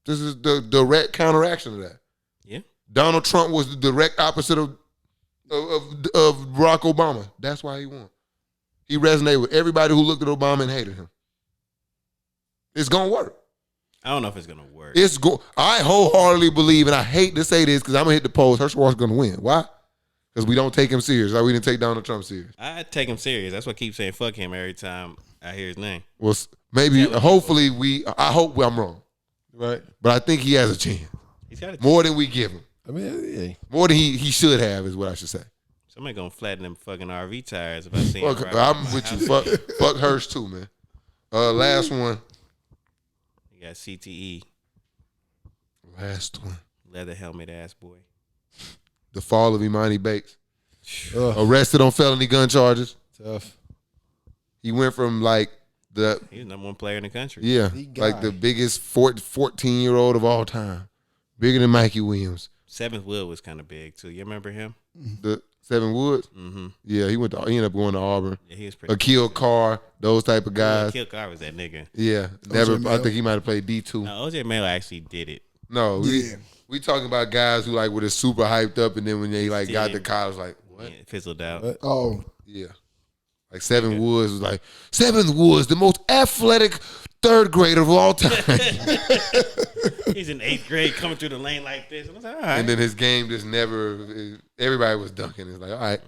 [SPEAKER 3] This is the direct counteraction of that.
[SPEAKER 4] Yeah.
[SPEAKER 3] Donald Trump was the direct opposite of Barack Obama. That's why he won. He resonated with everybody who looked at Obama and hated him. It's going to work.
[SPEAKER 4] I don't know if it's going to work.
[SPEAKER 3] I wholeheartedly believe, and I hate to say this because I'm going to hit the polls, Herschel Walker's going to win. Why? Because we don't take him serious. Like we didn't take Donald Trump serious.
[SPEAKER 4] I take him serious. That's why I keep saying fuck him every time I hear his name.
[SPEAKER 3] Well, maybe, hopefully I hope I'm wrong.
[SPEAKER 6] Right.
[SPEAKER 3] But I think he has a chance.
[SPEAKER 4] He's got a
[SPEAKER 3] More than we give him.
[SPEAKER 6] I mean, yeah.
[SPEAKER 3] More than he should have is what I should say.
[SPEAKER 4] Somebody going to flatten them fucking RV tires if I see him.
[SPEAKER 3] Fuck, I'm with you. Fuck Hirsch too, man. Last one.
[SPEAKER 4] got CTE,
[SPEAKER 3] Last one.
[SPEAKER 4] leather helmet ass boy.
[SPEAKER 3] The fall of Imani Bates.
[SPEAKER 6] Ugh,
[SPEAKER 3] Arrested on felony gun charges.
[SPEAKER 6] tough.
[SPEAKER 3] He went from like the
[SPEAKER 4] He was number one player in the country.
[SPEAKER 3] yeah,
[SPEAKER 6] Big
[SPEAKER 3] like
[SPEAKER 6] guy.
[SPEAKER 3] the biggest 14-year-old of all time. Bigger than Mikey Williams.
[SPEAKER 4] Seventh Wood was kind of big too. You remember him?
[SPEAKER 3] The Seven Woods.
[SPEAKER 4] Mm-hmm.
[SPEAKER 3] Yeah, he ended up going to Auburn.
[SPEAKER 4] Yeah, he was pretty.
[SPEAKER 3] Akil Carr, those type of guys.
[SPEAKER 4] Kill Carr was that nigga.
[SPEAKER 3] Yeah, never. I
[SPEAKER 1] Mayo.
[SPEAKER 3] think he might have played D2.
[SPEAKER 4] No, OJ Mayo actually did it.
[SPEAKER 3] No,
[SPEAKER 1] Yeah.
[SPEAKER 3] we talking about guys who like were just super hyped up, and then when they like got to
[SPEAKER 4] Didn't.
[SPEAKER 3] college, like what?
[SPEAKER 4] Yeah, fizzled out.
[SPEAKER 6] What?
[SPEAKER 1] Oh,
[SPEAKER 3] Yeah, like Seven Woods was like Seven Woods, the most athletic third grader of all time.
[SPEAKER 4] He's in 8th grade coming through the lane like this. I was like, all right.
[SPEAKER 3] And then his game just never. Everybody was dunking. It's like, all right,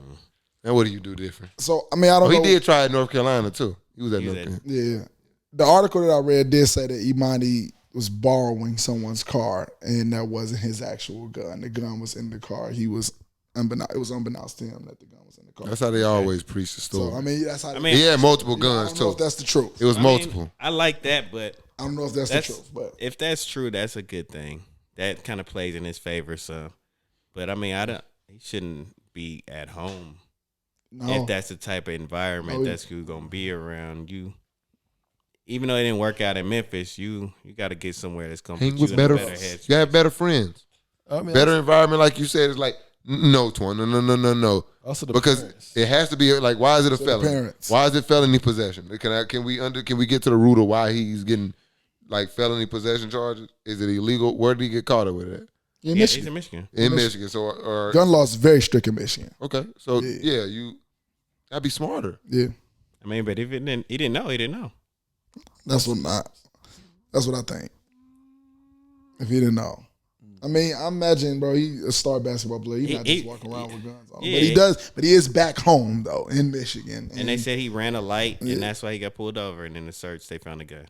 [SPEAKER 3] now what do you do different?
[SPEAKER 1] so I mean, I don't
[SPEAKER 3] He
[SPEAKER 1] know.
[SPEAKER 3] did try at North Carolina too. He was at
[SPEAKER 4] He was
[SPEAKER 3] North
[SPEAKER 4] at-
[SPEAKER 3] Carolina.
[SPEAKER 1] Yeah. The article that I read did say that Imani was borrowing someone's car, and that wasn't his actual gun. The gun was in the car. It was unbeknownst to him that the gun was in the car.
[SPEAKER 3] That's how they always preach the story.
[SPEAKER 1] So I mean, that's how.
[SPEAKER 4] I mean,
[SPEAKER 3] He had multiple
[SPEAKER 1] I
[SPEAKER 3] guns
[SPEAKER 1] don't know
[SPEAKER 3] too.
[SPEAKER 1] if that's the truth.
[SPEAKER 3] It was
[SPEAKER 4] I mean,
[SPEAKER 3] multiple.
[SPEAKER 4] I like that, but
[SPEAKER 1] I don't know if that's the truth, but
[SPEAKER 4] if that's true, that's a good thing. That kind of plays in his favor. So, but I mean, he shouldn't be at home
[SPEAKER 1] no.
[SPEAKER 4] if that's the type of environment
[SPEAKER 1] No,
[SPEAKER 4] that's who's gonna be around you. Even though it didn't work out in Memphis, you got to get somewhere that's gonna
[SPEAKER 3] Hang
[SPEAKER 4] put
[SPEAKER 3] with
[SPEAKER 4] you in a
[SPEAKER 3] better.
[SPEAKER 4] better headspace.
[SPEAKER 3] You have better friends.
[SPEAKER 6] I mean,
[SPEAKER 3] Better environment, like you said, is like no, Twan, no.
[SPEAKER 6] Also the
[SPEAKER 3] Because
[SPEAKER 6] parents.
[SPEAKER 3] it has to be like, why is it a
[SPEAKER 1] the
[SPEAKER 3] felony?
[SPEAKER 1] parents.
[SPEAKER 3] Why is it felony possession? Can we get to the root of why he's getting like felony possession charges? Is it illegal? Where did he get caught up with it?
[SPEAKER 1] In
[SPEAKER 4] Yeah, he's
[SPEAKER 1] Michigan,
[SPEAKER 4] in Michigan.
[SPEAKER 3] In Michigan. So or
[SPEAKER 1] gun law is very strict in Michigan.
[SPEAKER 3] okay, so
[SPEAKER 1] Yeah.
[SPEAKER 3] you gotta be smarter.
[SPEAKER 1] Yeah,
[SPEAKER 4] I mean, but if he didn't know, he didn't know.
[SPEAKER 1] that's what I think. If he didn't know, I mean, I imagine, bro, he a star basketball player. He's not
[SPEAKER 4] He-
[SPEAKER 1] just walking around with guns on.
[SPEAKER 4] yeah.
[SPEAKER 1] But he does. But he is back home though in Michigan.
[SPEAKER 4] And they said he ran a light,
[SPEAKER 1] Yeah.
[SPEAKER 4] and that's why he got pulled over. And in the search, they found a gun.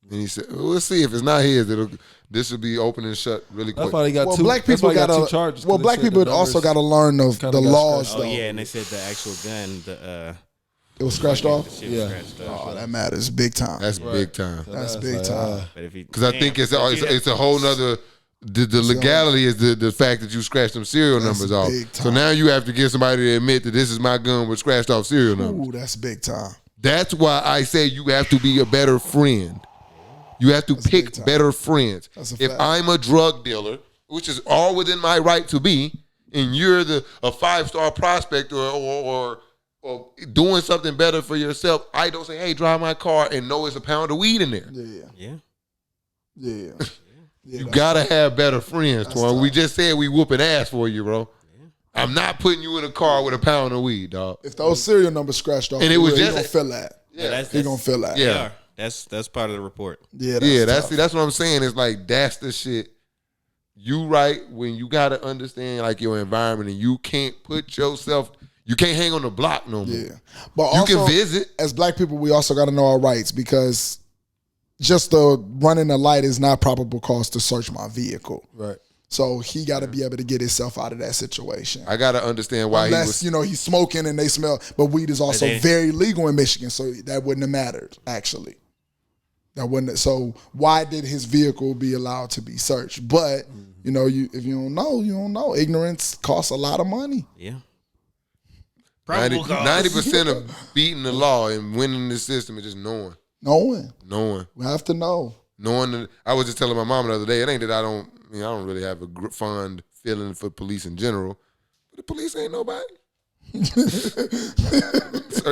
[SPEAKER 3] And he said, "We'll see if it's not his. This will be open and shut really quick."
[SPEAKER 6] That's why he got
[SPEAKER 1] well,
[SPEAKER 6] two.
[SPEAKER 1] black
[SPEAKER 6] that's
[SPEAKER 1] people
[SPEAKER 6] why he got
[SPEAKER 1] got
[SPEAKER 6] two charges.
[SPEAKER 1] Well,
[SPEAKER 6] 'cause they
[SPEAKER 1] black
[SPEAKER 6] said
[SPEAKER 1] people
[SPEAKER 6] the
[SPEAKER 1] also
[SPEAKER 6] numbers
[SPEAKER 1] got to learn the
[SPEAKER 6] kinda got
[SPEAKER 1] laws
[SPEAKER 6] scratched.
[SPEAKER 4] Oh
[SPEAKER 1] though.
[SPEAKER 4] yeah, and they said the actual gun,
[SPEAKER 1] It was scratched off.
[SPEAKER 4] the shit was
[SPEAKER 6] Yeah.
[SPEAKER 4] scratched off.
[SPEAKER 1] Oh, that matters big time.
[SPEAKER 3] That's big time.
[SPEAKER 1] That's
[SPEAKER 6] So
[SPEAKER 1] big
[SPEAKER 6] like,
[SPEAKER 1] time.
[SPEAKER 4] But if he,
[SPEAKER 3] Because I think it's a whole nother. The legality is the fact that you scratched them serial
[SPEAKER 1] That's
[SPEAKER 3] numbers off.
[SPEAKER 1] big
[SPEAKER 3] So
[SPEAKER 1] time.
[SPEAKER 3] now you have to get somebody to admit that this is my gun with scratched off serial numbers.
[SPEAKER 1] Ooh, that's big time.
[SPEAKER 3] That's why I say you have to be a better friend. You have to
[SPEAKER 1] big
[SPEAKER 3] pick
[SPEAKER 1] time.
[SPEAKER 3] better friends.
[SPEAKER 1] That's a
[SPEAKER 3] If
[SPEAKER 1] fact.
[SPEAKER 3] I'm a drug dealer, which is all within my right to be, and you're a 5-star prospect or doing something better for yourself, I don't say, hey, drive my car and know it's a pound of weed in there.
[SPEAKER 1] Yeah,
[SPEAKER 4] yeah.
[SPEAKER 1] yeah.
[SPEAKER 3] You gotta have better friends,
[SPEAKER 1] That's
[SPEAKER 3] Twan. We
[SPEAKER 1] tough.
[SPEAKER 3] just said we whooping ass for you, bro. I'm not putting you in a car with a pound of weed, dog.
[SPEAKER 1] If those serial numbers scratched off,
[SPEAKER 3] And it was
[SPEAKER 1] he
[SPEAKER 3] just-
[SPEAKER 1] gonna feel that.
[SPEAKER 3] Yeah,
[SPEAKER 1] He gonna feel that.
[SPEAKER 3] Yeah.
[SPEAKER 4] They are. That's part of the report.
[SPEAKER 1] Yeah,
[SPEAKER 3] that's
[SPEAKER 1] tough.
[SPEAKER 3] that's what I'm saying. It's like that's the shit. You right when you gotta understand like your environment, and you can't put yourself. You can't hang on the block no more.
[SPEAKER 1] Yeah, but
[SPEAKER 3] You
[SPEAKER 1] also,
[SPEAKER 3] can visit.
[SPEAKER 1] as black people, we also got to know our rights because just the running a light is not probable cause to search my vehicle.
[SPEAKER 6] Right.
[SPEAKER 1] So he got to be able to get himself out of that situation.
[SPEAKER 3] I gotta understand why
[SPEAKER 1] Unless,
[SPEAKER 3] he was.
[SPEAKER 1] he's smoking and they smell. But weed is also
[SPEAKER 4] they-
[SPEAKER 1] very legal in Michigan, so that wouldn't have mattered, actually. That wouldn't. So why did his vehicle be allowed to be searched? But, if you don't know, you don't know. Ignorance costs a lot of money.
[SPEAKER 4] Yeah.
[SPEAKER 3] 90% of beating the law and winning the system is just knowing.
[SPEAKER 1] Knowing. We have to know.
[SPEAKER 3] Knowing that, I was just telling my mom the other day, it ain't that I don't really have a fond feeling for police in general, but the police ain't nobody.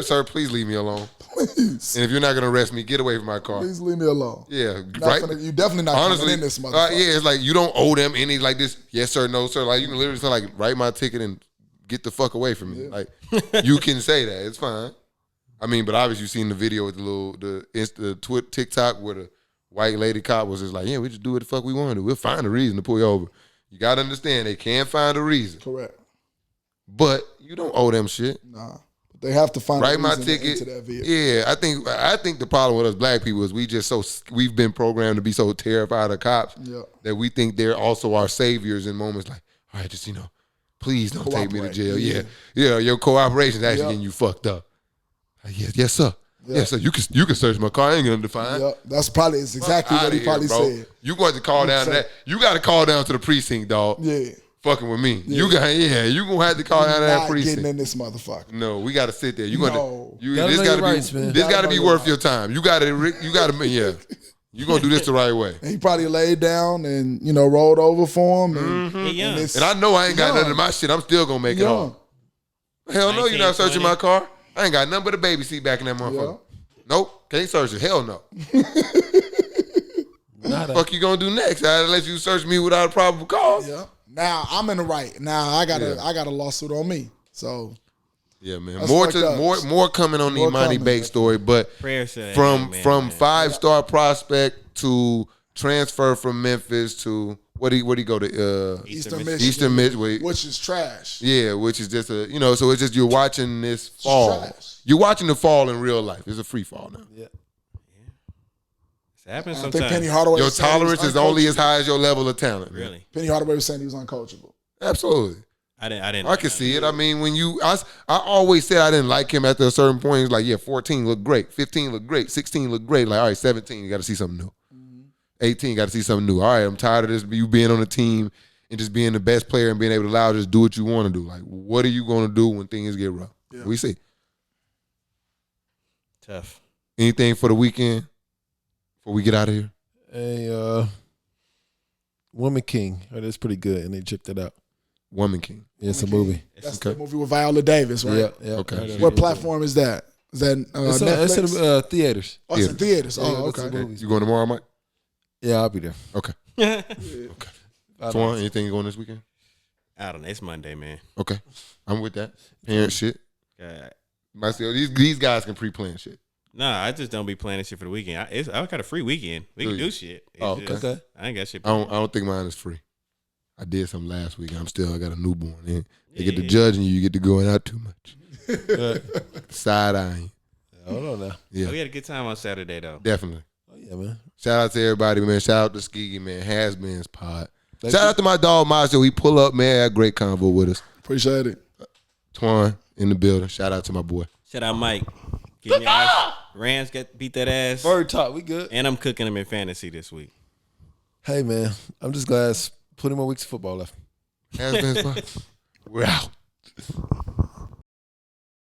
[SPEAKER 3] sir, please leave me alone.
[SPEAKER 1] Please.
[SPEAKER 3] And if you're not gonna arrest me, get away from my car.
[SPEAKER 1] Please leave me alone.
[SPEAKER 3] Yeah,
[SPEAKER 1] Not
[SPEAKER 3] right.
[SPEAKER 1] you definitely not
[SPEAKER 3] Honestly,
[SPEAKER 1] coming in this motherfucker.
[SPEAKER 3] yeah, it's like you don't owe them any like this. Yes, sir. No, sir. Like you can literally say like, write my ticket and get the fuck away from me. Like you can say that. It's fine. I mean, but obviously you've seen the video with the TikTok where the white lady cop was just like, yeah, we just do what the fuck we want to do. We'll find a reason to pull you over. You got to understand they can't find a reason,
[SPEAKER 1] Correct.
[SPEAKER 3] but you don't owe them shit.
[SPEAKER 1] Nah. But they have to find
[SPEAKER 3] Write
[SPEAKER 1] a
[SPEAKER 3] my
[SPEAKER 1] reason to
[SPEAKER 3] ticket.
[SPEAKER 1] enter that vehicle.
[SPEAKER 3] Yeah, I think the problem with us black people is we've been programmed to be so terrified of cops
[SPEAKER 1] Yeah.
[SPEAKER 3] that we think they're also our saviors in moments like, all right, just please don't take me to
[SPEAKER 1] Cooperate.
[SPEAKER 3] jail.
[SPEAKER 1] Yeah.
[SPEAKER 3] Yeah, your cooperation is actually
[SPEAKER 1] Yeah.
[SPEAKER 3] getting you fucked up. Like, yes, sir. Yeah, so you can search my car. I ain't gonna define.
[SPEAKER 1] Yep. That's probably exactly what he probably said.
[SPEAKER 3] You going to call down to that? You got to call down to the precinct, dog.
[SPEAKER 1] Yeah.
[SPEAKER 3] Fucking with me. You gonna have to call down to that precinct.
[SPEAKER 1] Getting in this motherfucker.
[SPEAKER 3] No, we got to sit there. This got to be worth your time. You got to, yeah. You gonna do this the right way.
[SPEAKER 1] And he probably laid down and rolled over for him. And
[SPEAKER 3] I know I ain't got none of my shit. I'm still gonna make it home. Hell no, you're not searching my car. I ain't got nothing but a baby seat back in that motherfucker. Nope, can't search it. Hell no. What the fuck you gonna do next? I'll let you search me without a probable cause.
[SPEAKER 1] Yeah. Now I'm in the right. Now I got a lawsuit on me. So
[SPEAKER 3] yeah, man. More coming on the Imani Bates story, but from 5-star prospect to transfer from Memphis to where he go to
[SPEAKER 1] Eastern
[SPEAKER 3] Michigan,
[SPEAKER 1] which is trash.
[SPEAKER 3] Yeah, which is just so it's just you're watching this fall. You're watching the fall in real life. It's a free fall now.
[SPEAKER 4] Yeah. It happens
[SPEAKER 1] I
[SPEAKER 4] sometimes.
[SPEAKER 1] think Penny Hardaway
[SPEAKER 3] your tolerance is only as high as your level of talent.
[SPEAKER 4] Really?
[SPEAKER 3] Man.
[SPEAKER 1] Penny Hardaway was saying he was uncoachable.
[SPEAKER 3] Absolutely.
[SPEAKER 4] I didn't.
[SPEAKER 3] I can see it. I mean, when I always said I didn't like him after a certain point. It's like, yeah, 14 looked great, 15 looked great, 16 looked great. Like, all right, 17, you got to see something new. 18, got to see something new. All right, I'm tired of this. You being on the team and just being the best player and being able to allow just do what you want to do. Like, what are you going to do when things get rough? Yeah. We see.
[SPEAKER 4] Tough.
[SPEAKER 3] Anything for the weekend before we get out of here?
[SPEAKER 6] A Woman King. Oh, that's pretty good, and they checked it out.
[SPEAKER 3] Woman King.
[SPEAKER 6] Yeah, it's a movie.
[SPEAKER 1] That's the movie with Viola Davis, right?
[SPEAKER 6] Yeah.
[SPEAKER 3] Okay.
[SPEAKER 1] What platform is that? Is that Netflix?
[SPEAKER 6] It's in theaters.
[SPEAKER 1] Oh, it's in theaters. Oh,
[SPEAKER 6] it's
[SPEAKER 1] okay.
[SPEAKER 3] You going tomorrow, Mike?
[SPEAKER 6] Yeah, I'll be there.
[SPEAKER 3] Okay.
[SPEAKER 4] Yeah.
[SPEAKER 3] Okay. Twan, anything going this weekend?
[SPEAKER 4] I don't know. It's Monday, man.
[SPEAKER 3] Okay. I'm with that. Parent shit.
[SPEAKER 4] God.
[SPEAKER 3] Myself, these guys can pre-plan shit.
[SPEAKER 4] Nah, I just don't be planning shit for the weekend. I got a free weekend. We can do shit.
[SPEAKER 3] Okay.
[SPEAKER 4] I ain't got shit.
[SPEAKER 3] I don't think mine is free. I did something last week. I got a newborn. And they get to judging you. You get to going out too much. Side eyeing.
[SPEAKER 6] Hold on now.
[SPEAKER 3] Yeah.
[SPEAKER 4] We had a good time on Saturday though.
[SPEAKER 3] Definitely.
[SPEAKER 6] Oh yeah, man.
[SPEAKER 3] Shout out to everybody, man. Shout out to Skiggy, man. HasBeens pod. Shout out to my dog Marshawn. He pull up, man. Had a great convo with us.
[SPEAKER 1] Appreciate it.
[SPEAKER 3] Twan in the building. Shout out to my boy.
[SPEAKER 4] Shout out Mike. Getting your ass. Rams beat that ass.
[SPEAKER 6] Bird talk, we good.
[SPEAKER 4] And I'm cooking them in fantasy this week.
[SPEAKER 6] Hey man, I'm just glad it's plenty more weeks of football left.
[SPEAKER 3] HasBeens pod. We're out.